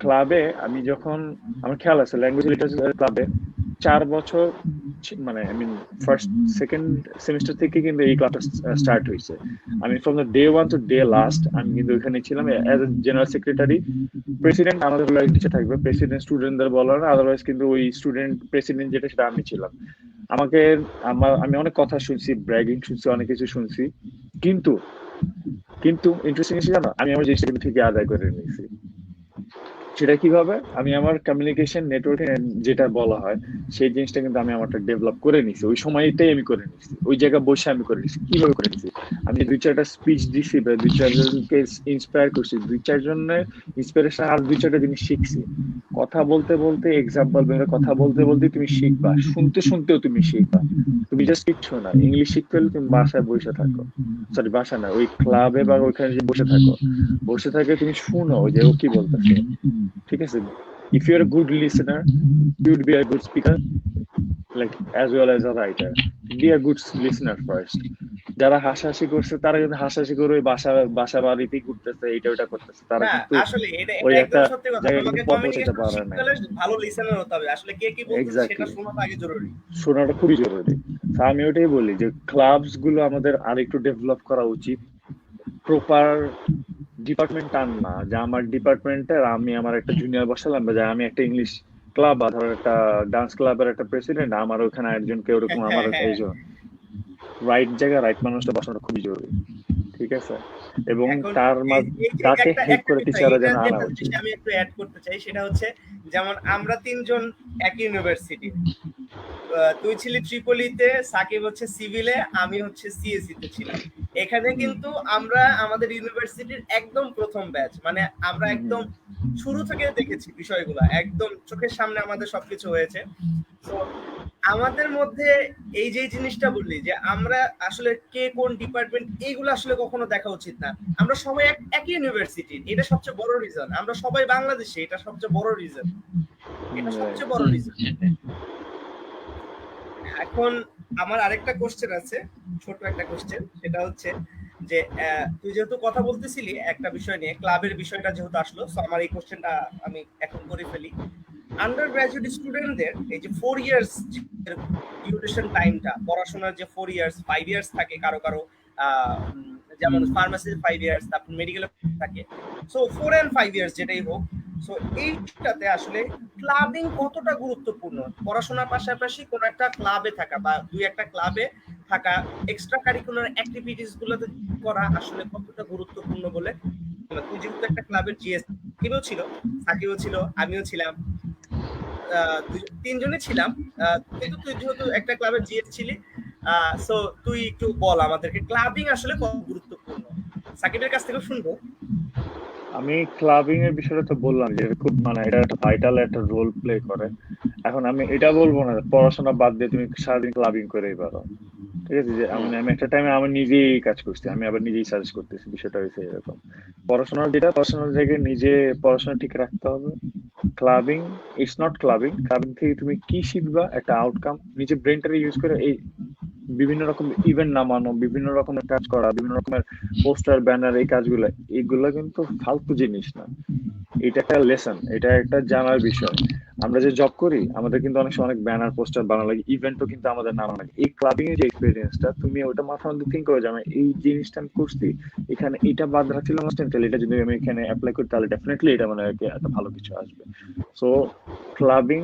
ক্লাবে আমি যখন, আমার খেয়াল আছে ল্যাঙ্গুয়েজ লিটারেচার ক্লাবে 4 বছর, মানে I mean first second semester থেকে কিন্তু এই ক্লাবটা স্টার্ট হয়েছে। আমি from the day 1 to day last আমি কিন্তু ওখানে ছিলাম as a general secretary. President আমাদের হলো এক টিচার থাকবে, প্রেসিডেন্ট স্টুডেন্টদের বলার, আদারওয়াইজ কিন্তু ওই স্টুডেন্ট প্রেসিডেন্ট যেটা সেটা আমি ছিলাম। আমাকে আমি অনেক কথা শুনছি, ব্র্যাগিং শুনছি, অনেক কিছু শুনছি, কিন্তু কিন্তু ইন্টারেস্টিং জিনিস জানো, আমি আমার জিনিসটা কিন্তু ঠিকই আদায় করে নিয়েছি। সেটা কিভাবে? আমি আমার কমিউনিকেশন নেটওয়ার্কিং যেটা বলা হয় সেই জিনিসটা কিন্তু আমি আমারটা ডেভেলপ করে নিছি, ওই সময়টাই আমি করে নিছি, ওই জায়গায় বসে আমি করে নিছি। কিভাবে করে নিছি? আমি 2-4টা স্পিচ দিছি, বা 2-4জনকে ইন্সপায়ার করছি, 2-4জনের ইন্সপিরেশন, আর 2-4টা জিনিস শিখছি। কথা বলতে বলতে, এক্সাম্পল বের কথা বলতে বলতে তুমি শিখবা, শুনতে শুনতেও তুমি শিখবা। তুমি জাস্ট কিচ্ছু না, ইংলিশ শিখতে হলে তুমি বাসায় বসে থাকো, সরি বাসা না, ওই ক্লাবে বা ওইখানে যে বসে থাকো, বসে থাকে তুমি শুনো যে ও কি বলতেছে, ঠিক আছে? If you're a good listener, you would be a good speaker, like as well as a writer. Be a good listener first. যারা হাসাহাসি করছে তারা কিন্তু হাসাহাসি করে ওই বাসা বাড়িতেই ঘুরতেছে, এইটা ওইটা করতেছে, তারা না কিন্তু আসলে এটা ওই এটা একটা একদম সত্যি কথা। জায়গায় তোমাকে কিন্তু পৌঁছাতে কমিউনিকেশন পারে শিখতে না। হলে ভালো লিসেনার হতে হবে। আসলে কে কি বলতেছে সেটা এক্স্যাক্টলি, শোনাটা আগে জরুরি। শোনাটা খুবই জরুরি। তো আমি ওটাই বলি যে ক্লাবস গুলো আমাদের আরেকটু ডেভেলপ করা উচিত, প্রপার ডিপার্টমেন্ট টান না যে আমার ডিপার্টমেন্টের আমি আমার একটা জুনিয়র বসালাম, বা যে আমি একটা ইংলিশ ক্লাব বা ধরো একটা ডান্স ক্লাবের একটা প্রেসিডেন্ট, আমার ওখানে একজন কেউ এরকম আমার হ্যাঁ, এই রাইট জায়গায় রাইট মানুষটা বসানো খুবই জরুরি, ঠিক আছে? এবং এখন তার এই যে তাকে একটা হেল্প একটা করে বিষয়, টিচাররা এটা যেন যে আনা একটা উচিত। জিনিস আমি একটু অ্যাড করতে চাই, সেটা হচ্ছে যেমন আমরা তিনজন একই ইউনিভার্সিটির। তুই ছিলি ট্রিপলিতে, সাকিব হচ্ছে সিভিলে, আমি হচ্ছে সিএসসি তে ছিলাম। এখানে হুম কিন্তু আমরা আমাদের ইউনিভার্সিটির একদম প্রথম ব্যাচ, মানে আমরা হুম হুম একদম শুরু থেকে দেখেছি বিষয়গুলো, একদম চোখের সামনে আমাদের সবকিছু হয়েছে। তো আমাদের মধ্যে এই যে জিনিসটা বললি যে আমরা আসলে কে কোন ডিপার্টমেন্ট, এইগুলো আসলে কখনো দেখা উচিত না। আমরা সবাই একই ইউনিভার্সিটির, এটা সবচেয়ে বড় রিজন। আমরা সবাই বাংলাদেশে, এটা সবচেয়ে বড় রিজন। এটা right. সবচেয়ে বড় রিজন। সেটাই। এখন আমার আরেকটা কোশ্চেন আছে, ছোট একটা কোশ্চেন, সেটা হচ্ছে যে তুই যেহেতু কথা বলতেছিলি একটা বিষয় নিয়ে, ক্লাবের বিষয়টা যেহেতু আসলো, সো আমার এই কোশ্চেনটা আমি এখন করে ফেলি। আন্ডার গ্রাজুয়েট স্টুডেন্টদের এই যে 4 ইয়ার্স ডিউরেশন টাইমটা, পড়াশোনার যে 4 ইয়ার্স, 5 ইয়ার্স থাকে কারো কারো, যেমন ফার্মাসির 5 ইয়ার্স, তারপর মেডিকেল থাকে, সো 4 and 5 ইয়ার্স যেটাই হোক। সো এইটাতে আসলে ক্লাবিং কতটা গুরুত্বপূর্ণ? পড়াশোনার পাশাপাশি কোন একটা ক্লাবে থাকা বা দুই একটা ক্লাবে থাকা, এক্সট্রা কারিকুলার অ্যাক্টিভিটিস গুলোতে করা আসলে কতটা গুরুত্বপূর্ণ বলে? তুই যেহেতু একটা ক্লাবের জিএস, সাকিবও ছিল, সাকিবও ছিল, আমিও ছিলাম, তিনজনই ছিলাম। কিন্তু তুই যেহেতু একটা ক্লাবের জিএস ছিলি, সো তুই একটু বল আমাদেরকে ক্লাবিং আসলে কত গুরুত্বপূর্ণ, সাকিবের কাছ থেকে শুনবো। আমি ক্লাবিং এর বিষয়টা তো বললাম যে খুব মানে এটা একটা ভাইটাল একটা রোল প্লে করে। এখন আমি এটা বলবো না পড়াশোনা বাদ দিয়ে তুমি সারাদিন ক্লাবিং করেই পারো, ঠিক আছে? যে আমি হুম। আমি একটা টাইমে আমি নিজেই কাজ করছি, আমি আবার নিজেই সাজেস্ট করতেছি, বিষয়টা হয়েছে এরকম। পড়াশোনার জায়গায় নিজে পড়াশোনা ঠিক রাখতে হবে। Clubbing it's not clubbing, clubbing থেকে তুমি কি শিখবা একটা আউটকাম, নিজে ব্রেনটাকে ইউজ করে এই বিভিন্ন রকম ইভেন্ট নামানো, বিভিন্ন রকমের কাজ করা, বিভিন্ন রকমের পোস্টার ব্যানার, এই কাজগুলো এগুলো কিন্তু ফালতু জিনিস না। এটা একটা লেসন, এটা একটা জানার বিষয়। আমরা যে জব করি আমাদের কিন্তু অনেক সময় অনেক ব্যানার পোস্টার বানানো লাগে, ইভেন্টও কিন্তু আমাদের নামানো লাগে। এই ক্লাবিং এর যে এক্সপিরিয়েন্সটা তুমি ওটা মাথার মধ্যে থিঙ্ক করে যে আমি এই জিনিসটা আমি করছি, এখানে এটা বাদ রাখছিল না, তাহলে এটা যদি আমি এখানে অ্যাপ্লাই করি তাহলে ডেফিনেটলি এটা মানে একটা ভালো কিছু আসবে। সো ক্লাবিং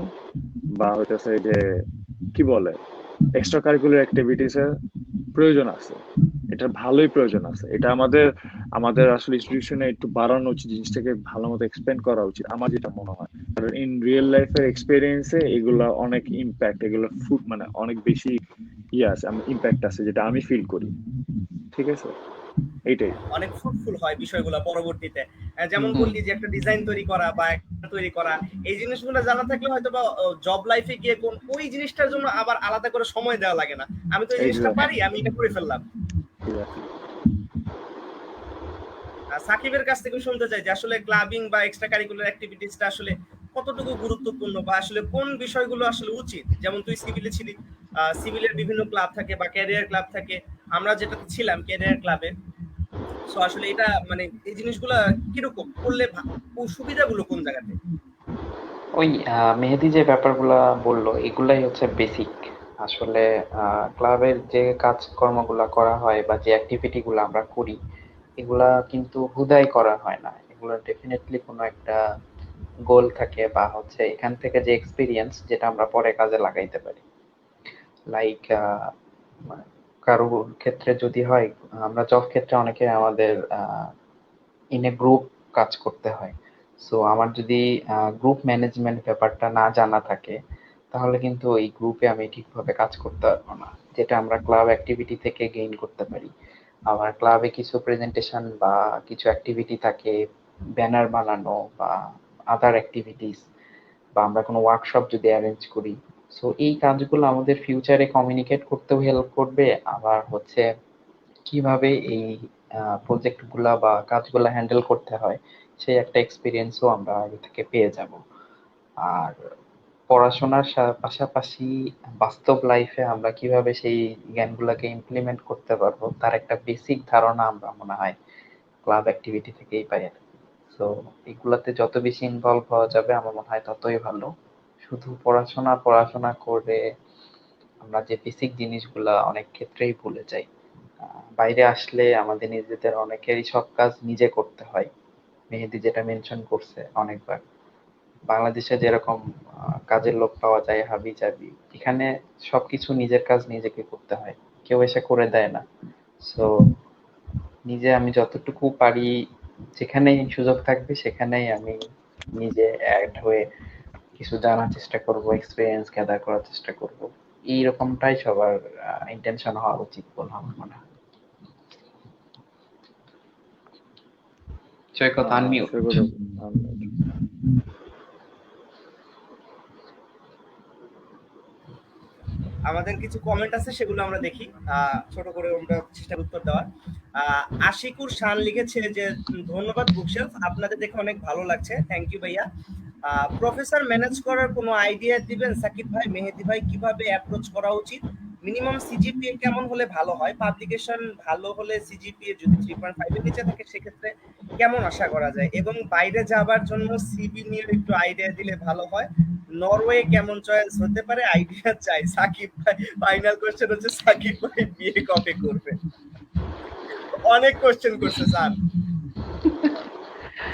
বা হইতেছে যে কি বলে এক্সট্রা কারিকুলার অ্যাক্টিভিটিস এর প্রয়োজন আছে, এটার ভালোই প্রয়োজন আছে। এটা আমাদের আমাদের আসলে ইনস্টিটিউশনে একটু বাড়ানো উচিত, জিনিসটাকে ভালো মতো এক্সপ্লেন করা উচিত, আমার যেটা মনে হয়। কারণ ইন রিয়েল লাইফের এক্সপিরিয়েন্সে এগুলা অনেক ইম্প্যাক্ট, এগুলো ফুড মানে অনেক বেশি ইয়ে আছে, ইম্প্যাক্ট আছে যেটা আমি ফিল করি, ঠিক আছে? এইটাই। অনেক ফ্রুটফুল হয় বিষয়গুলো পরবর্তীতে। যেমন হুম হুম। বললি যে একটা ডিজাইন তৈরি করা বা একটা তৈরি করা, এই জিনিসগুলো জানা থাকলে হয়তো বা জব লাইফে গিয়ে কোন ওই জিনিসটার জন্য আবার আলাদা করে সময় দেওয়া লাগে না। আমি তো এই জিনিসটা এক্স্যাক্টলি পারি, আমি এটা করে ফেললাম। এক্স্যাক্টলি। সাকিবের কাছ থেকে শুনতে চাই যে আসলে ক্লাবিং বা এক্সট্রা কারিকুলার অ্যাক্টিভিটিসটা আসলে কতটুকু গুরুত্বপূর্ণ, বা আসলে কোন বিষয়গুলো আসলে উচিত। যেমন তুই সিভিলে ছিলি, সিভিলের বিভিন্ন ক্লাব থাকে বা ক্যারিয়ার ক্লাব থাকে, আমরা যেটাতে ছিলাম ক্যারিয়ার ক্লাবে। সো আসলে এটা মানে এই জিনিসগুলা কিরকম করলে সুবিধাগুলো কোন জায়গাতে? ওই মেহেদি যে ব্যাপারগুলা বললো এগুলাই হচ্ছে বেসিক। আসলে ক্লাবের যে কাজকর্মগুলা করা হয় বা যে অ্যাক্টিভিটি গুলো আমরা করি এগুলা কিন্তু হুদাই করা হয় না, এগুলো ডেফিনেটলি কোনো একটা গোল থাকে বা হচ্ছে এখান থেকে যে এক্সপিরিয়েন্স যেটা আমরা পরে কাজে লাগাইতে পারি। লাইক কারো ক্ষেত্রে যদি হয়, আমরা জব ক্ষেত্রে অনেকে আমাদের ইন এ গ্রুপ কাজ করতে হয়। সো আমার যদি গ্রুপ ম্যানেজমেন্ট ব্যাপারটা না জানা থাকে তাহলে কিন্তু এই গ্রুপে আমি ঠিকভাবে কাজ করতে পারবো না, যেটা আমরা ক্লাব অ্যাক্টিভিটি থেকে গেইন করতে পারি। আমার ক্লাবে কিছু প্রেজেন্টেশন বা কিছু অ্যাক্টিভিটি থাকে, ব্যানার বানানো বা আদার অ্যাক্টিভিটিস, বা আমরা কোনো ওয়ার্কশপ যদি অ্যারেঞ্জ করি, সো এই কাজগুলো আমাদের ফিউচারে কমিউনিকেট করতেও হেল্প করবে। আবার হচ্ছে কিভাবে এই প্রজেক্ট গুলা বা কাজগুলা হ্যান্ডেল করতে হয় সেই একটা এক্সপিরিয়েন্সও আমরা আগে থেকে পেয়ে যাব। আর পড়াশোনার পাশাপাশি বাস্তব লাইফে আমরা কিভাবে সেই জ্ঞানগুলোকে ইমপ্লিমেন্ট করতে পারবো তার একটা বেসিক ধারণা আমরা মনে হয় ক্লাব অ্যাক্টিভিটি থেকেই পাই আর কি। সো এগুলাতে যত বেশি ইনভলভ হওয়া যাবে আমার মনে হয় ততই ভালো। শুধু পড়াশোনা পড়াশোনা করে আমরা যে বেসিক জিনিসগুলা অনেক ক্ষেত্রেই ভুলে যাই। বাইরে আসলে আমাদের নিজেদের অনেকেরই সব কাজ নিজে করতে হয়। মেহেদী যেটা মেনশন করছে অনেকবার, বাংলাদেশে যেরকম কাজের লোক পাওয়া যায় হাবি জাবি, এখানে সবকিছু নিজের কাজ নিজেকে করতে হয়, কেউ এসে করে দেয় না। সো নিজে আমি যতটুকু পারি, যেখানেই সুযোগ থাকবে সেখানেই আমি নিজে অ্যাড হয়ে কিছু জানার চেষ্টা করব, এক্সপিরিয়েন্স গ্যাদার করার চেষ্টা করব। এইরকমটাই সবার ইন্টেনশন হওয়া উচিত বলে আমার মনে হয়। সৈকত আনমিউট। সেগুলো আমাদের কিছু কমেন্ট আছে, সেগুলো আমরা দেখি। ছোট করে আমরা চেষ্টা উত্তর দেওয়ার। আশিকুর শান লিখেছে যে ধন্যবাদ বুকশেলফ, আপনাদের দেখে অনেক ভালো লাগছে, থ্যাংক ইউ ভাইয়া। প্রফেসর ম্যানেজ করার কোনো আইডিয়া দিবেন সাকিব ভাই, মেহেদী ভাই, কিভাবে অ্যাপ্রোচ করা উচিত? মিনিমাম সিজিপিএ কেমন হলে ভালো হয়? পাবলিকেশন ভালো হলে সিজিপিএ যদি 3.5 এর নিচে থাকে সেক্ষেত্রে কেমন আশা করা যায়? এবং বাইরে যাবার জন্য সিভি নিয়ে একটু আইডিয়া দিলে ভালো হয়। নরওয়ে কেমন চয়েস হতে পারে, আইডিয়া চাই সাকিব ভাই। ফাইনাল কোশ্চেন হচ্ছে সাকিব ভাই বিয়ে কবে করবে? অনেক কোশ্চেন করছে স্যার,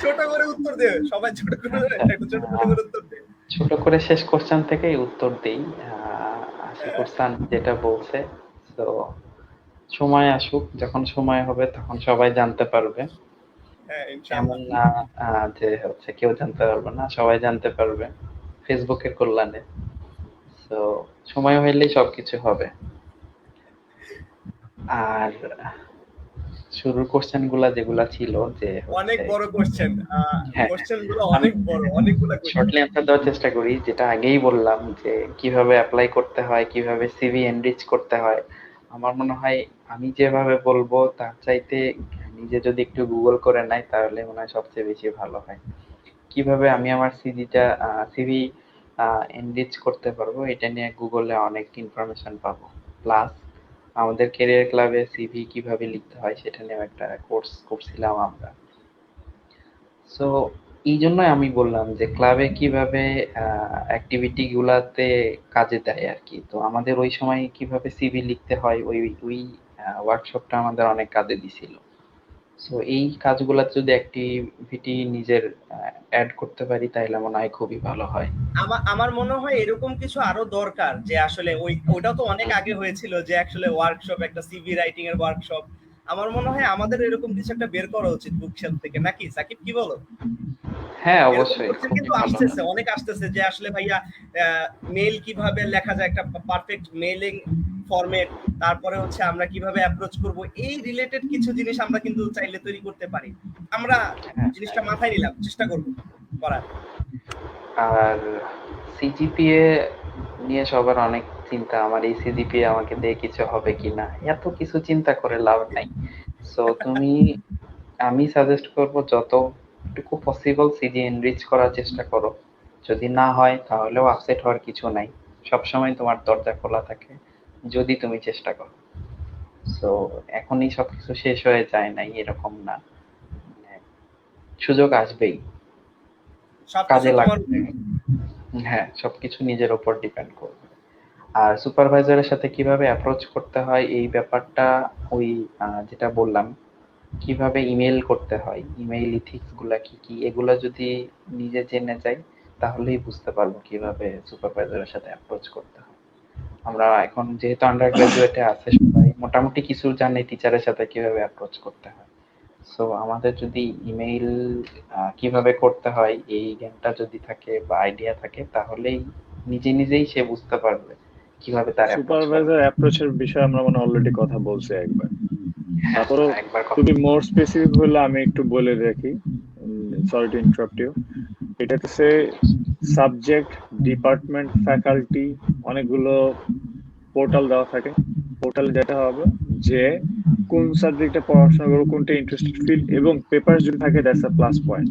ছোট করে উত্তর দে, সবাই ছোট করে উত্তর দে। ছোট করে শেষ কোশ্চেন থেকেই উত্তর দেই। আশিকুর খান যেটা বলছে, তো সময় আসুক, যখন সময় হবে তখন সবাই জানতে পারবে। হ্যাঁ এমন ইনশাআল্লাহ। না যে হচ্ছে কেউ জানতে পারবে না, সবাই জানতে পারবে ফেসবুকের কল্যাণে। তো সময় হইলেই সবকিছু হবে। আর শুরুর কোশ্চেন গুলা যেগুলা ছিল যে অনেক হচ্ছে, বড় কোশ্চেন, হ্যাঁ কোশ্চেন গুলো অনেক বড়, অনেকগুলো কোশ্চেন। শর্টলি অ্যান্সার দেওয়ার চেষ্টা করি। যেটা আগেই বললাম যে কিভাবে অ্যাপ্লাই করতে হয়, কিভাবে সিভি এনরিচ করতে হয়। আমার মনে হয় আমি যেভাবে বলবো তার চাইতে নিজে যদি একটু গুগল করে নেয় তাহলে মনে হয় সবচেয়ে বেশি ভালো হয়। কিভাবে আমি আমার সিভি এনরিচ করতে পারবো, এটা নিয়ে গুগলে অনেক ইনফরমেশন পাবো। প্লাস আমাদের ক্যারিয়ার ক্লাবে সিভি কিভাবে লিখতে হয় সেটা নিয়ে একটা কোর্স করছিলাম আমরা। সো এই জন্যই আমি বললাম যে ক্লাবে কিভাবে অ্যাক্টিভিটি গুলাতে কাজে দেয় আর কি। তো আমাদের ওই সময় কিভাবে সিভি লিখতে হয়, ওই ওই ওয়ার্কশপটা আমাদের অনেক কাজে দিছিল। সো এই কাজগুলাতে যদি অ্যাক্টিভিটি নিজের অ্যাড করতে পারি তাহলে মনে হয় খুবই ভালো হয়। আমার মনে হয় এরকম কিছু আরো দরকার, যে আসলে ওটা তো অনেক আগে হয়েছিল, যে আসলে ওয়ার্কশপ, একটা সিভি রাইটিং এর ওয়ার্কশপ। আমার মনে হয় আমাদের এরকম কিছু একটা বের করা উচিত বুকশেলফ থেকে, নাকি সাকিব কি বলো? হ্যাঁ, এরকম অবশ্যই কোশ্চেন খুবই কিন্তু ভালো হয়। আসতেছে, অনেক আসতেছে, যে আসলে ভাইয়া মেইল কিভাবে লেখা যায়, একটা পারফেক্ট মেইলিং ফরম্যাট, তারপরে হচ্ছে আমরা কিভাবে অ্যাপ্রোচ করব, এই রিলেটেড কিছু জিনিস আমরা কিন্তু চাইলে তৈরি করতে পারি। আমরা হ্যাঁ, জিনিসটা মাথায় নিলাম, চেষ্টা করব করার। আর সিজিপিএ নিয়ে সবার অনেক চিন্তা, আমার এই সিজিপিএ আমাকে দিয়ে কিছু হবে কিনা, এত কিছু চিন্তা করে লাভ নাই। সো আমি সাজেস্ট করব যতটুকু পসিবল সিজি এনরিচ করার চেষ্টা করো। যদি না হয় তাহলেও আপসেট হওয়ার কিছু নাই, সবসময় তোমার দরজা খোলা থাকে যদি তুমি চেষ্টা করো। সো এখনই সবকিছু শেষ হয়ে যায় নাই এরকম না, মানে সুযোগ আসবেই, সবকিছু কাজে তোমার লাগবে। হ্যাঁ, সবকিছু নিজের উপর ডিপেন্ড করবে। আর সুপারভাইজারের সাথে কিভাবে অ্যাপ্রোচ করতে হয় এই ব্যাপারটা, ওই যেটা বললাম কিভাবে ইমেল করতে হয়, ইমেইল ইথিক্স গুলা কি কি, এগুলা যদি নিজে জেনে যাই তাহলেই বুঝতে পারবো কিভাবে সুপারভাইজারের সাথে অ্যাপ্রোচ করতে হয়। আমরা এখন যেহেতু আন্ডার গ্রাজুয়েটে আছে সবাই মোটামুটি কিছু জানি টিচারের সাথে কিভাবে অ্যাপ্রোচ করতে হয়। সো আমাদের যদি ইমেইল কিভাবে করতে হয় এই জ্ঞানটা যদি থাকে বা আইডিয়া থাকে তাহলেই নিজে নিজেই সে বুঝতে পারবে কিভাবে তার অ্যাপ্রোচ করা সুপারভাইজার উচিত। অ্যাপ্রোচের বিষয়ে আমরা মানে অলরেডি কথা বলছি একবার। হ্যাঁ, তারপরও একবার টু কথা। বি মোর স্পেসিফিক হলে আমি একটু বলে রাখি, সরি টু ইন্টারাপ্ট ইউ। এটা হচ্ছে সাবজেক্ট, ডিপার্টমেন্ট, ফ্যাকাল্টি, অনেকগুলো পোর্টাল দেওয়া থাকে। পোর্টালে যেটা হবে যে কোন সাবজেক্টে পড়াশোনা করবো, কোনটা ইন্টারেস্টেড ফিল্ড, এবং পেপার যদি থাকে that's a plus point.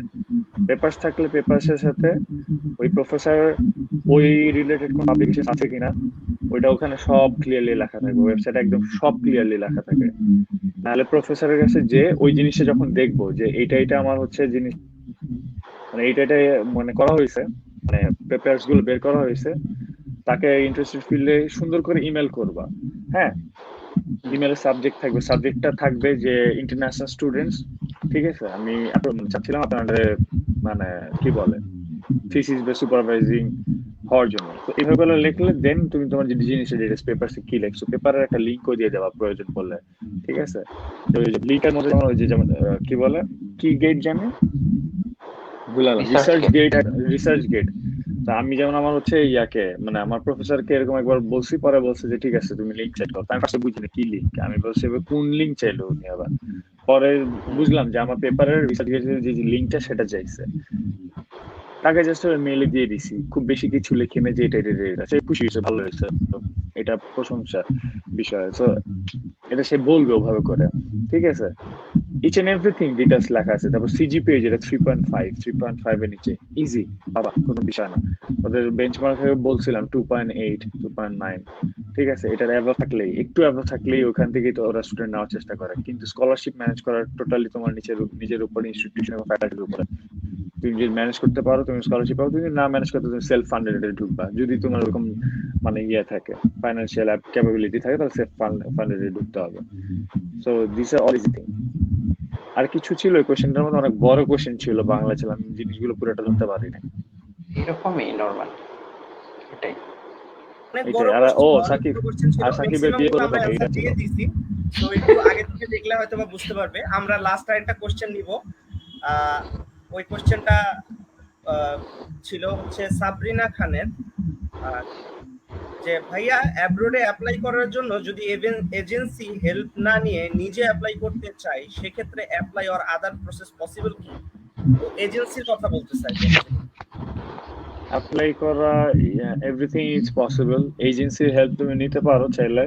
Papers থাকলে পেপারসের সাথে ওই প্রফেসর ওই রিলেটেড কোন পাবলিকেশন আছে কিনা ওইটা ওখানে সব ক্লিয়ারলি লেখা থাকে, ওয়েবসাইট একদম সব ক্লিয়ারলি লেখা থাকে। নাহলে প্রফেসরের কাছে যে ওই জিনিসটা যখন দেখবো যে এইটা আমার হচ্ছে জিনিস, মানে এইটা মানে করা হয়েছে, মানে পেপারস গুলো বের করা হয়েছে, তাকে ইন্টারেস্টেড ফিল্ডে সুন্দর করে ইমেল করবা। হ্যাঁ, ইমেলের সাবজেক্ট থাকবে, সাবজেক্টটা থাকবে যে ইন্টারন্যাশনাল স্টুডেন্টস। ঠিক আছে, আমি চাচ্ছিলাম আপনাদের মানে কি বলে থিসিস বা সুপারভাইজিং হওয়ার জন্য। তো এইভাবে করে লিখলে দেন তুমি তোমার যে জিনিসটা যেটা পেপারসে কি লিখছো, পেপারের একটা লিঙ্কও দিয়ে দেওয়া প্রয়োজন পড়লে। ঠিক আছে, তো ওই লিঙ্কের মধ্যে যেমন ওই যে যেমন কি বলে কি গেট জানে বুঝলাম, research research GATE. GATE, research GATE. তো আমি যেমন আমার হচ্ছে ইয়াকে মানে আমার প্রফেসরকে এরকম একবার বলছি, পরে বলছে যে ঠিক আছে তুমি লিঙ্ক সেট করো। তো আমি ফার্স্টে বুঝিনি কি লিঙ্ক, আমি বলছি এবার কোন লিঙ্ক চাইলো উনি আবার। পরে বুঝলাম যে আমার পেপারের রিসার্চ গেটের যে লিঙ্কটা সেটা চাইছে। তাকে জাস্ট মেইলে দিয়ে দিছি, খুব বেশি কিছু লিখি না যে এটা সে খুশি হয়েছে, ভালো হয়েছে, তো এটা প্রশংসার বিষয়। তো এটা সে বলবে ওভাবে করে। ঠিক আছে, ইচ এন্ড এভরিথিং ডিটেলস লেখা আছে। তারপর সিজিপিএ যেটা 3.5, 3.5 এর নিচে ইজি, বাবা কোনো বিষয় না। ওদের বেঞ্চমার্ক বলছিলাম 2.8, 2.9। ঠিক আছে, এটার অ্যাভাব থাকলেই, একটু অ্যাভাব থাকলেই ওখান থেকেই তো ওরা স্টুডেন্ট নেওয়ার চেষ্টা করে। কিন্তু স্কলারশিপ ম্যানেজ করার টোটালি তোমার নিজের উপর, ইনস্টিটিউশন এবং ফ্যাকাল্টির উপরে। তুমি যদি ম্যানেজ করতে পারো তুমি স্কলারশিপ পাও, তুমি না ম্যানেজ করতে তুমি সেলফ ফান্ডেড ঢুকবা। যদি তোমার ওরকম মানে ইয়ে থাকে, ফাইন্যান্সিয়াল ক্যাপাবিলিটি থাকে, তাহলে সেলফ ফান্ডেড ঢুকতে হবে। So this are all easy thing. আর কিছু ছিল ওই কোশ্চেনটার মধ্যে, অনেক বড় কোশ্চেন ছিল, বাংলা ছিল, আমি জিনিসগুলো পুরোটা ধরতে পারি না। এরকমই নর্মাল, এটাই। অনেক বড় এটাই। আর ও কোশ্চেন, সাকিব, অনেকগুলো কোশ্চেন ছিল, আর সাকিবের ম্যাক্সিমাম বিয়ে গুলো কবে আমরা হবে এটা অ্যানসার ছিল। দিয়ে দিছি। তো একটু আগে থেকে দেখলে হয়তো বা বুঝতে পারবে। আমরা লাস্ট আরেকটা কোশ্চেন নিব। ওই কোশ্চেনটা ছিল হচ্ছে সাবরিনা খানের, আহ, যে ভাইয়া অ্যাব্রোডে অ্যাপ্লাই করার জন্য যদি এজেন্সি হেল্প না নিয়ে নিজে অ্যাপ্লাই করতে চাই, সেক্ষেত্রে apply or other process possible কি? ও এজেন্সির কথা বলতে চাইছে। অ্যাপ্লাই করা, এভরিথিং ইজ পসিবল। এজেন্সির হেল্প তুমি নিতে পারো চাইলে।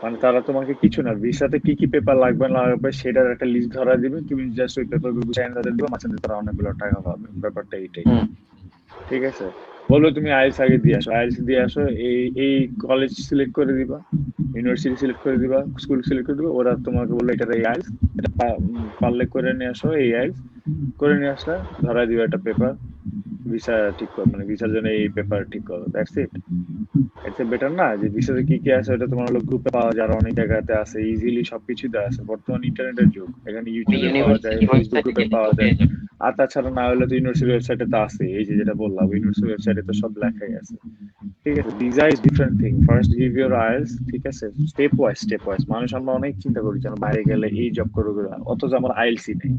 মানে তারা তোমাকে কিছু না, ভিসাতে কি কি পেপার লাগবে না লাগবে সেটার একটা লিস্ট ধরা দিবে, তুমি জাস্ট ওই পেপার গুলো সাইন করে দিবে, মাঝখানে তারা অনেকগুলো টাকা পাবে। ব্যাপারটা এইটাই। হুম। ঠিক আছে, বললো তুমি আইএলস আগে দিয়ে আসো, আইএলস দিয়ে আসো, এই এই কলেজ সিলেক্ট করে দিবা, ইউনিভার্সিটি সিলেক্ট করে দিবা, স্কুল সিলেক্ট করে দিবা, ওরা তোমাকে বললো এটা এই আইএলস, এটা পারলে করে নিয়ে আসো, এই আইএলস করে নিয়ে আসলে ধরা দিবা একটা পেপার, ভিসা ঠিক কর, মানে ভিসার জন্য এই পেপার ঠিক করো, দ্যাটস ইট। এর বেটার না যে ভিসাতে কি কি আছে ওটা তোমার হলো গ্রুপে পাওয়া যায়, আর অনেক জায়গাতে আছে, ইজিলি সবকিছু দেওয়া আছে। বর্তমান ইন্টারনেটের যুগ, এখানে ওই ইউটিউবে পাওয়া যায়, ইউনিভার্সিটি ফেসবুক ওয়েবসাইটে গ্রুপে গেলে তো পাওয়া যায়। পেয়ে যাবে। আর তাছাড়া না হলে তো ইউনিভার্সিটি ওয়েবসাইটে তো আছে, এই যে যেটা বললাম ইউনিভার্সিটি ওয়েবসাইটে তো সব লেখাই আছে। ঠিক আছে, visa is different thing, first give your IELTS. ঠিক আছে, স্টেপ ওয়াইজ স্টেপ ওয়াইজ। মানুষ আমরা অনেক চিন্তা করি যেন বাইরে গেলে এই জব করবো, অথচ আমার আইএলসি নেই,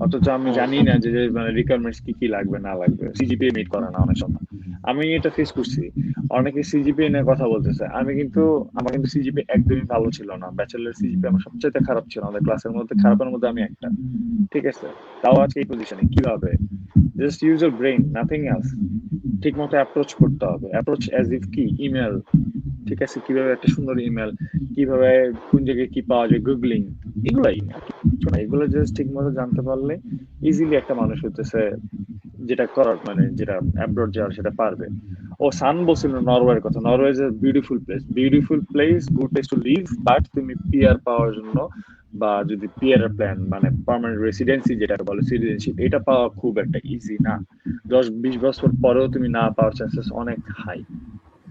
অথচ আমি হুম, জানি হুম। না যে মানে রিকোয়ারমেন্টস কি কি লাগবে না লাগবে, সিজিপিএ মিট করে না অনেক সময়। আমি এটা ফেস করছি, অনেকে সিজিপিএ নিয়ে কথা বলতেছে, আমি কিন্তু আমার কিন্তু সিজিপিএ একদমই ভালো ছিল না, ব্যাচেলার সিজিপিএ আমার সবচেয়ে খারাপ ছিল, আমাদের ক্লাসের মধ্যে খারাপের মধ্যে আমি একটা। ঠিক আছে, তাও আজকে এই পজিশনে কিভাবে, just use your brain, nothing else. ঠিক মতো অ্যাপ্রোচ করতে হবে, অ্যাপ্রোচ অ্যাজ ইফ কি ইমেল। ঠিক আছে, কিভাবে একটা সুন্দর ইমেল, কিভাবে কোন জায়গায় কি পাওয়া যায়, গুগলিং, এগুলাই আর কিছু না। এগুলো জাস্ট ঠিক মতো জানতে পারলে ইজিলি একটা মানুষ হইতেছে যেটা করার মানে যেটা অ্যাব্রড যাওয়ার সেটা পারবে। ও সান বলছিল নরওয়ের কথা, Norway is a beautiful place, good place to live, but তুমি পিআর পাওয়ার জন্য বা যদি পিআর প্ল্যান মানে পার্মানেন্ট রেসিডেন্সি যেটা বলে সিটিজেনশিপ, এটা পাওয়া খুব একটা ইজি না। 10-20 বছর পরেও তুমি না পাওয়ার চান্সেস অনেক হাই,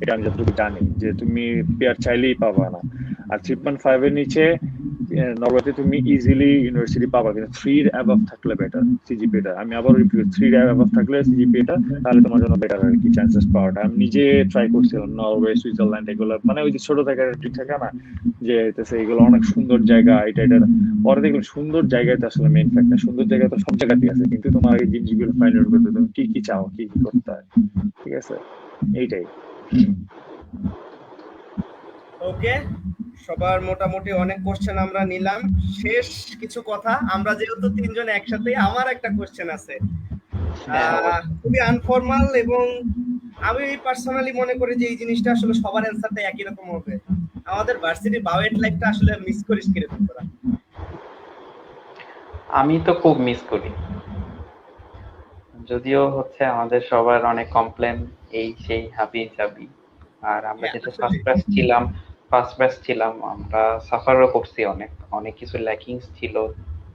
এটা আমি যতটুকু জানি, যে তুমি পেয়ার চাইলেই পাবা না। আর 3.5 এর নিচে নরওয়েতে তুমি ইজিলি ইউনিভার্সিটি পাবা, কিন্তু 3 অ্যাবভ থাকলে বেটার সিজিপিএটা। আমি আবার রিপিট, 3 অ্যাবভ থাকলে সিজিপিএটা, তাহলে তোমার জন্য বেটার আর কি চান্সেস পাওয়াটা। আমি নিজে ট্রাই করছিলাম নরওয়ে, সুইজারল্যান্ড, এগুলো মানে ওই যে ছোট থেকে ঠিক থাকে না যে এগুলো অনেক সুন্দর জায়গা, এটা এটা। পরে দেখলাম সুন্দর জায়গাতে আসলে মেইন ফ্যাক্টর, সুন্দর জায়গা তো সব জায়গাতেই আছে, কিন্তু তোমার এই জিনিসগুলো ফাইন্ড আউট করতে তুমি কি কি চাও, কি কি করতে হয়। ঠিক আছে, এইটাই। ওকে, সবার মোটামুটি অনেক কোশ্চেন আমরা নিলাম। শেষ কিছু কথা, আমরা যেহেতু তিনজন একসাথে, আমার একটা কোশ্চেন আছে, হ্যাঁ, খুবই আনফর্মাল, এবং আমি পার্সোনালি মনে করি যে এই জিনিসটা আসলে সবার অ্যান্সারটা একই রকম হবে। আমাদের ভার্সিটি বাওয়েট লাইফটা আসলে মিস করিস কিরকম তোরা? আমি তো খুব মিস করি। যদিও হচ্ছে আমাদের সবার অনেক কমপ্লেন, এই সেই হাবি জাবি। আর আমরা হ্যাঁ, যেহেতু আসলে ফার্স্ট ব্যাচ ছিলাম, আমরা সাফারও করছি, অনেক অনেক কিছু ল্যাকিংস ছিল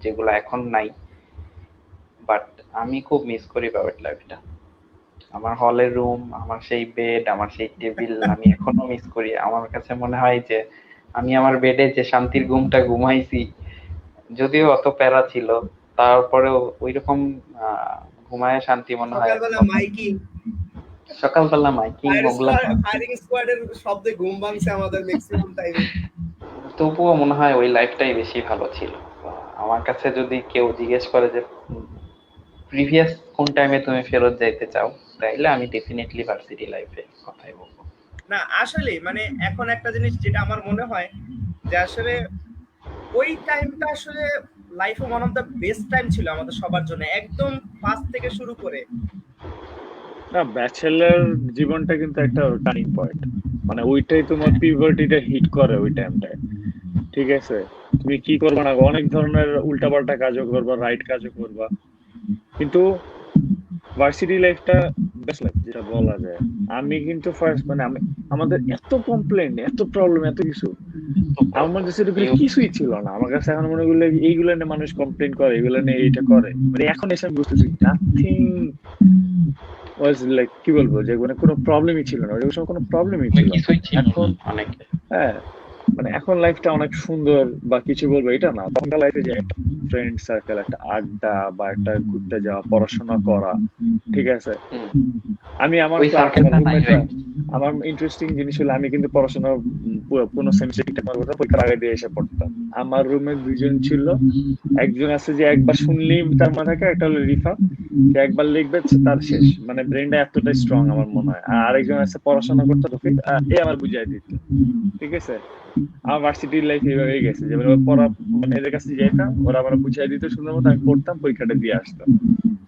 যেগুলো এখন নাই। বাট আমি খুব মিস করি প্রাইভেট লাইফটা। আমার হলের রুম, আমার সেই বেড, আমার সেই টেবিল আমি এখনো মিস করি। আমার কাছে মনে হয় যে আমি আমার বেডে যে শান্তির ঘুমটা ঘুমাইছি, যদিও অত প্যারা ছিল, তারপরেও ওইরকম ঘুমায় শান্তি মনে হয় সকালবেলা মাইকিং, সকালবেলা মাইকিং ওগুলা ফায়ারিং স্কোয়াডের শব্দে ঘুম ভাঙছে আমাদের ম্যাক্সিমাম টাইমে। তবুও মনে হয় ওই লাইফটাই বেশি ভালো ছিল। আমার কাছে যদি কেউ জিজ্ঞেস করে যে প্রিভিয়াস কোন টাইমে তুমি ফেরত যাইতে চাও, তাইলে আমি ডেফিনেটলি ভার্সিটি লাইফে কথাই বলবো। না আসলে মানে এখন একটা জিনিস যেটা আমার মনে হয় যে আসলে ওই টাইমটা আসলে লাইফে one of the best time ছিল আমাদের সবার জন্য, একদম ফার্স্ট থেকে শুরু করে। না, ব্যাচেলর জীবনটা কিন্তু একটা টার্নিং পয়েন্ট, মানে ওইটাই তোমার পিভার্টিটা হিট করে ওই টাইমটায়। ঠিক আছে, তুমি কি করবা না, অনেক ধরনের উল্টাপাল্টা কাজও করবা, রাইট কাজও করবা, কিন্তু ভার্সিটি লাইফটা বেস্ট লাইফ যেটা বলা যায়। আমি কিন্তু ফার্স্ট মানে আমাদের এত কমপ্লেন, এত প্রবলেম, এত কিছু, আমার কাছে এগুলো কিছুই ছিল না। আমার কাছে এখন মনে করলে এইগুলো নিয়ে মানুষ কমপ্লেন করে, এগুলো নিয়ে এইটা করে, মানে এখন এসে আমি বুঝতেছি নাথিং ওয়াজ লাইক, কি বলবো, যে মানে কোনো প্রবলেমই ছিল না, ওই সময় কোনো প্রবলেমই ছিল না। কিছুই ছিল এখন অনেকে হ্যাঁ, মানে এখন লাইফটা অনেক সুন্দর বা কিছু বলবো এটা না, তখনকার লাইফে যে একটা ফ্রেন্ড সার্কেল, একটা আড্ডা বা একটা ঘুরতে যাওয়া, পড়াশোনা করা, ঠিক আছে। আমি আমার ওই সার্কেলটা নাই। আমার ইন্টারেস্টিং জিনিস হলো আমি কিন্তু পড়াশোনা কোনো সেমিস্টার ঠিকঠাক মতো পরীক্ষার আগে দিয়ে এসে পড়তাম। আমার রুমে দুইজন ছিল, একজন আছে যে একবার শুনলেই তার মাথাকে, একটা হলো রিফাত, যে একবার লিখবে তার শেষ, মানে ব্রেনটা এতটাই স্ট্রং আমার মনে হয়। আর আরেকজন আছে পড়াশোনা করতে রফিক, এ আমার বুঝাই দিত। ঠিক আছে, আমার ভার্সিটির লাইফ এইভাবে গেছে যে মানে পড়া, মানে এদের কাছে যেতাম, ওরা আমার বুঝাই দিত সুন্দর মতো, আমি পড়তাম, পরীক্ষাটা দিয়ে আসতাম।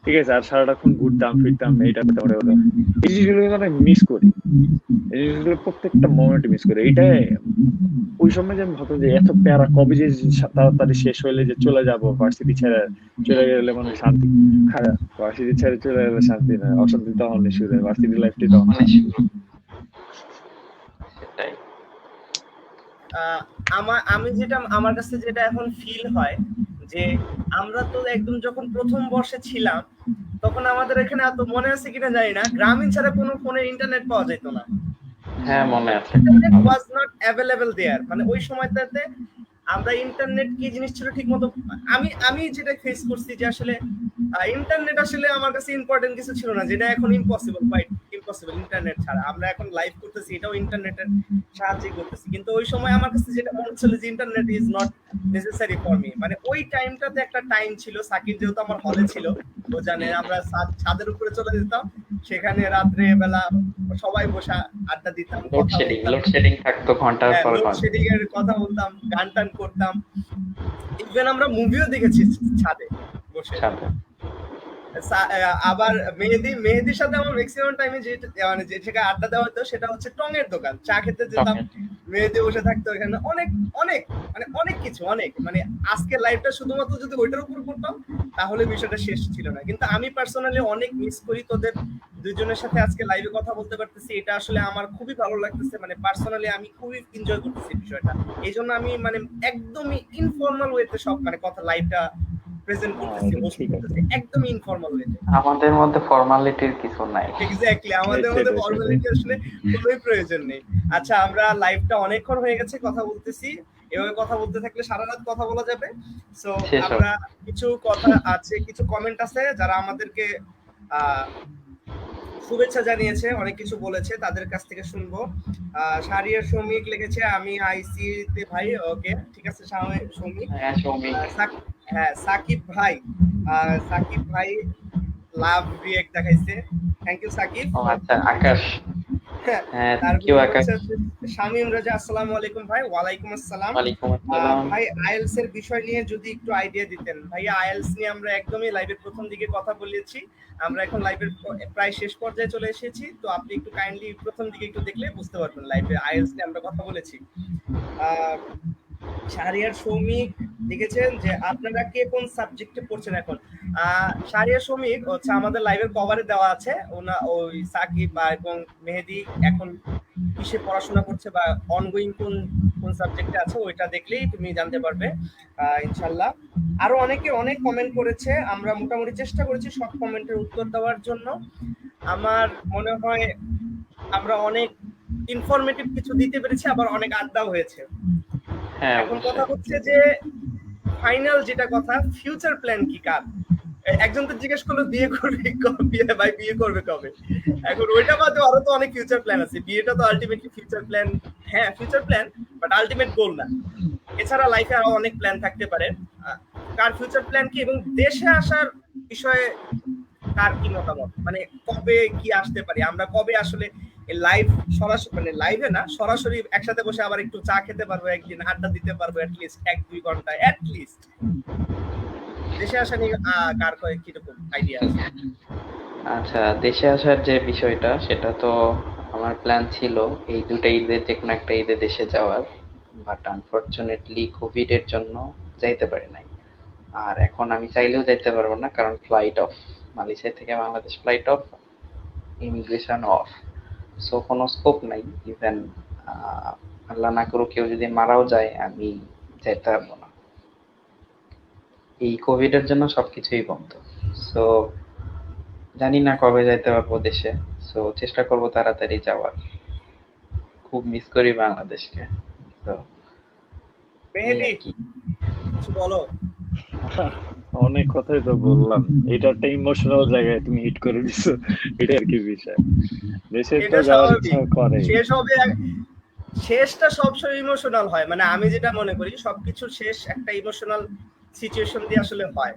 ঠিক আছে, আর সারাটাক্ষণ ঘুরতাম ফিরতাম, এইটা করতাম ওটা করতাম। এই জিনিসগুলো আমি মিস করি, এই জিনিসগুলো প্রত্যেকটা মোমেন্টে মিস করি। এইটাই ওই সময় যে আমি ভাবতাম যে এত প্যারা কবে যে তাড়াতাড়ি শেষ হইলে যে চলে যাব, ভার্সিটি ছেড়ে চলে গেলে মানে শান্তি। হ্যাঁ, ভার্সিটি ছেড়ে চলে গেলে শান্তি না, অশান্তি তখন শুরু হয়, ভার্সিটি লাইফটি তখন। সেটাই আমি যেটা, আমার কাছে যেটা এখন ফিল হয় যে আমরা তো একদম যখন প্রথম বর্ষে ছিলাম তখন আমাদের এখানে এত, মনে আছে কিনা জানি না, গ্রামীণ ছাড়া কোনো ফোনে ইন্টারনেট পাওয়া যেত না। হ্যাঁ মনে আছে। ইন্টারনেট ওয়াজ নট অ্যাভেলেবল দেয়ার, মানে ওই সময়টাতে আমরা ইন্টারনেট কি জিনিস ছিল ঠিক মতো, আমি যেটা ফেস করছি যে আসলে ইন্টারনেট আসলে আমার কাছে ইম্পর্টেন্ট কিছু ছিল না, যেটা এখন ইম্পসিবল, কোয়াইট ইম্পসিবল। ইন্টারনেট ছাড়া আমরা এখন লাইভ করতেছি, এটাও ইন্টারনেটের সাহায্যে করতেছি, কিন্তু ওই সময় আমার কাছে যেটা মনে হচ্ছিল যে internet is not necessary for me. মানে ওই টাইমটাতে একটা টাইম ছিল, সাকিব যেহেতু আমার হলে ছিল, ও জানে, আমরা ছাদের উপরে চলে যেতাম, সেখানে রাত্রে বেলা সবাই বসে আড্ডা দিতাম, লোডশেডিং থাকতো ঘন্টার পর ঘন্টা, লোডশেডিং এর কথা বলতাম, গান টান করতাম, ইভেন আমরা মুভিও দেখেছি ছাদে বসে। আবার মেহেদির সাথে আমার ম্যাক্সিমাম টাইমে যে মানে যে জায়গায় আড্ডা দেওয়া হতো সেটা হচ্ছে টঙের দোকান, চা খেতে যেতাম, মেহেদি বসে থাকতো এখানে, অনেক অনেক মানে অনেক কিছু, অনেক মানে আজকে লাইফটা শুধুমাত্র যদি ওইটার উপর করতাম তাহলে বিষয়টা শেষ ছিল না। কিন্তু আমি পার্সোনালি অনেক মিস করি তোদের দুজনের সাথে আজকে লাইভে কথা বলতে পারতেছি, এটা আসলে আমার খুবই ভালো লাগতেছে, মানে পার্সোনালি আমি খুবই এনজয় করতেছি বিষয়টা। এই জন্য আমি মানে একদমই ইনফর্মাল ওয়েতে সব মানে কথা লাইভটা প্রেজেন্ট করতেছি, একদম ইনফর্মাল ওয়েতে। আমাদের মধ্যে ফর্মালিটির কিছু নাই। এক্স্যাক্টলি, আমাদের মধ্যে ফর্মালিটি আসলে কোনোই প্রয়োজন নেই। আচ্ছা, আমরা লাইভটা অনেকক্ষণ হয়ে গেছে কথা বলতেছি, এভাবে কথা বলতে থাকলে সারা রাত কথা বলা যাবে। সো আমরা কিছু কথা আছে, কিছু কমেন্ট আছে যারা আমাদেরকে শুভেচ্ছা জানিয়েছে, অনেক কিছু বলেছে, তাদের কাছ থেকে শুনবো। শাহরিয়ার শ্রমিক লিখেছে আমি আইসি তে ভাই, ওকে ঠিক আছে শ্রমিক। হ্যাঁ সাকিব ভাই লাভ রিয়েক্ট দেখাইছে, থ্যাংক ইউ সাকিব। আচ্ছা আকাশ, শামীম রাজা আসসালামু আলাইকুম ভাই। ওয়ালাইকুম আসসালাম। ভাই আইএলস এর বিষয় নিয়ে যদি একটু আইডিয়া দিতেন। ভাইয়া আইএলস নিয়ে আমরা একদমই লাইভের প্রথম দিকে কথা বলেছি, আমরা এখন লাইভের প্রায় শেষ পর্যায়ে চলে এসেছি, তো আপনি একটু কাইন্ডলি প্রথম দিকে একটু দেখলে বুঝতে পারবেন লাইভে আইএলস নিয়ে আমরা কথা বলেছি। শাহরিয়ার শ্রমিক লিখেছেন যে আপনারা কে কোন সাবজেক্টে পড়ছেন এখন। শাহরিয়ার শ্রমিক হচ্ছে আমাদের লাইভের কভারে দেওয়া আছে, ওই সাকিব এবং মেহেদি এখন কিসে পড়াশোনা করছে বা অনগোয়িং কোন সাবজেক্টে আছে, ওইটা দেখলেই তুমি জানতে পারবে ইনশাল্লাহ। আরো অনেকে অনেক কমেন্ট করেছে, আমরা মোটামুটি চেষ্টা করেছি সব কমেন্টের উত্তর দেওয়ার জন্য। আমার মনে হয় আমরা অনেক ইনফরমেটিভ কিছু দিতে পেরেছি, আবার অনেক আড্ডাও হয়েছে। হ্যাঁ, এখন কথা অবশ্যই। হচ্ছে যে ফাইনাল যেটা কথা, ফিউচার প্ল্যান কি কার? একজন তো জিজ্ঞেস করলো বিয়ে করবে কবে, ভাই বিয়ে করবে কবে? এখন ওইটা বাদে আরো তো অনেক ফিউচার প্ল্যান আছে। বিয়েটা তো আলটিমেটলি ফিউচার প্ল্যান, হ্যাঁ future plan, but ultimate goal না। এছাড়া লাইফে আরো অনেক প্ল্যান থাকতে পারে। কার ফিউচার প্ল্যান কি এবং দেশে আসার বিষয়ে কার কি মতামত, মানে কবে কি আসতে পারি আমরা, কবে আসলে লাইভ সরাসরি, মানে লাইভে না সরাসরি একসাথে বসে আবার একটু চা খেতে পারবো, একদিন আড্ডা দিতে পারবো অ্যাটলিস্ট 1-2 ঘন্টা অ্যাটলিস্ট। দেশে আসা নিয়ে কার কয়েক কিরকম আইডিয়া আছে? আচ্ছা, দেশে আসার যে বিষয়টা সেটা তো আমার প্ল্যান ছিল এই দুটো ঈদের যে কোনো একটা ঈদে দেশে যাওয়ার, বাট আনফরচুনেটলি কোভিড এর জন্য যাইতে পারি নাই। আর এখন আমি চাইলেও যাইতে পারবো না, কারণ ফ্লাইট অফ, মালয়েশিয়া থেকে Bangladesh flight of, immigration of. So কোনো স্কোপ নাই। ইভেন আল্লাহ না করুক কেউ যদি মারাও যায়, আমি যাইতে পারবো না। এই কোভিড এর জন্য সবকিছুই বন্ধ। সো জানি না কবে যাইতে পারবো দেশে। সো চেষ্টা করব তাড়াতাড়ি যাওয়ার। খুব মিস করি বাংলাদেশকে। তো এই মেহেদি আর কি। কিছু বলো। অনেক কথাই তো বললাম, এটা একটা ইমোশনাল জায়গায় তুমি হিট করে দিছো, এটা আর কি বিষয়। দেশে তো এটা যাওয়ার ইচ্ছা স্বাভাবিক, করে। শেষ হবে শেষটা সবসময় ইমোশনাল হয়, মানে আমি যেটা মনে করি সবকিছুর শেষ একটা ইমোশনাল সিচুয়েশন দিয়ে আসলে হয়।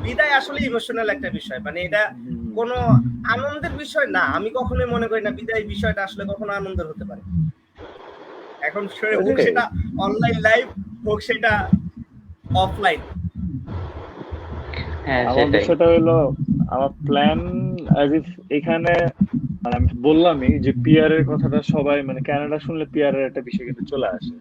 বিদায় আসলে ইমোশনাল একটা বিষয়, মানে এটা কোনো আনন্দের বিষয় না। আমি কখনোই মনে করি না বিদায় বিষয়টা আসলে কখনো আনন্দের হতে পারে। এখন হোক ওইটাই। সেটা অনলাইন লাইভ, হোক সেটা অফলাইন। হ্যাঁ, আমার সেটাই। বিষয়টা হলো, আমার প্ল্যান অ্যাজ ইফ এখানে, মানে আমি বললামই যে পিআর এর কথাটা সবাই, মানে কানাডা শুনলে পিআর এর একটা বিষয় কিন্তু চলে আসে।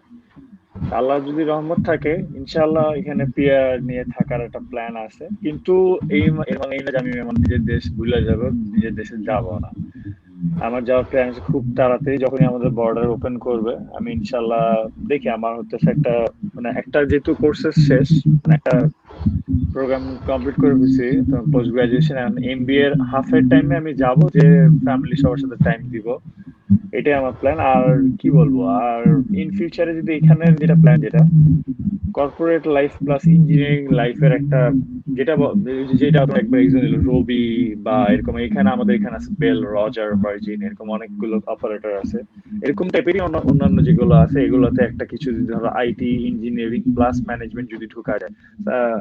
আল্লাহ যদি রহমত থাকে ইনশাআল্লাহ এখানে পিআর নিয়ে থাকার একটা প্ল্যান আছে, কিন্তু এই না যে আমি আমার নিজের দেশ ভুলে যাব, নিজের দেশে যাব না। আমার যাওয়ার প্ল্যান আছে খুব তাড়াতাড়ি, যখনই আমাদের বর্ডার ওপেন করবে আমি ইনশাআল্লাহ দেখি। আমার হচ্ছে একটা, মানে একটা যেহেতু কোর্সেস শেষ, মানে একটা প্রোগ্রাম কমপ্লিট করে ফেলছি, তো পোস্ট গ্রাজুয়েশন এমবিএ এর হাফের টাইমে আমি যাব, যে ফ্যামিলি সবার সাথে টাইম দিব, এটাই আমার প্ল্যান। আর কি বলবো, আর ইন ফিউচারে যদি এখানে যেটা প্ল্যান, যেটা কর্পোরেট লাইফ প্লাস ইঞ্জিনিয়ারিং লাইফের একটা, যেটা আপনার একবার এক্সাম দিল রবি বা এরকম, এখানে আমাদের এখানে আছে বেল, রজার, ভার্জিন, এরকম অনেকগুলো অপারেটর আছে। এরকম টাইপেরই অন্যান্য যেগুলো আছে, এগুলোতে একটা কিছু যদি ধরো আইটি ইঞ্জিনিয়ারিং প্লাস ম্যানেজমেন্ট যদি ঢুকা যায়,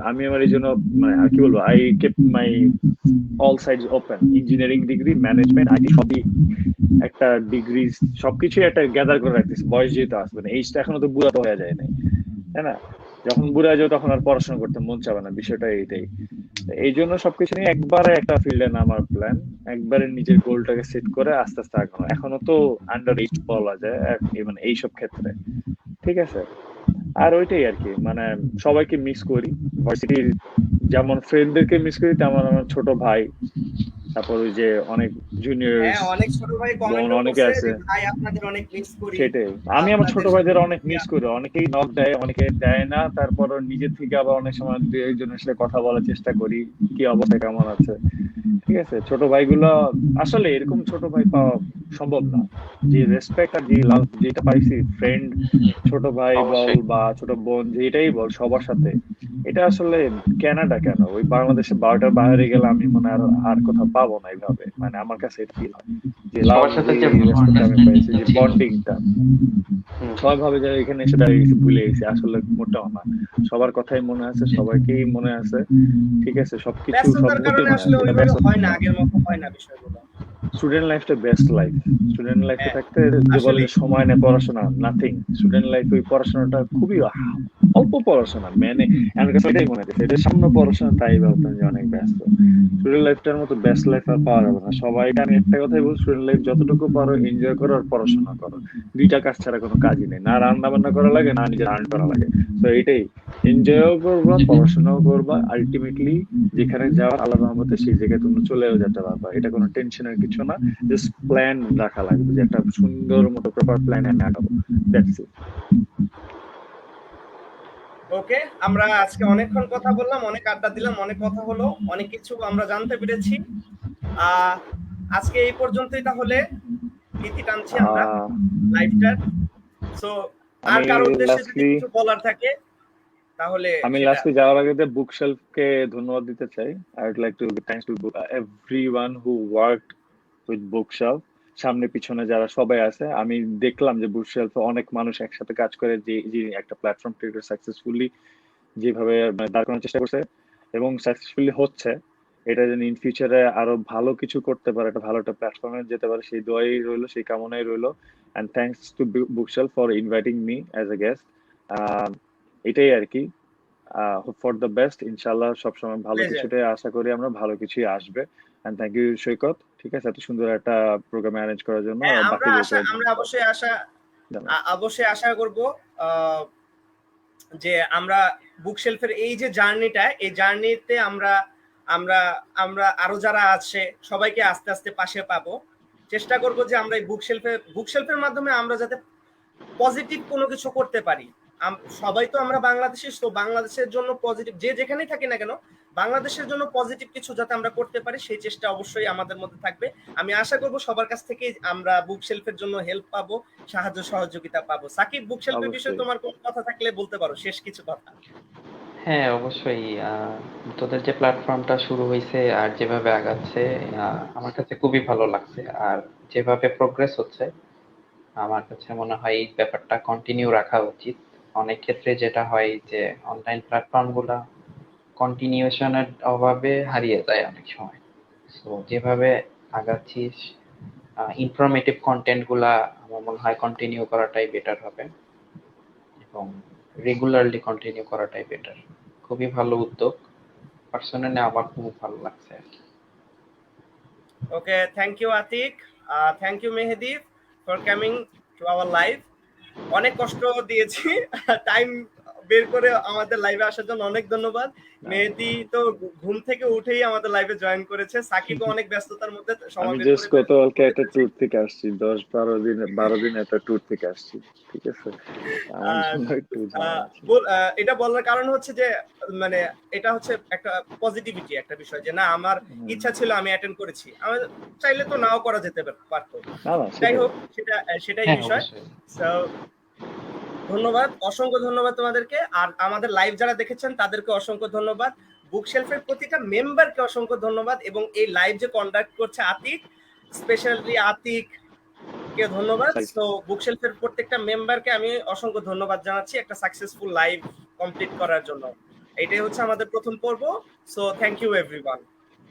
আমি আমার এই জন্য, মানে আর কি বলবো, I kept my all sides open. Engineering degree, management, IT সবই একটা ডিগ্রি, সবকিছুই একটা গ্যাদার করে রাখতেছি। বয়স যেহেতু আসবে না, এইজটা এখনো তো বুড়া তো হয়ে যায় নাই, তাই না? যখন বুড়া যাও তখন আর পড়াশোনা করতে মন চাবে না, বিষয়টা এইটাই। এই জন্য সবকিছু নিয়ে একবারে একটা ফিল্ডে নামার প্ল্যান, একবারে নিজের গোলটাকে সেট করে আস্তে আস্তে আগানো। এখনো তো আন্ডার এইজ বলা যায় মানে এইসব ক্ষেত্রে, ঠিক আছে। আর ওইটাই আর কি, মানে সবাইকে মিস করি ভার্সিটির, যেমন ফ্রেন্ডদেরকে মিস করি, তেমন আমার ছোট ভাই, তারপর ওই যে অনেক জুনিয়র্স হ্যাঁ, অনেক ছোট ভাই বোন কমেন্টও অনেকে করছে আছে। যে ভাই আপনাদের অনেক মিস করি, সেটাই, আমি আমার ছোট আপনাদের সাথে ভাইদের অনেক মিস করি। অনেকেই নক দেয়, অনেকে দেয় না, তারপর নিজের থেকে আবার অনেক সময় দুই একজনের সাথে কথা বলার চেষ্টা করি, কি অবস্থা, কেমন আছে। ঠিক আছে, ছোট ভাইগুলো আসলে এরকম ছোট ভাই পাওয়া সম্ভব না। যে রেসপেক্ট আর যে লাভ যেটা পাইছি ফ্রেন্ড, ছোট ভাই বল অবশ্যই। বা ছোট বোন, যেটাই বল সবার সাথে, এটা আসলে কানাডা কেন, ওই বাংলাদেশে 12টার বাইরে গেলে আমি মনে আর আর কোথাও পাবো না এইভাবে। মানে আমার কাছে এটা ফিল হয় যে লাভ, সবার সাথে যে যে রেসপেক্ট আমি পাইছি, আন্ডারস্ট্যান্ডিংটা যে ছিল। বন্ডিংটা। হুম। সবাই ভাবে যে এখানে এসে দাঁড়িয়ে গেছি, ভুলে গেছি, আসলে মোটেও না। সবার কথাই মনে আছে, সবাইকেই মনে আছে, ঠিক আছে, সবকিছু সব ব্যস্ততার মুহূর্তে কারণে মনে আসলে আছে। এটা ওইভাবে ব্যস্ত হয় না, আগের মতো হয় না বিষয়গুলো। স্টুডেন্ট লাইফটা বেস্ট লাইফ। স্টুডেন্ট লাইফে হ্যাঁ থাকতে যে বলে আসলেই। যে সময় নেই পড়াশোনা, নাথিং। স্টুডেন্ট লাইফে ওই পড়াশোনাটা খুবই অল্প পড়াশোনা, মানে আমার কাছে এটাই মনে হচ্ছে, এটার সামনে পড়াশোনা, তাই ভাবতাম যে অনেক ব্যস্ত। স্টুডেন্ট লাইফটার মতো বেস্ট লাইফ আর পাওয়া যাবে না। সবাইকে আমি একটা কথাই বলছি, স্টুডেন্ট লাইফ যতটুকু পারো এনজয় করো আর পড়াশোনা করো। দুইটা কাজ ছাড়া কোনো কাজই নেই, না রান্না বান্না করা লাগে, না নিজের আর্ন করা লাগে। তো এটাই, এনজয়ও করবা, পড়াশোনাও করবা, আলটিমেটলি যেখানে যাওয়ার আল্লাহ রহমতে সেই জায়গায় তুমি চলেও যেতে পারবা। এটা কোনো টেনশনের কিছু না, জাস্ট প্ল্যান রাখা লাগবে, যে একটা সুন্দর মতো প্রপার প্ল্যান আমি আগাবো, দ্যাটস ইট। ওকে, আমরা আজকে অনেকক্ষণ কথা বললাম, অনেক আড্ডা দিলাম, অনেক কথা হলো, অনেক কিছু আমরা জানতে পেরেছি। আহ আজকে এই পর্যন্তই, তাহলে ইতি টানছি আমরা আহ লাইভটার। সো আর আমি কারো উদ্দেশ্যে যদি লাস্টলি কিছু বলার থাকে তাহলে সেটা। লাস্টলি যাওয়ার আগে বুকশেলফ কে ধন্যবাদ দিতে চাই। I would like to thanks to everyone who worked with bookshelf. সামনে পিছনে যারা সবাই আছে, আমি দেখলাম যে বুকশেলফে অনেক মানুষ একসাথে কাজ করে, যে একটা প্ল্যাটফর্ম ক্রিয়েটর সাকসেসফুলি যেভাবে মানে দাঁড় করানোর চেষ্টা করছে এবং সাকসেসফুলি হচ্ছে, এটা যেন ইন ফিউচারে আরো ভালো কিছু করতে পারে, একটা ভালো একটা প্ল্যাটফর্মে যেতে পারে, সেই দোয়াই রইলো, সেই কামনাই রইলো। And thanks to bookshelf for inviting me as a guest. এটাই আর কি। হোপ ফর দ্য বেস্ট, ইনশাল্লাহ সবসময় ভালো প্লেজার। কিছুটাই আশা করি আমরা, ভালো কিছুই আসবে। অ্যান্ড থ্যাংক ইউ সৈকত, ঠিক আছে, এত সুন্দর একটা প্রোগ্রাম অ্যারেঞ্জ করার জন্য। হ্যাঁ, আর আমরা বাকিদেরকেও আমরা ধন্যবাদ অবশ্যই জানাই। অবশ্যই আশা করব আহ, যে আমরা বুকশেলফের এই যে জার্নিটা, এই জার্নিতে আমরা আমরা আমরা আরো যারা আছে সবাইকে আস্তে আস্তে পাশে পাবো। চেষ্টা করব যে আমরা এই বুকশেলফের মাধ্যমে আমরা যাতে পজিটিভ কোনো কিছু করতে পারি। সবাই তো আমরা বাংলাদেশি, তো বাংলাদেশের জন্য পজিটিভ, যে যেখানেই থাকি না কেন, বাংলাদেশের জন্য পজিটিভ কিছু যাতে আমরা করতে পারি সেই চেষ্টা অবশ্যই আমাদের মধ্যে থাকবে। আমি আশা করব সবার কাছ থেকে আমরা বুকশেলফের জন্য হেল্প পাবো, সাহায্য সহযোগিতা পাবো। সাকিব, বুকশেলফের বিষয়ে অবশ্যই। তোমার কোনো কথা থাকলে বলতে পারো, শেষ কিছু কথা। হ্যাঁ, অবশ্যই। তোদের যে প্ল্যাটফর্মটা শুরু হয়েছে আর যেভাবে আগাচ্ছে, আমার কাছে খুবই ভালো লাগছে। আর যেভাবে প্রোগ্রেস হচ্ছে, আমার কাছে মনে হয় এই ব্যাপারটা কন্টিনিউ রাখা উচিত। অনেক ক্ষেত্রে যেটা হয় যে অনলাইন প্ল্যাটফর্ম গুলা কন্টিনিউশনের অভাবে হারিয়ে যায় অনেক সময়। সো যেভাবে আগাচ্ছিস, ইনফরমেটিভ কন্টেন্ট গুলা আমার মনে হয় কন্টিনিউ করাটাই বেটার হবে এবং রেগুলারলি কন্টিনিউ করাটাই বেটার। খুবই ভালো উদ্যোগ, পার্সোনালি আমার খুব ভালো লাগছে আর কি। Okay, thank you Atik, thank you Mehedi for coming to our live. অনেক কষ্ট দিয়েছি টাইম বের করে আমাদের লাইভে আসার জন্য অনেক ধন্যবাদ। মেহেদি তো ঘুম থেকে উঠেই আমাদের লাইভে জয়েন করেছে, সাকিবও অনেক ব্যস্ততার মধ্যে আমি সময় বের জাস্ট করে গতকালকে একটা ফেলেছে। ট্যুর থেকে আসছি, 10-12 দিন একটা ট্যুর থেকে আসছি, ঠিক আছে, আমার আর জন্য একটু ঝামেলা ছিল। এটা বলার কারণ হচ্ছে যে মানে এটা হচ্ছে একটা পজিটিভিটি, একটা বিষয় যে না আমার হুম। ইচ্ছা ছিল, আমি অ্যাটেন্ড করেছি, আমি চাইলে তো নাও করা যেতে পারতো। না না, যাই সেটাই। হোক, সেটাই হ্যাঁ, বিষয়। অবশ্যই। So, ধন্যবাদ, অসংখ্য ধন্যবাদ তোমাদেরকে। আর আমাদের লাইভ যারা দেখেছেন তাদেরকে অসংখ্য ধন্যবাদ। বুকশেলফের প্রতিটা মেম্বারকে অসংখ্য ধন্যবাদ, এবং এই লাইভ যে কন্ডাক্ট করছে আতিক, স্পেশালি আতিক কে ধন্যবাদ। Thank you. সো বুকশেলফের প্রত্যেকটা মেম্বারকে আমি অসংখ্য ধন্যবাদ জানাচ্ছি একটা সাকসেসফুল লাইভ কমপ্লিট করার জন্য। এটাই হচ্ছে আমাদের প্রথম পর্ব। সো থ্যাংক ইউ এভরিওয়ান,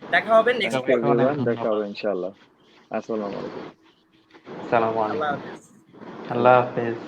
দেখা হবে নেক্সট Thank you সবাইকে পর্বে। অনেক everyone, দেখা ধন্যবাদ। হবে ইনশাআল্লাহ। আসসালামু আলাইকুম। আসসালামু আল্লাহ আলাইকুম। হাফেজ। আল্লাহ হাফেজ।